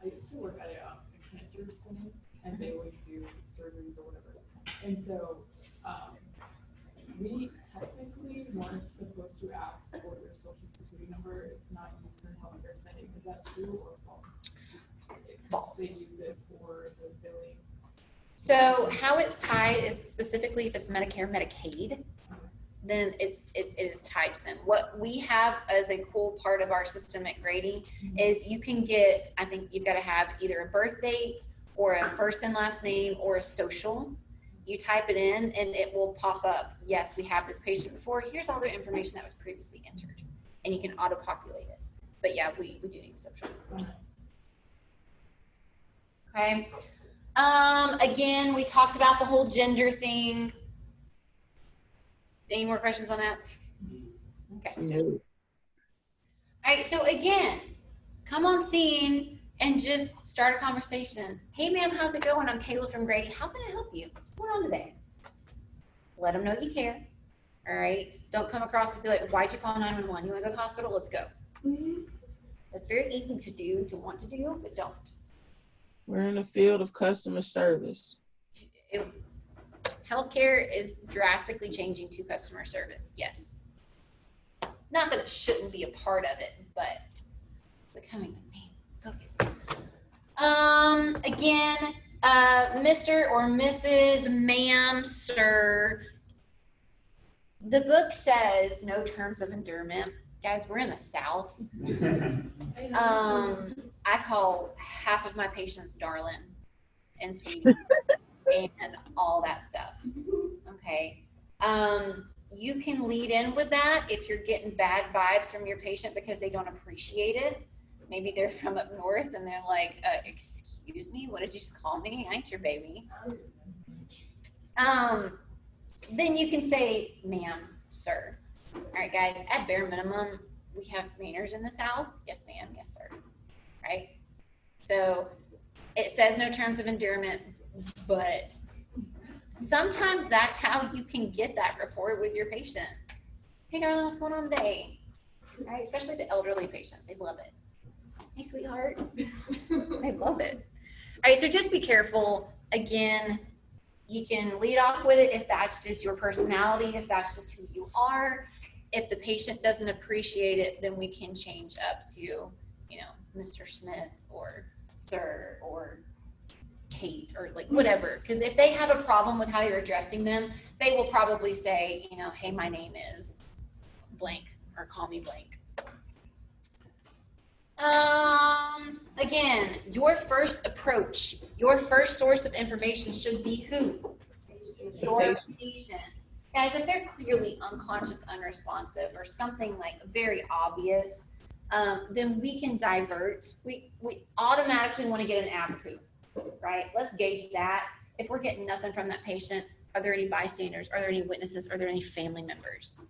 I used to work at a cancer center, and they would do surgeries or whatever. And so we technically weren't supposed to ask for their social security number. It's not used in healthcare setting. Is that true or false? False. They use it for the billing. So how it's tied is specifically if it's Medicare, Medicaid, then it is tied to them. What we have as a cool part of our system at Grady is you can get, I think you've got to have either a birth date or a first and last name or a social. You type it in and it will pop up. Yes, we have this patient before. Here's all the information that was previously entered. And you can auto-populate it. But yeah, we do need social. Okay. Again, we talked about the whole gender thing. Any more questions on that? Okay. No. All right, so again, come on scene and just start a conversation. Hey, ma'am, how's it going? I'm Kayla from Grady. How can I help you? What's going on today? Let them know you care. All right? Don't come across and be like, why'd you call 911? You want to go to the hospital? Let's go. That's very easy to do, to want to do, but don't. We're in the field of customer service. Healthcare is drastically changing to customer service, yes. Not that it shouldn't be a part of it, but becoming the main focus. Again, Mr. or Mrs., ma'am, sir. The book says no terms of endearment. Guys, we're in the South. I call half of my patients darling and sweetie and all that stuff. Okay. you can lead in with that if you're getting bad vibes from your patient because they don't appreciate it. Maybe they're from up north and they're like, excuse me, what did you just call me? I ain't your baby. Then you can say, ma'am, sir. All right, guys, at bare minimum, we have manners in the South. Yes, ma'am. Yes, sir. Right? So it says no terms of endearment, but sometimes that's how you can get that rapport with your patient. Hey, darling, what's going on today? All right, especially the elderly patients. They love it. Hey, sweetheart. They love it. All right, so just be careful. Again, you can lead off with it if that's just your personality, if that's just who you are. If the patient doesn't appreciate it, then we can change up to, you know, Mr. Smith or Sir or Kate or like whatever. Because if they have a problem with how you're addressing them, they will probably say, you know, hey, my name is blank or call me blank. Again, your first approach, your first source of information should be who? Your patient. Guys, if they're clearly unconscious, unresponsive, or something like very obvious, then we can divert. We automatically want to get an AVPU, right? Let's gauge that. If we're getting nothing from that patient, are there any bystanders? Are there any witnesses? Are there any family members?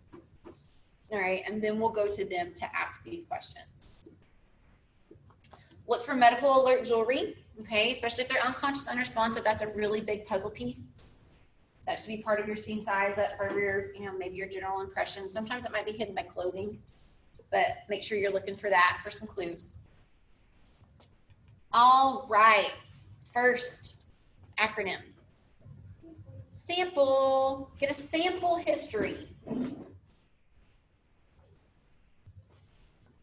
All right, and then we'll go to them to ask these questions. Look for medical alert jewelry, okay? Especially if they're unconscious, unresponsive, that's a really big puzzle piece. That should be part of your scene size, that part of your, you know, maybe your general impression. Sometimes it might be hidden by clothing, but make sure you're looking for that for some clues. All right, first acronym. Sample, get a sample history.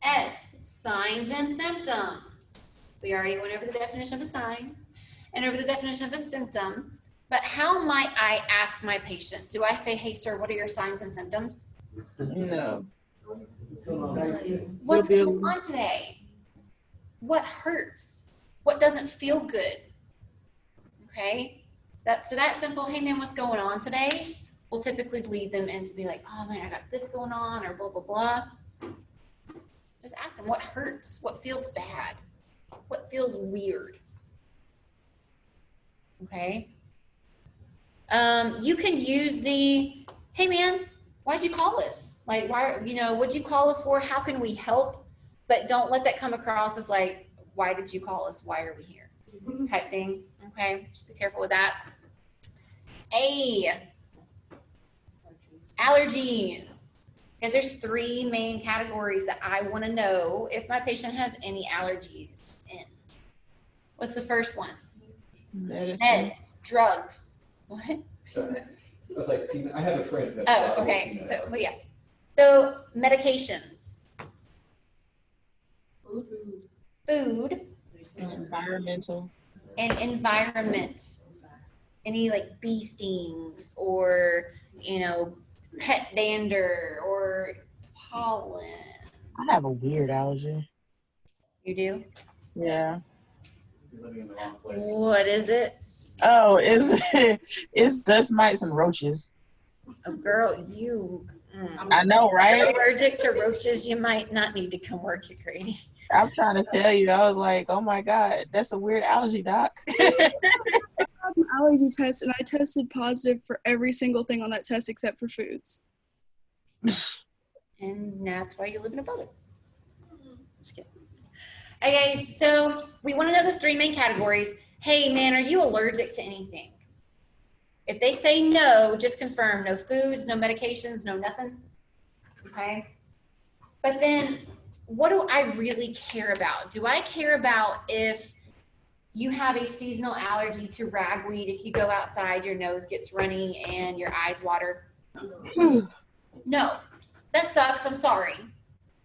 S, signs and symptoms. We already went over the definition of a sign and over the definition of a symptom, but how might I ask my patient? Do I say, hey, sir, what are your signs and symptoms? No. What's going on today? What hurts? What doesn't feel good? Okay, so that simple, hey man, what's going on today? Will typically lead them in to be like, oh man, I got this going on, or blah, blah, blah. Just ask them what hurts, what feels bad, what feels weird. Okay. You can use the, hey man, why'd you call us? Like, why, you know, what'd you call us for? How can we help? But don't let that come across as like, why did you call us? Why are we here? Type thing. Okay. Just be careful with that. A, allergies. And there's 3 main categories that I want to know if my patient has any allergies in. What's the first one? Meds, drugs. What? Sorry. I was like, I have a friend that's Oh, okay. So, but yeah. So medications. Food. And environmental. And environment. Any like bee stings or, you know, pet dander or pollen. I have a weird allergy. You do? Yeah. You're living in the wrong place. What is it? Oh, it's dust mites and roaches. Oh, girl, you. I know, right? If you're allergic to roaches, you might not need to come work at Grady. I'm trying to tell you, I was like, oh my God, that's a weird allergy, doc. I had an allergy test and I tested positive for every single thing on that test except for foods. And that's why you live in a bubble. Just kidding. Okay, so we want to know those 3 main categories. Hey, man, are you allergic to anything? If they say no, just confirm. No foods, no medications, no nothing. Okay? But then, what do I really care about? Do I care about if you have a seasonal allergy to ragweed? If you go outside, your nose gets runny and your eyes water? No. That sucks. I'm sorry.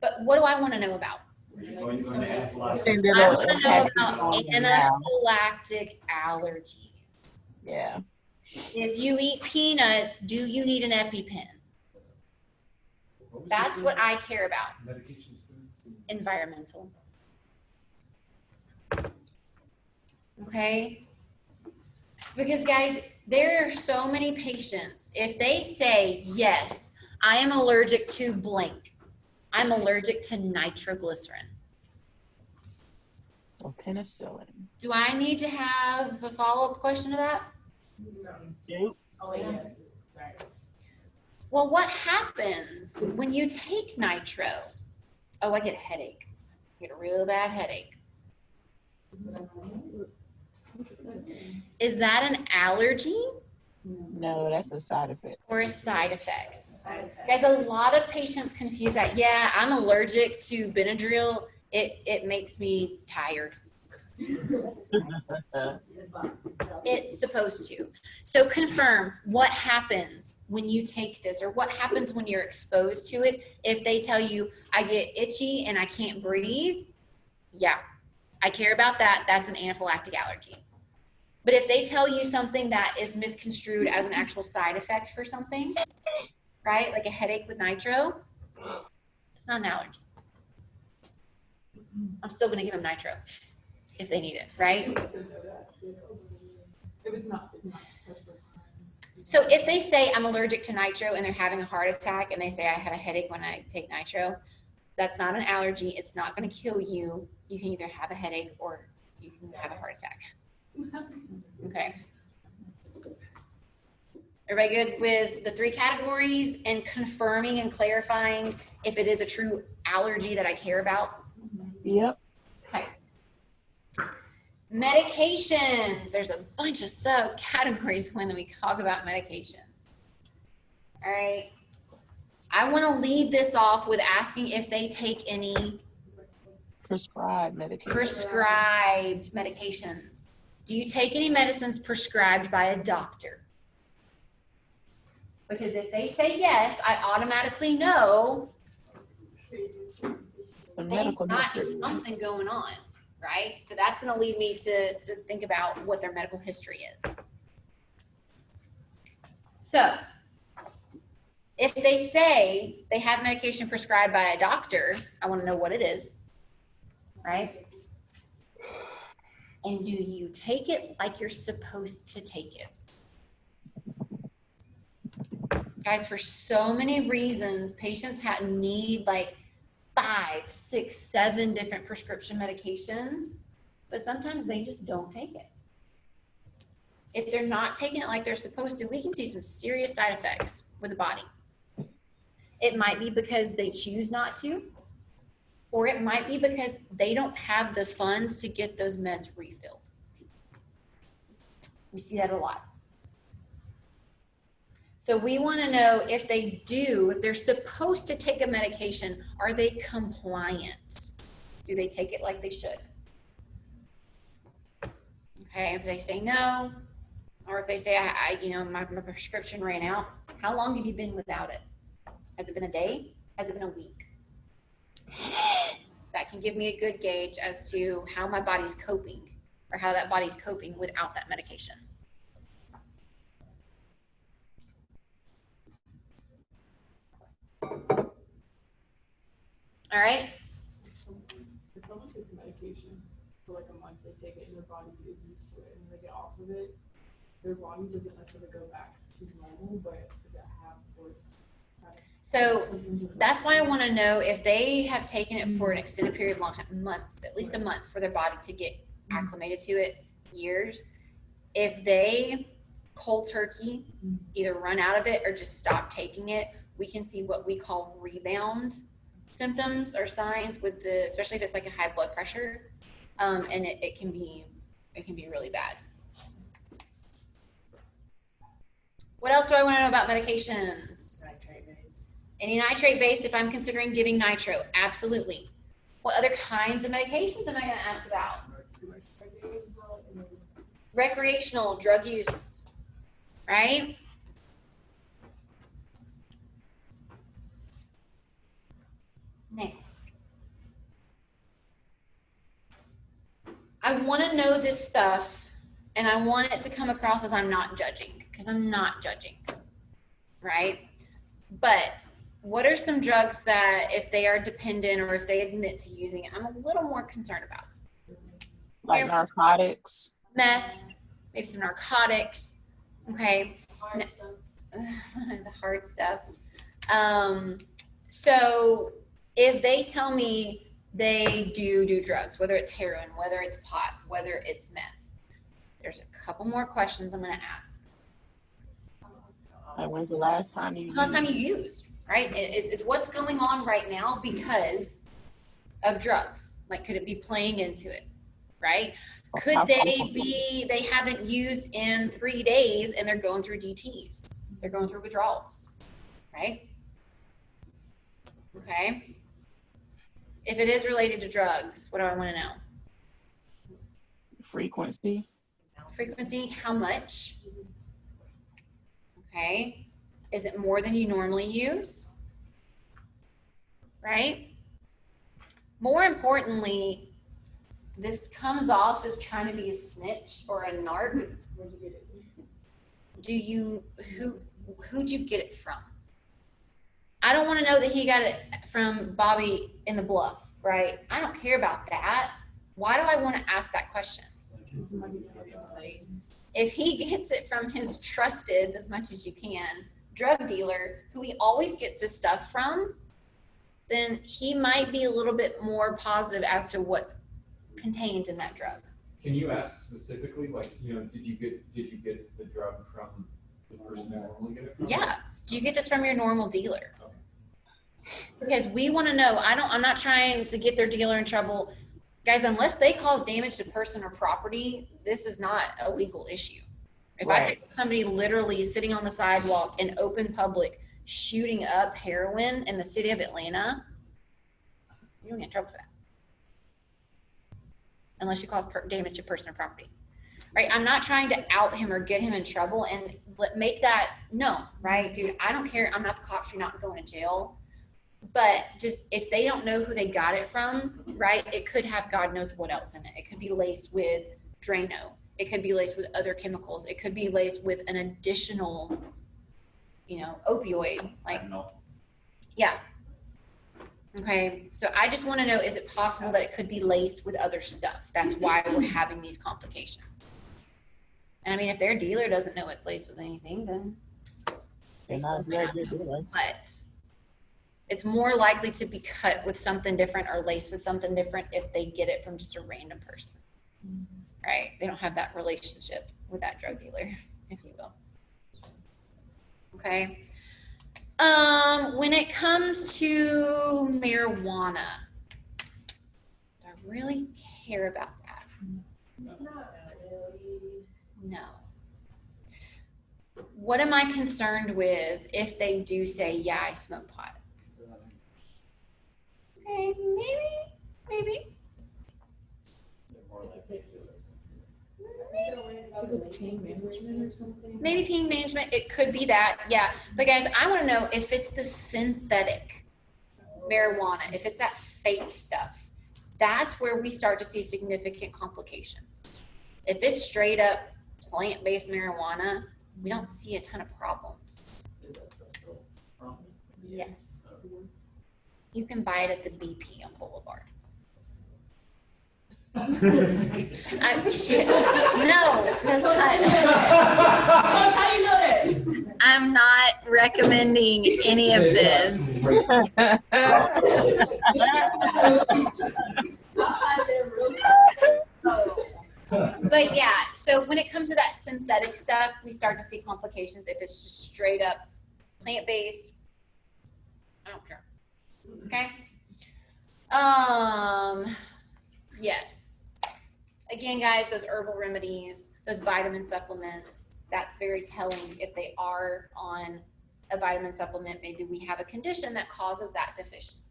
But what do I want to know about? I want to know about anaphylactic allergies. Yeah. If you eat peanuts, do you need an EpiPen? That's what I care about. Environmental. Okay? Because guys, there are so many patients. If they say, yes, I am allergic to blank. I'm allergic to nitroglycerin. Or penicillin. Do I need to have a follow-up question to that? Nope. Oh, yes. Sorry. Well, what happens when you take nitro? Oh, I get a headache. I get a real bad headache. Is that an allergy No, that's the side effect. or a side effect? Guys, a lot of patients confuse that. Yeah, I'm allergic to Benadryl. It makes me tired. It's supposed to. So confirm what happens when you take this, or what happens when you're exposed to it. If they tell you, I get itchy and I can't breathe, yeah, I care about that. That's an anaphylactic allergy. But if they tell you something that is misconstrued as an actual side effect for something, right, like a headache with nitro, it's not an allergy. I'm still going to give them nitro if they need it, right? If it's not, So if they say I'm allergic to nitro and they're having a heart attack and they say I have a headache when I take nitro, that's not an allergy. It's not going to kill you. You can either have a headache or you can have a heart attack. Okay. Everybody good with the 3 categories and confirming and clarifying if it is a true allergy that I care about? Yep. Okay. Medications. There's a bunch of subcategories when we talk about medications. All right. I want to lead this off with asking if they take any Prescribed medication. prescribed medications. Do you take any medicines prescribed by a doctor? Because if they say yes, I automatically know The they've medical got history. something going on, right? So that's going to lead me to think about what their medical history is. So if they say they have medication prescribed by a doctor, I want to know what it is, right? And do you take it like you're supposed to take it? Guys, for so many reasons, patients need like 5, 6, 7 different prescription medications, but sometimes they just don't take it. If they're not taking it like they're supposed to, we can see some serious side effects with the body. It might be because they choose not to, or it might be because they don't have the funds to get those meds refilled. We see that a lot. So we want to know if they do, if they're supposed to take a medication, are they compliant? Do they take it like they should? Okay, if they say no, or if they say, my prescription ran out, how long have you been without it? Has it been a day? Has it been a week? That can give me a good gauge as to how my body's coping, or how that body's coping without that medication. All right. if someone takes medication for like a month, they take it and their body is used to it, and they get off of it, their body doesn't necessarily go back to normal, but does it have worse? So that's why I want to know if they have taken it for an extended period of long time, months, at least a month for their body to get acclimated to it, years. If they cold turkey, either run out of it or just stop taking it, we can see what we call rebound symptoms or signs with the, especially if it's like a high blood pressure, and it can be really bad. What else do I want to know about medications? Nitrate-based. Any nitrate-based if I'm considering giving nitro? Absolutely. What other kinds of medications am I going to ask about? Recreational drug use, right? Next. I want to know this stuff, and I want it to come across as I'm not judging, because I'm not judging, right? But what are some drugs that if they are dependent or if they admit to using it, I'm a little more concerned about? Like narcotics. Meth, maybe some narcotics, okay? The hard stuff. So if they tell me they do drugs, whether it's heroin, whether it's pot, whether it's meth, there's a couple more questions I'm going to ask. Like, when's the last time you? When's the last time you used? Right? It's what's going on right now because of drugs. Like, could it be playing into it? Right? Could they haven't used in 3 days and they're going through DTs? They're going through withdrawals, right? Okay. If it is related to drugs, what do I want to know? Frequency. Frequency, how much? Okay. Is it more than you normally use? Right? More importantly, this comes off as trying to be a snitch or a narc. Who'd you get it from? I don't want to know that he got it from Bobby in the Bluff, right? I don't care about that. Why do I want to ask that question? If he gets it from his trusted, as much as you can, drug dealer, who he always gets his stuff from, then he might be a little bit more positive as to what's contained in that drug. Can you ask specifically, like, did you get the drug from the person you normally get it from? Yeah. Do you get this from your normal dealer? Because we want to know. I'm not trying to get their dealer in trouble. Guys, unless they cause damage to person or property, this is not a legal issue. If I get somebody literally sitting on the sidewalk in open public shooting up heroin in the city of Atlanta, you don't get in trouble for that. Unless you cause damage to person or property. Right? I'm not trying to out him or get him in trouble and make that, no, right? Dude, I don't care. I'm not the cops. You're not going to jail. But just if they don't know who they got it from, right, it could have God knows what else in it. It could be laced with Drano. It could be laced with other chemicals. It could be laced with an additional, opioid. Like, yeah. Okay, so I just want to know, is it possible that it could be laced with other stuff? That's why we're having these complications. And I mean, if their dealer doesn't know it's laced with anything, then they still have to. But it's more likely to be cut with something different or laced with something different if they get it from just a random person, right? They don't have that relationship with that drug dealer, if you will. Okay. When it comes to marijuana, do I really care about that? No. What am I concerned with if they do say, yeah, I smoke pot? Okay, maybe. Maybe pain management, it could be that, yeah. But guys, I want to know if it's the synthetic marijuana, if it's that fake stuff, that's where we start to see significant complications. If it's straight up plant-based marijuana, we don't see a ton of problems. Yes. You can buy it at the BP on Boulevard. Shit. No, that's not. Coach, how you know that? I'm not recommending any of this. But yeah, so when it comes to that synthetic stuff, we start to see complications if it's just straight up plant-based. I don't care. Okay. Yes. Again, guys, those herbal remedies, those vitamin supplements, that's very telling if they are on a vitamin supplement. Maybe we have a condition that causes that deficiency.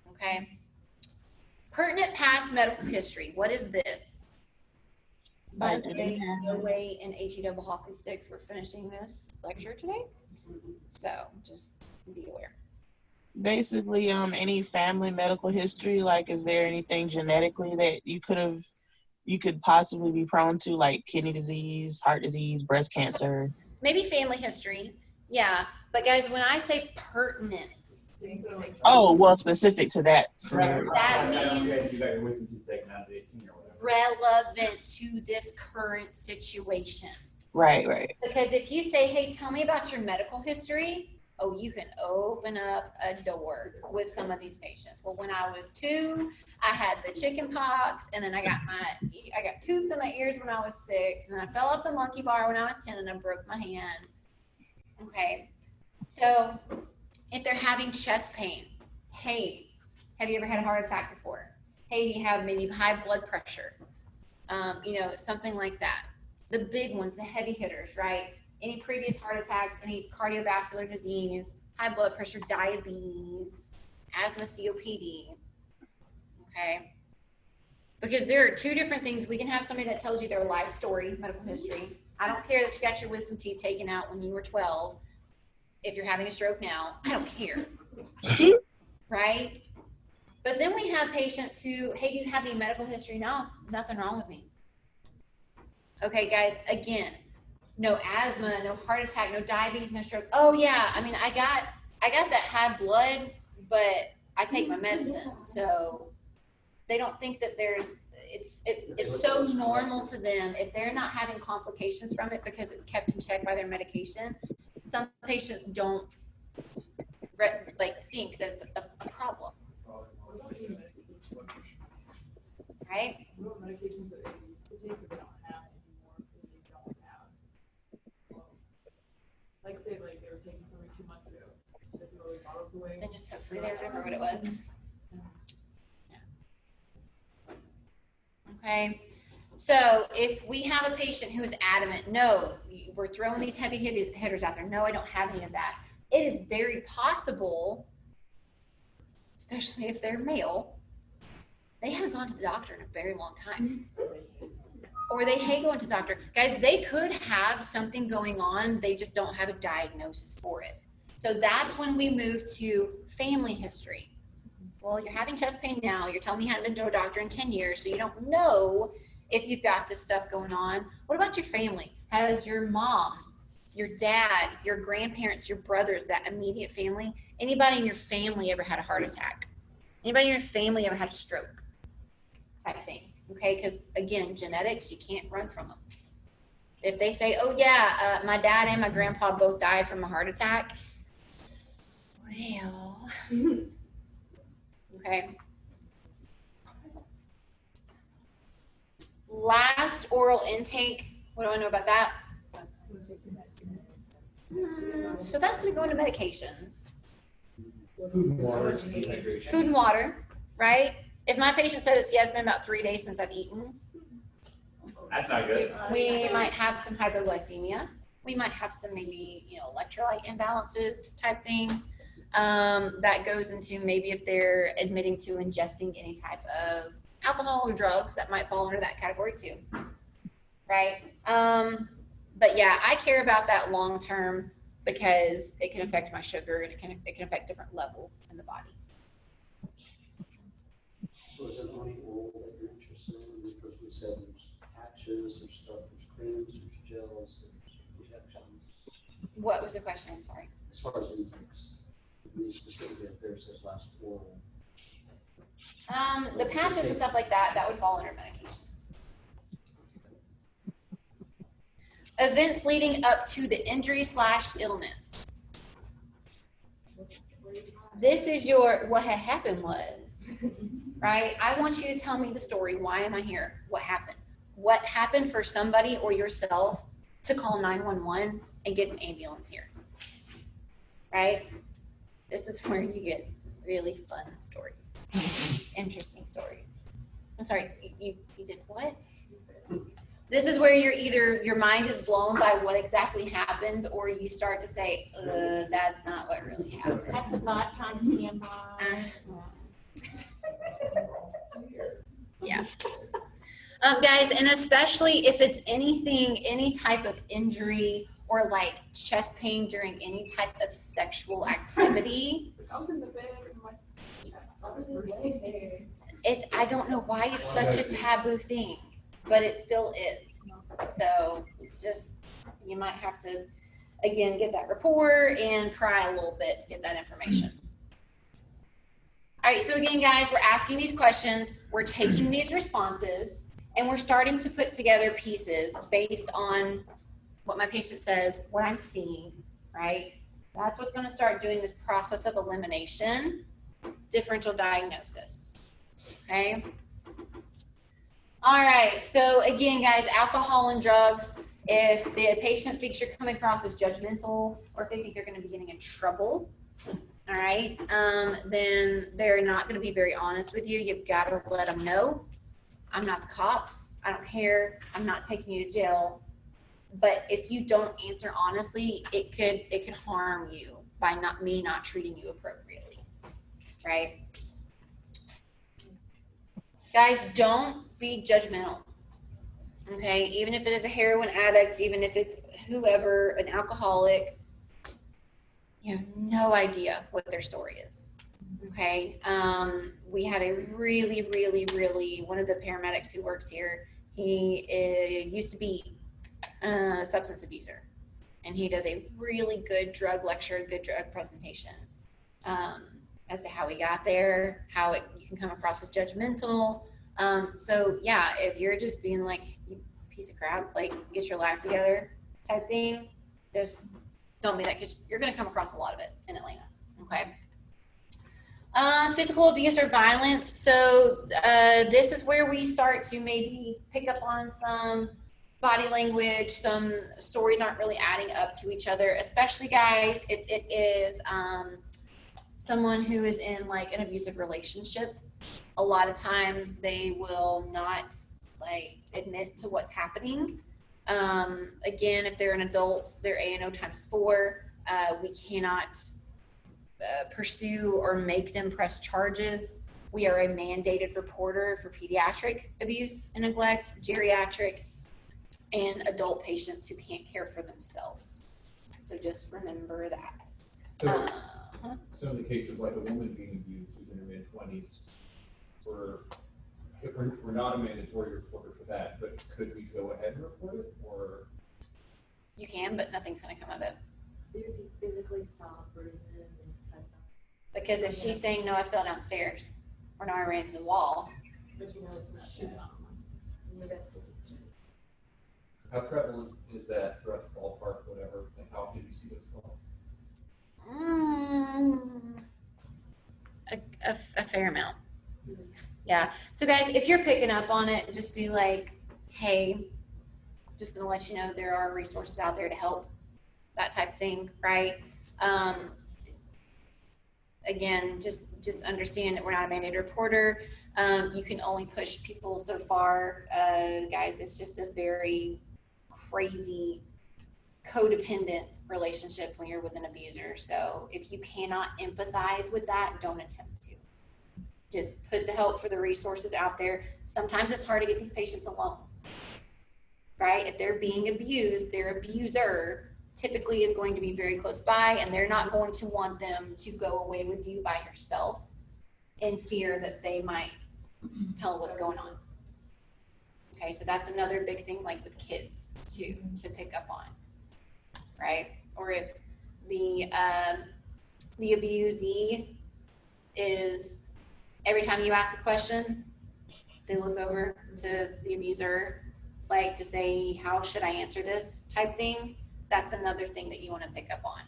Okay. Pertinent past medical history. What is this? By the way, no way in HE double hockey sticks, we're finishing this lecture today. So just be aware. Basically, any family medical history, like, is there anything genetically that you could possibly be prone to, like kidney disease, heart disease, breast cancer? Maybe family history. Yeah. But guys, when I say pertinent, oh, well, specific to that scenario. That means relevant to this current situation. Right. Because if you say, hey, tell me about your medical history, Oh, you can open up a door with some of these patients. Well, when I was 2, I had the chicken pox, and then I got tubes in my ears when I was 6, and I fell off the monkey bar when I was 10, and I broke my hand. Okay, so if they're having chest pain, hey, have you ever had a heart attack before? Hey, do you have maybe high blood pressure? Something like that. The big ones, the heavy hitters, right? Any previous heart attacks, any cardiovascular disease, high blood pressure, diabetes, asthma, COPD. Okay? Because there are 2 different things. We can have somebody that tells you their life story, medical history. I don't care that you got your wisdom teeth taken out when you were 12. If you're having a stroke now, I don't care. Right? But then we have patients who, hey, do you have any medical history? No, nothing wrong with me. Okay, guys, again, no asthma, no heart attack, no diabetes, no stroke. Oh yeah, I mean, I got that high blood, but I take my medicine. So they don't think that it's so normal to them if they're not having complications from it because it's kept in check by their medication. Some patients don't think that it's a problem. Right? What medications that they used to take, but they don't have anymore because they don't have. Like say, like they were taking something 2 months ago, they threw all the bottles away. Then just hopefully they remember what it was. Yeah. Okay. So if we have a patient who is adamant, no, we're throwing these heavy hitters out there. No, I don't have any of that. It is very possible, especially if they're male, they haven't gone to the doctor in a very long time. Or they hate going to the doctor. Guys, they could have something going on. They just don't have a diagnosis for it. So that's when we move to family history. Well, you're having chest pain now. You're telling me you haven't been to a doctor in 10 years, so you don't know if you've got this stuff going on. What about your family? Has your mom, your dad, your grandparents, your brothers, that immediate family, anybody in your family ever had a heart attack? Anybody in your family ever had a stroke? Type thing, okay? Because again, genetics, you can't run from them. If they say, oh yeah, my dad and my grandpa both died from a heart attack, well, okay. Last oral intake, what do I know about that? So that's going to go into medications. Food and water, dehydration. Food and water, right? If my patient said it's been about 3 days since I've eaten, That's not good. we might have some hypoglycemia. We might have some maybe, electrolyte imbalances type thing. That goes into maybe if they're admitting to ingesting any type of alcohol or drugs, that might fall under that category too, right? But yeah, I care about that long term because it can affect my sugar and it can affect different levels in the body. So is it only oral that you're interested in? Because we said there's patches, there's stuff, there's creams, there's gels, there's injections. What was the question? I'm sorry. As far as intakes, we specifically up there says last oral. The patches and stuff like that would fall under medications. Events leading up to the injury/illness. This is what had happened was, right? I want you to tell me the story. Why am I here? What happened? What happened for somebody or yourself to call 911 and get an ambulance here? Right? This is where you get really fun stories, interesting stories. I'm sorry, you did what? This is where your mind is blown by what exactly happened, or you start to say, that's not what really happened. I forgot on standby. Yeah. Guys, and especially if it's any type of injury or like chest pain during any type of sexual activity. I was in the bed and my chest was laying there. I don't know why it's such a taboo thing, but it still is. So just, you might have to, again, get that report and pry a little bit to get that information. All right, so again, guys, we're asking these questions, we're taking these responses, and we're starting to put together pieces based on what my patient says, what I'm seeing, right? That's what's going to start doing this process of elimination, differential diagnosis. Okay. All right. So again, guys, alcohol and drugs. If the patient thinks you're coming across as judgmental, or if they think you're going to be getting in trouble, all right, then they're not going to be very honest with you. You've got to let them know, I'm not the cops. I don't care. I'm not taking you to jail. But if you don't answer honestly, it could harm you by not treating you appropriately, right? Guys, don't be judgmental. Okay, even if it is a heroin addict, even if it's whoever, an alcoholic, you have no idea what their story is. Okay, we had a really one of the paramedics who works here. He used to be a substance abuser, and he does a really good drug lecture, good drug presentation as to how he got there, how you can come across as judgmental. So yeah, if you're just being like, you piece of crap, like get your life together type thing, just don't be that, because you're going to come across a lot of it in Atlanta. Okay. Physical abuse or violence. So this is where we start to maybe pick up on some body language. Some stories aren't really adding up to each other, especially guys, if it is someone who is in like an abusive relationship. A lot of times they will not like admit to what's happening. Again, if they're an adult, they're A&O times 4. We cannot pursue or make them press charges. We are a mandated reporter for pediatric abuse and neglect, geriatric, and adult patients who can't care for themselves. So just remember that. So in the case of like a woman being abused who's in her mid-20s, we're not a mandatory reporter for that, but could we go ahead and report it, or? You can, but nothing's going to come of it. If you physically saw bruises and cuts on. Because if she's saying, no, I fell downstairs, or no, I ran into the wall. But you know it's not shit on them. That's the How prevalent is that for us, ballpark, whatever, and how often do you see those calls? A fair amount. Yeah. So guys, if you're picking up on it, just be like, hey, just gonna let you know there are resources out there to help, that type of thing, right? Again, just understand that we're not a mandated reporter. You can only push people so far. Guys, it's just a very crazy codependent relationship when you're with an abuser. So if you cannot empathize with that, don't attempt to. Just put the help for the resources out there. Sometimes it's hard to get these patients alone, right? If they're being abused, their abuser typically is going to be very close by, and they're not going to want them to go away with you by yourself in fear that they might tell what's going on. Okay, so that's another big thing, like with kids too, to pick up on, right? Or if the abusee is, every time you ask a question, they look over to the abuser, like to say, how should I answer this type thing. That's another thing that you want to pick up on.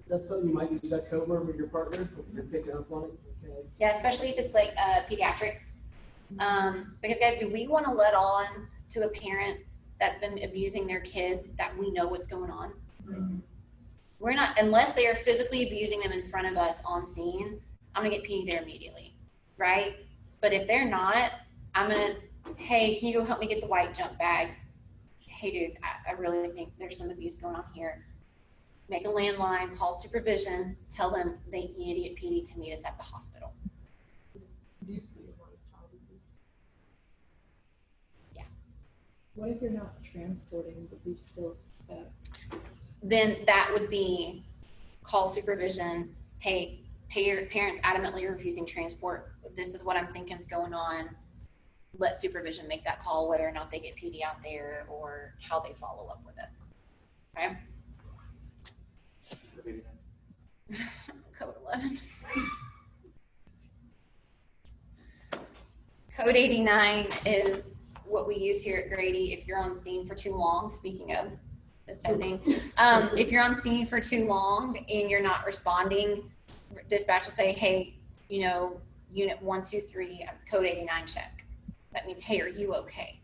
That's something you might use that code word with your partner if you're picking up on it. Okay. Yeah, especially if it's like pediatrics. Because guys, do we want to let on to a parent that's been abusing their kid that we know what's going on? Mm-hmm. We're not, unless they are physically abusing them in front of us on scene, I'm gonna get PD there immediately, right? But if they're not, I'm gonna, hey, can you go help me get the white jump bag? Hey dude, I really think there's some abuse going on here. Make a landline, call supervision, tell them they need to get PD to meet us at the hospital. Do you see a lot of child abuse? Yeah. What if you're not transporting, but you still suspect? Then that would be call supervision. Hey, your parents adamantly refusing transport. This is what I'm thinking is going on. Let supervision make that call, whether or not they get PD out there or how they follow up with it. Okay. Code 11. Code 89 is what we use here at Grady if you're on scene for too long, speaking of this type of thing. If you're on scene for too long and you're not responding, dispatch will say, hey, you know, unit 123, code 89 check. That means, hey, are you okay?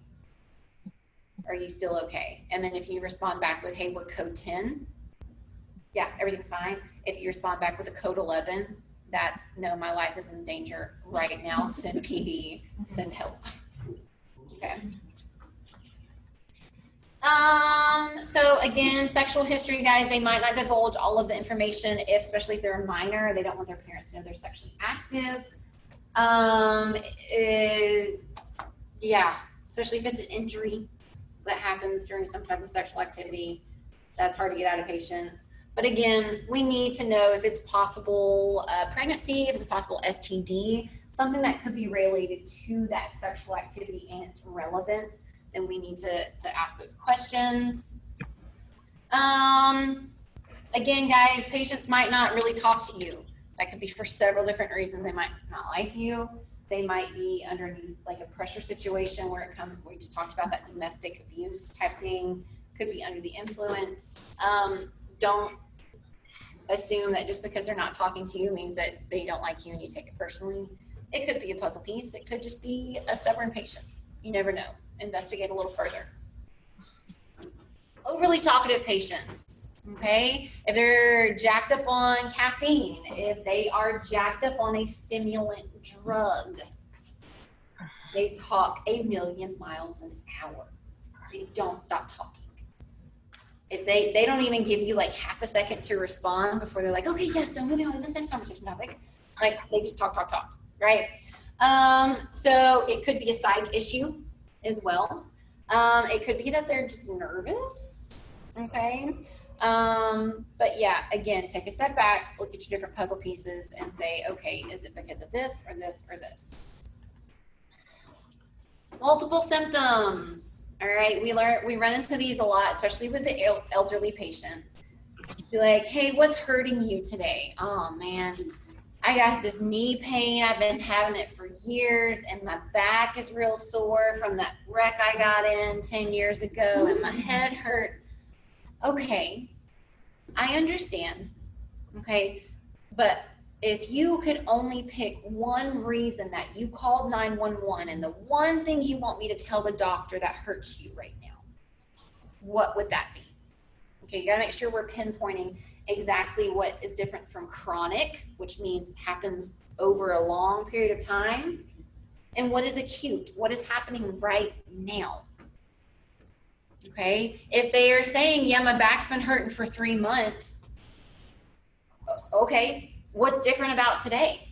Are you still okay? And then if you respond back with, hey, we're code 10, yeah, everything's fine. If you respond back with a code 11, that's, no, my life is in danger right now. Send PD, send help. Okay. So again, sexual history, guys, they might not divulge all of the information especially if they're a minor, they don't want their parents to know they're sexually active. Yeah, especially if it's an injury that happens during some type of sexual activity, that's hard to get out of patients. But again, we need to know if it's possible pregnancy, if it's a possible STD, something that could be related to that sexual activity and it's relevant, then we need to ask those questions. Again, guys, patients might not really talk to you. That could be for several different reasons. They might not like you. They might be underneath like a pressure situation where it comes, we just talked about that domestic abuse type thing, could be under the influence. Don't assume that just because they're not talking to you means that they don't like you and you take it personally. It could be a puzzle piece. It could just be a stubborn patient. You never know. Investigate a little further. Overly talkative patients, okay? If they're jacked up on caffeine, if they are jacked up on a stimulant drug, they talk 1,000,000 miles an hour. They don't stop talking. If they don't even give you like half a second to respond before they're like, okay, yes, so moving on to this next conversation topic. Like they just talk, right? So it could be a psych issue as well. It could be that they're just nervous, okay? But yeah, again, take a step back, look at your different puzzle pieces and say, okay, is it because of this or this or this? Multiple symptoms. All right, we run into these a lot, especially with the elderly patient. Be like, hey, what's hurting you today? Oh man, I got this knee pain. I've been having it for years and my back is real sore from that wreck I got in 10 years ago and my head hurts. Okay, I understand. Okay, but if you could only pick one reason that you called 911 and the one thing you want me to tell the doctor that hurts you right now, what would that be? Okay, you gotta make sure we're pinpointing exactly what is different from chronic, which means happens over a long period of time, and what is acute, what is happening right now. Okay, if they are saying, yeah, my back's been hurting for 3 months, okay, what's different about today?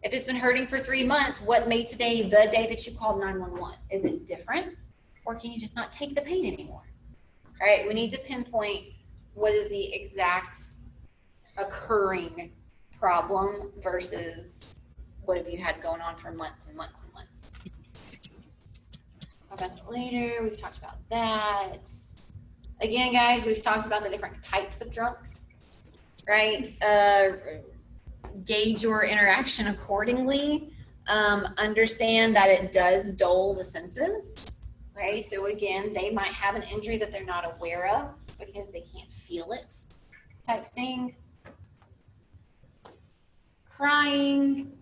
If it's been hurting for 3 months, what made today the day that you called 911? Is it different? Or can you just not take the pain anymore? All right, we need to pinpoint what is the exact occurring problem versus what have you had going on for months and months and months. Talk about that later. We've talked about that. Again, guys, we've talked about the different types of drunks, right? Gauge your interaction accordingly. Understand that it does dull the senses. Okay, so again, they might have an injury that they're not aware of because they can't feel it, type thing. Crying.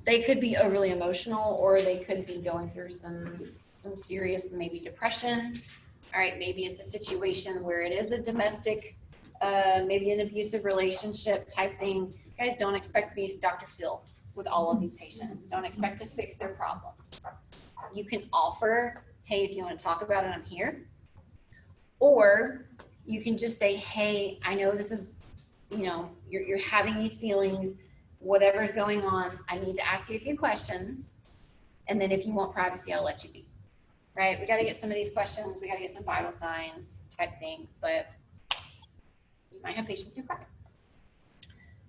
They could be overly emotional or they could be going through some serious maybe depression. All right, maybe it's a situation where it is a domestic, maybe an abusive relationship type thing. You guys, don't expect to be Dr. Phil with all of these patients. Don't expect to fix their problems. You can offer, hey, if you want to talk about it, I'm here. Or you can just say, hey, I know this is, you know, you're having these feelings, whatever's going on, I need to ask you a few questions. And then if you want privacy, I'll let you be. Right? We got to get some of these questions. We got to get some vital signs type thing. But you might have patients who cry.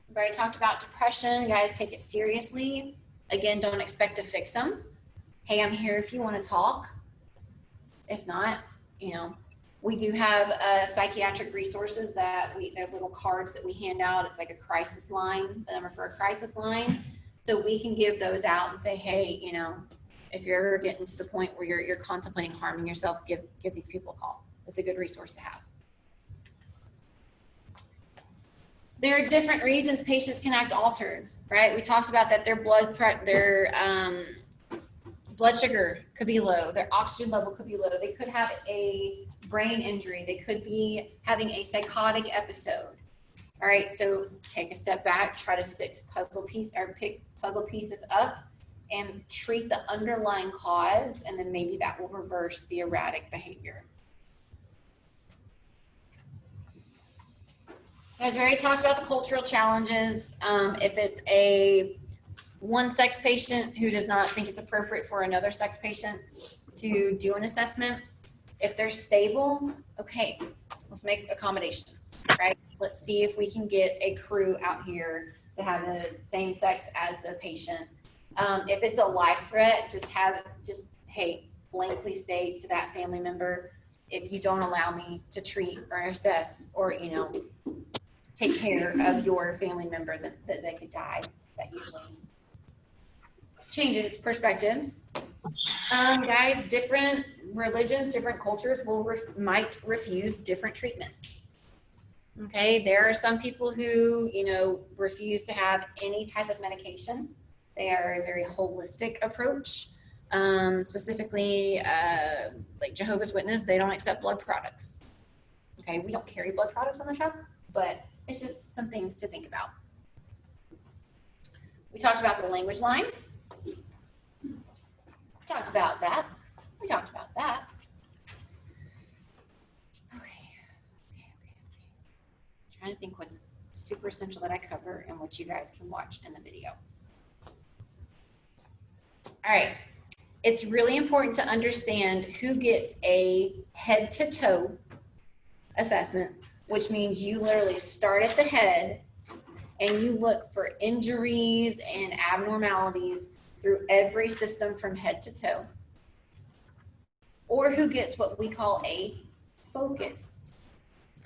We've already talked about depression. Guys, take it seriously. Again, don't expect to fix them. Hey, I'm here if you want to talk. If not, you know, we do have psychiatric resources that they're little cards that we hand out. It's like a crisis line, the number for a crisis line. So we can give those out and say, hey, you know, if you're ever getting to the point where you're contemplating harming yourself, give these people a call. It's a good resource to have. There are different reasons patients can act altered, right? We talked about that their blood sugar could be low, their oxygen level could be low, they could have a brain injury, they could be having a psychotic episode. All right, so take a step back, try to pick puzzle pieces up and treat the underlying cause, and then maybe that will reverse the erratic behavior. Guys, we already talked about the cultural challenges. If it's a one-sex patient who does not think it's appropriate for another sex patient to do an assessment, if they're stable, okay, let's make accommodations, right? Let's see if we can get a crew out here to have the same sex as the patient. If it's a life threat, hey, blankly state to that family member, if you don't allow me to treat or assess or, take care of your family member, that they could die. That usually changes perspectives. Guys, different religions, different cultures might refuse different treatments. Okay, there are some people who, refuse to have any type of medication. They are a very holistic approach. Specifically, like Jehovah's Witness, they don't accept blood products. Okay, we don't carry blood products on the truck, but it's just some things to think about. We talked about the language line. We talked about that. Okay. Trying to think what's super essential that I cover and what you guys can watch in the video. All right. It's really important to understand who gets a head to toe assessment, which means you literally start at the head and you look for injuries and abnormalities through every system from head to toe, or who gets what we call a focused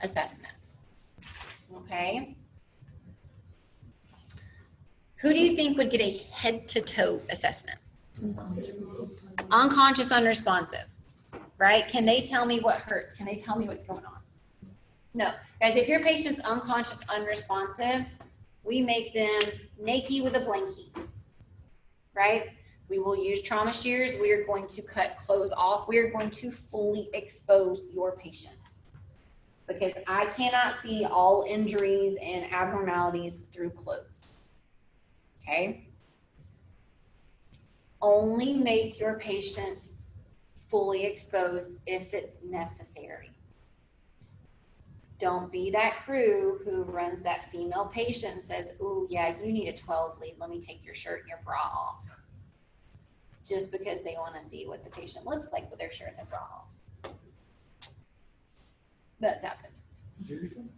assessment. Okay. Who do you think would get a head to toe assessment? Unconscious, unresponsive, right? Can they tell me what hurts? Can they tell me what's going on? No. Guys, if your patient's unconscious, unresponsive, we make them naked with a blankie, right? We will use trauma shears. We are going to cut clothes off. We are going to fully expose your patients because I cannot see all injuries and abnormalities through clothes, okay? Only make your patient fully exposed if it's necessary. Don't be that crew who runs that female patient and says, "Oh yeah, you need a 12 lead. Let me take your shirt and your bra off." Just because they want to see what the patient looks like with their shirt and their bra off. That's happened. Seriously?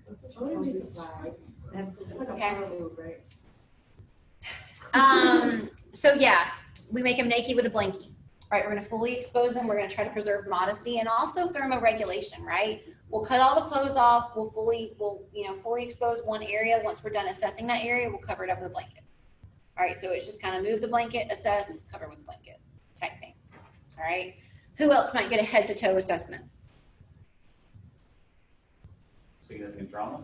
That's what she told me. It's like a power move, right? So yeah, we make them naked with a blankie. Right, we're going to fully expose them. We're going to try to preserve modesty and also thermoregulation, right? We'll cut all the clothes off. We'll fully expose one area. Once we're done assessing that area, we'll cover it up with a blanket. All right, so it's just kind of move the blanket, assess, cover with a blanket type thing. All right, who else might get a head to toe assessment? Significant trauma?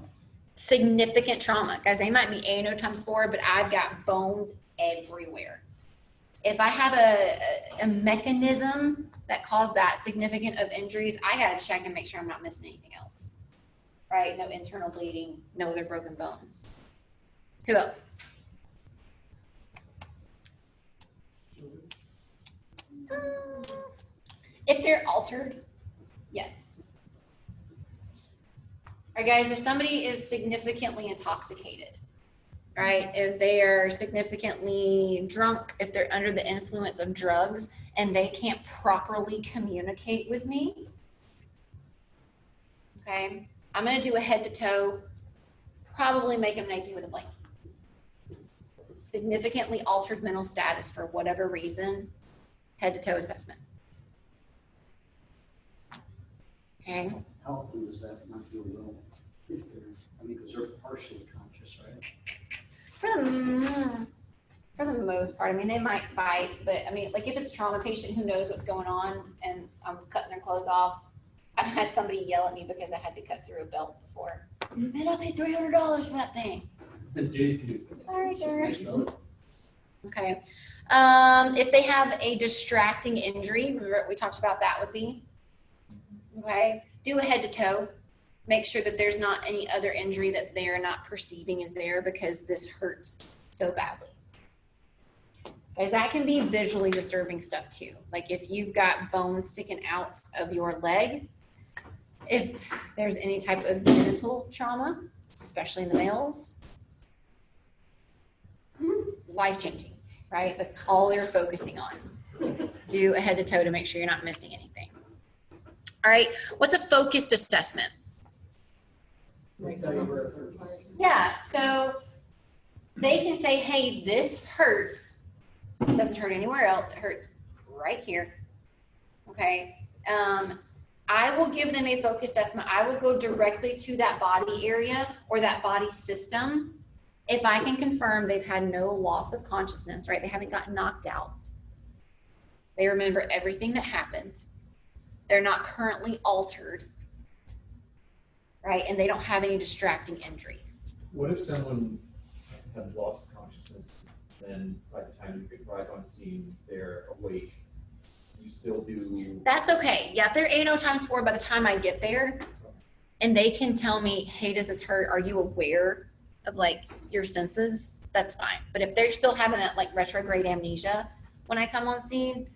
Significant trauma. Guys, they might be ANO times 4, but I've got bones everywhere. If I have a mechanism that caused that significant of injuries, I got to check and make sure I'm not missing anything else, right? No internal bleeding, no other broken bones. Who else? If they're altered, yes. All right, guys, if somebody is significantly intoxicated, right? If they are significantly drunk, if they're under the influence of drugs and they can't properly communicate with me, okay, I'm going to do a head to toe, probably make them naked with a blanket. Significantly altered mental status for whatever reason, head to toe assessment. Okay. How often does that not feel well? If they're, because they're partially conscious, right? For the most part, they might fight, but like if it's a trauma patient who knows what's going on and I'm cutting their clothes off, I've had somebody yell at me because I had to cut through a belt before. Man, I paid $300 for that thing. Sorry, sir. Okay. If they have a distracting injury, remember what we talked about that would be? Okay. Do a head to toe. Make sure that there's not any other injury that they are not perceiving is there because this hurts so badly. Guys, that can be visually disturbing stuff too. Like if you've got bones sticking out of your leg, if there's any type of genital trauma, especially in the males, life-changing, right? That's all they're focusing on. Do a head to toe to make sure you're not missing anything. All right, what's a focused assessment? Yeah, so they can say, hey, this hurts. It doesn't hurt anywhere else. It hurts right here. Okay. I will give them a focused assessment. I will go directly to that body area or that body system if I can confirm they've had no loss of consciousness, right? They haven't gotten knocked out. They remember everything that happened. They're not currently altered, right? And they don't have any distracting injuries. What if someone had lost consciousness, then by the time you arrive on scene, they're awake? You still do? That's okay. Yeah, if they're 8.0 × 4 by the time I get there, and they can tell me, hey, does this hurt? Are you aware of like your senses? That's fine. But if they're still having that like retrograde amnesia when I come on scene,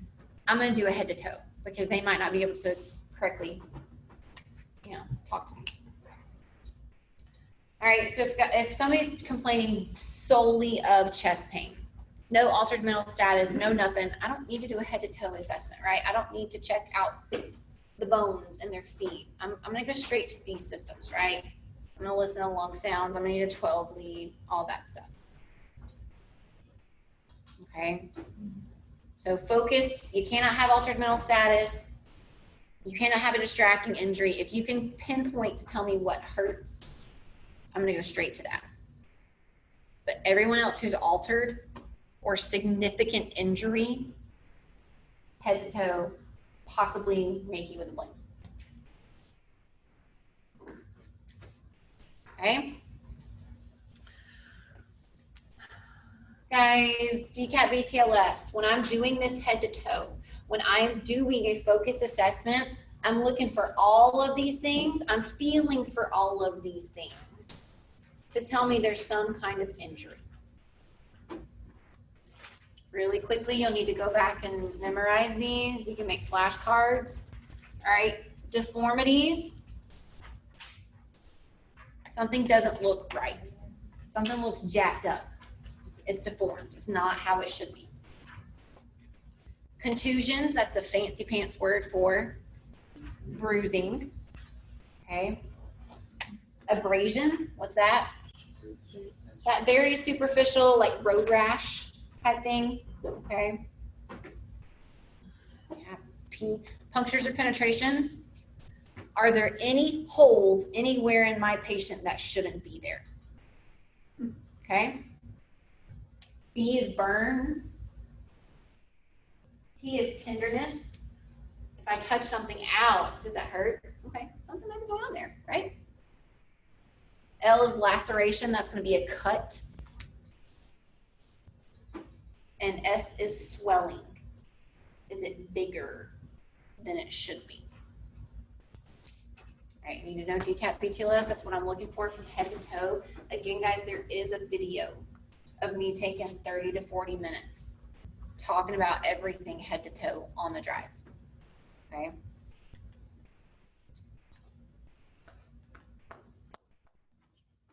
I'm going to do a head to toe because they might not be able to correctly, talk to me. All right, so if somebody's complaining solely of chest pain, no altered mental status, no nothing, I don't need to do a head to toe assessment, right? I don't need to check out the bones in their feet. I'm going to go straight to these systems, right? I'm going to listen to lung sounds. I'm going to need a 12 lead, all that stuff. Okay. So focus, you cannot have altered mental status. You cannot have a distracting injury. If you can pinpoint to tell me what hurts, I'm going to go straight to that. But everyone else who's altered or significant injury, head to toe, possibly naked with a blanket. Okay. Guys, DCAT BTLS, when I'm doing this head to toe, when I'm doing a focused assessment, I'm looking for all of these things. I'm feeling for all of these things to tell me there's some kind of injury. Really quickly, you'll need to go back and memorize these. You can make flashcards. All right, deformities. Something doesn't look right. Something looks jacked up. It's deformed. It's not how it should be. Contusions, that's a fancy pants word for bruising. Okay. Abrasion, what's that? That very superficial, like road rash type thing. Okay. Yeah, punctures or penetrations. Are there any holes anywhere in my patient that shouldn't be there? Okay. B is burns. T is tenderness. If I touch something out, does that hurt? Okay, something might be going on there, right? L is laceration. That's going to be a cut. And S is swelling. Is it bigger than it should be? All right, you need to know DCAT BTLS. That's what I'm looking for from head to toe. Again, guys, there is a video of me taking 30 to 40 minutes talking about everything head to toe on the drive. Okay.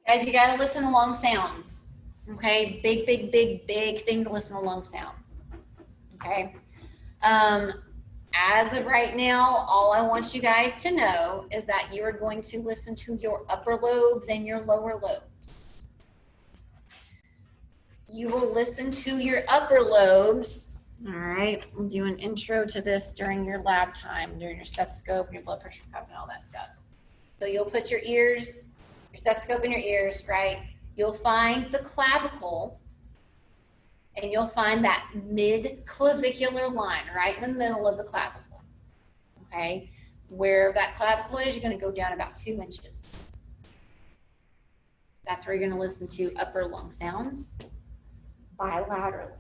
Guys, you got to listen to long sounds. Okay. Big, big, big, big thing to listen to long sounds. Okay. As of right now, all I want you guys to know is that you are going to listen to your upper lobes and your lower lobes. You will listen to your upper lobes. All right. We'll do an intro to this during your lab time, during your stethoscope, your blood pressure cuff, and all that stuff. So you'll put your ears, your stethoscope in your ears, right? You'll find the clavicle, and you'll find that mid-clavicular line right in the middle of the clavicle. Okay. where that clavicle is, you're going to go down about 2 inches. That's where you're going to listen to upper lung sounds bilaterally.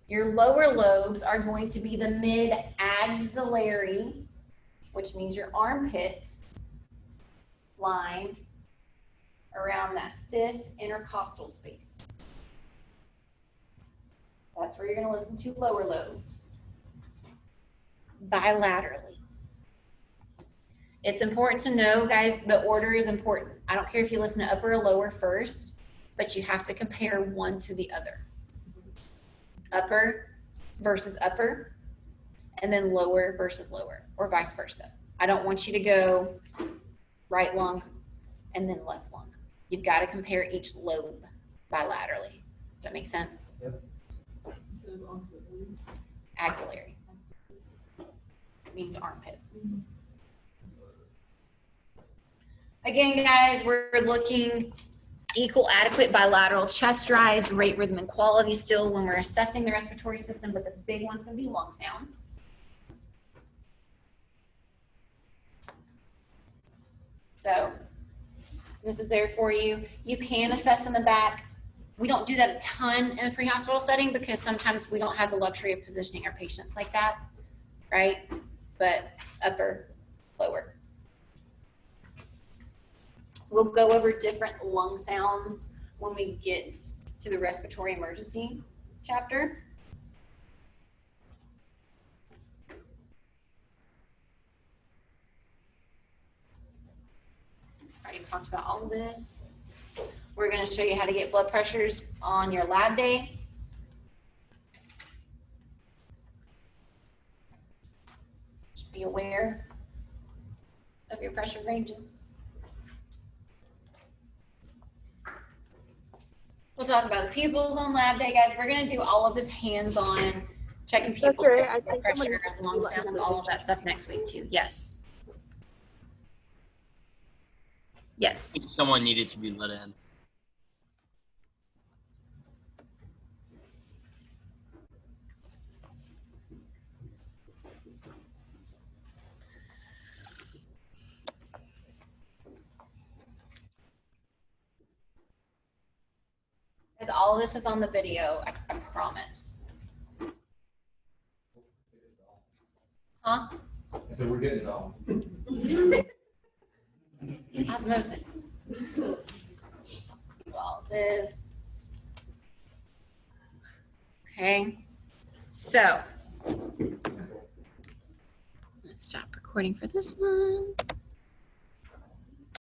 Your lower lobes are going to be the mid-axillary, which means your armpit line around that 5th intercostal space. That's where you're going to listen to lower lobes bilaterally. It's important to know, guys, the order is important. I don't care if you listen to upper or lower first, but you have to compare one to the other. Upper versus upper, and then lower versus lower, or vice versa. I don't want you to go right lung and then left lung. You've got to compare each lobe bilaterally. Does that make sense? Yep. Axillary. It means armpit. Again, guys, we're looking equal, adequate, bilateral chest rise, rate, rhythm, and quality still when we're assessing the respiratory system, but the big one's going to be lung sounds. So this is there for you. You can assess in the back. We don't do that a ton in the pre-hospital setting because sometimes we don't have the luxury of positioning our patients like that, right? But upper, lower. We'll go over different lung sounds when we get to the respiratory emergency chapter. Already talked about all of this. We're going to show you how to get blood pressures on your lab day. Just be aware of your pressure ranges. We'll talk about the pupils on lab day, guys. We're going to do all of this hands-on, checking pupils, Doctor, I blood think pressure, lung sounds, all of that stuff next week too. Yes. Yes. Someone needed to be let in. Because all of this is on the video, I promise. Huh? I said, we're getting it all. Osmosis. Do all this. Okay. So, let's stop recording for this one.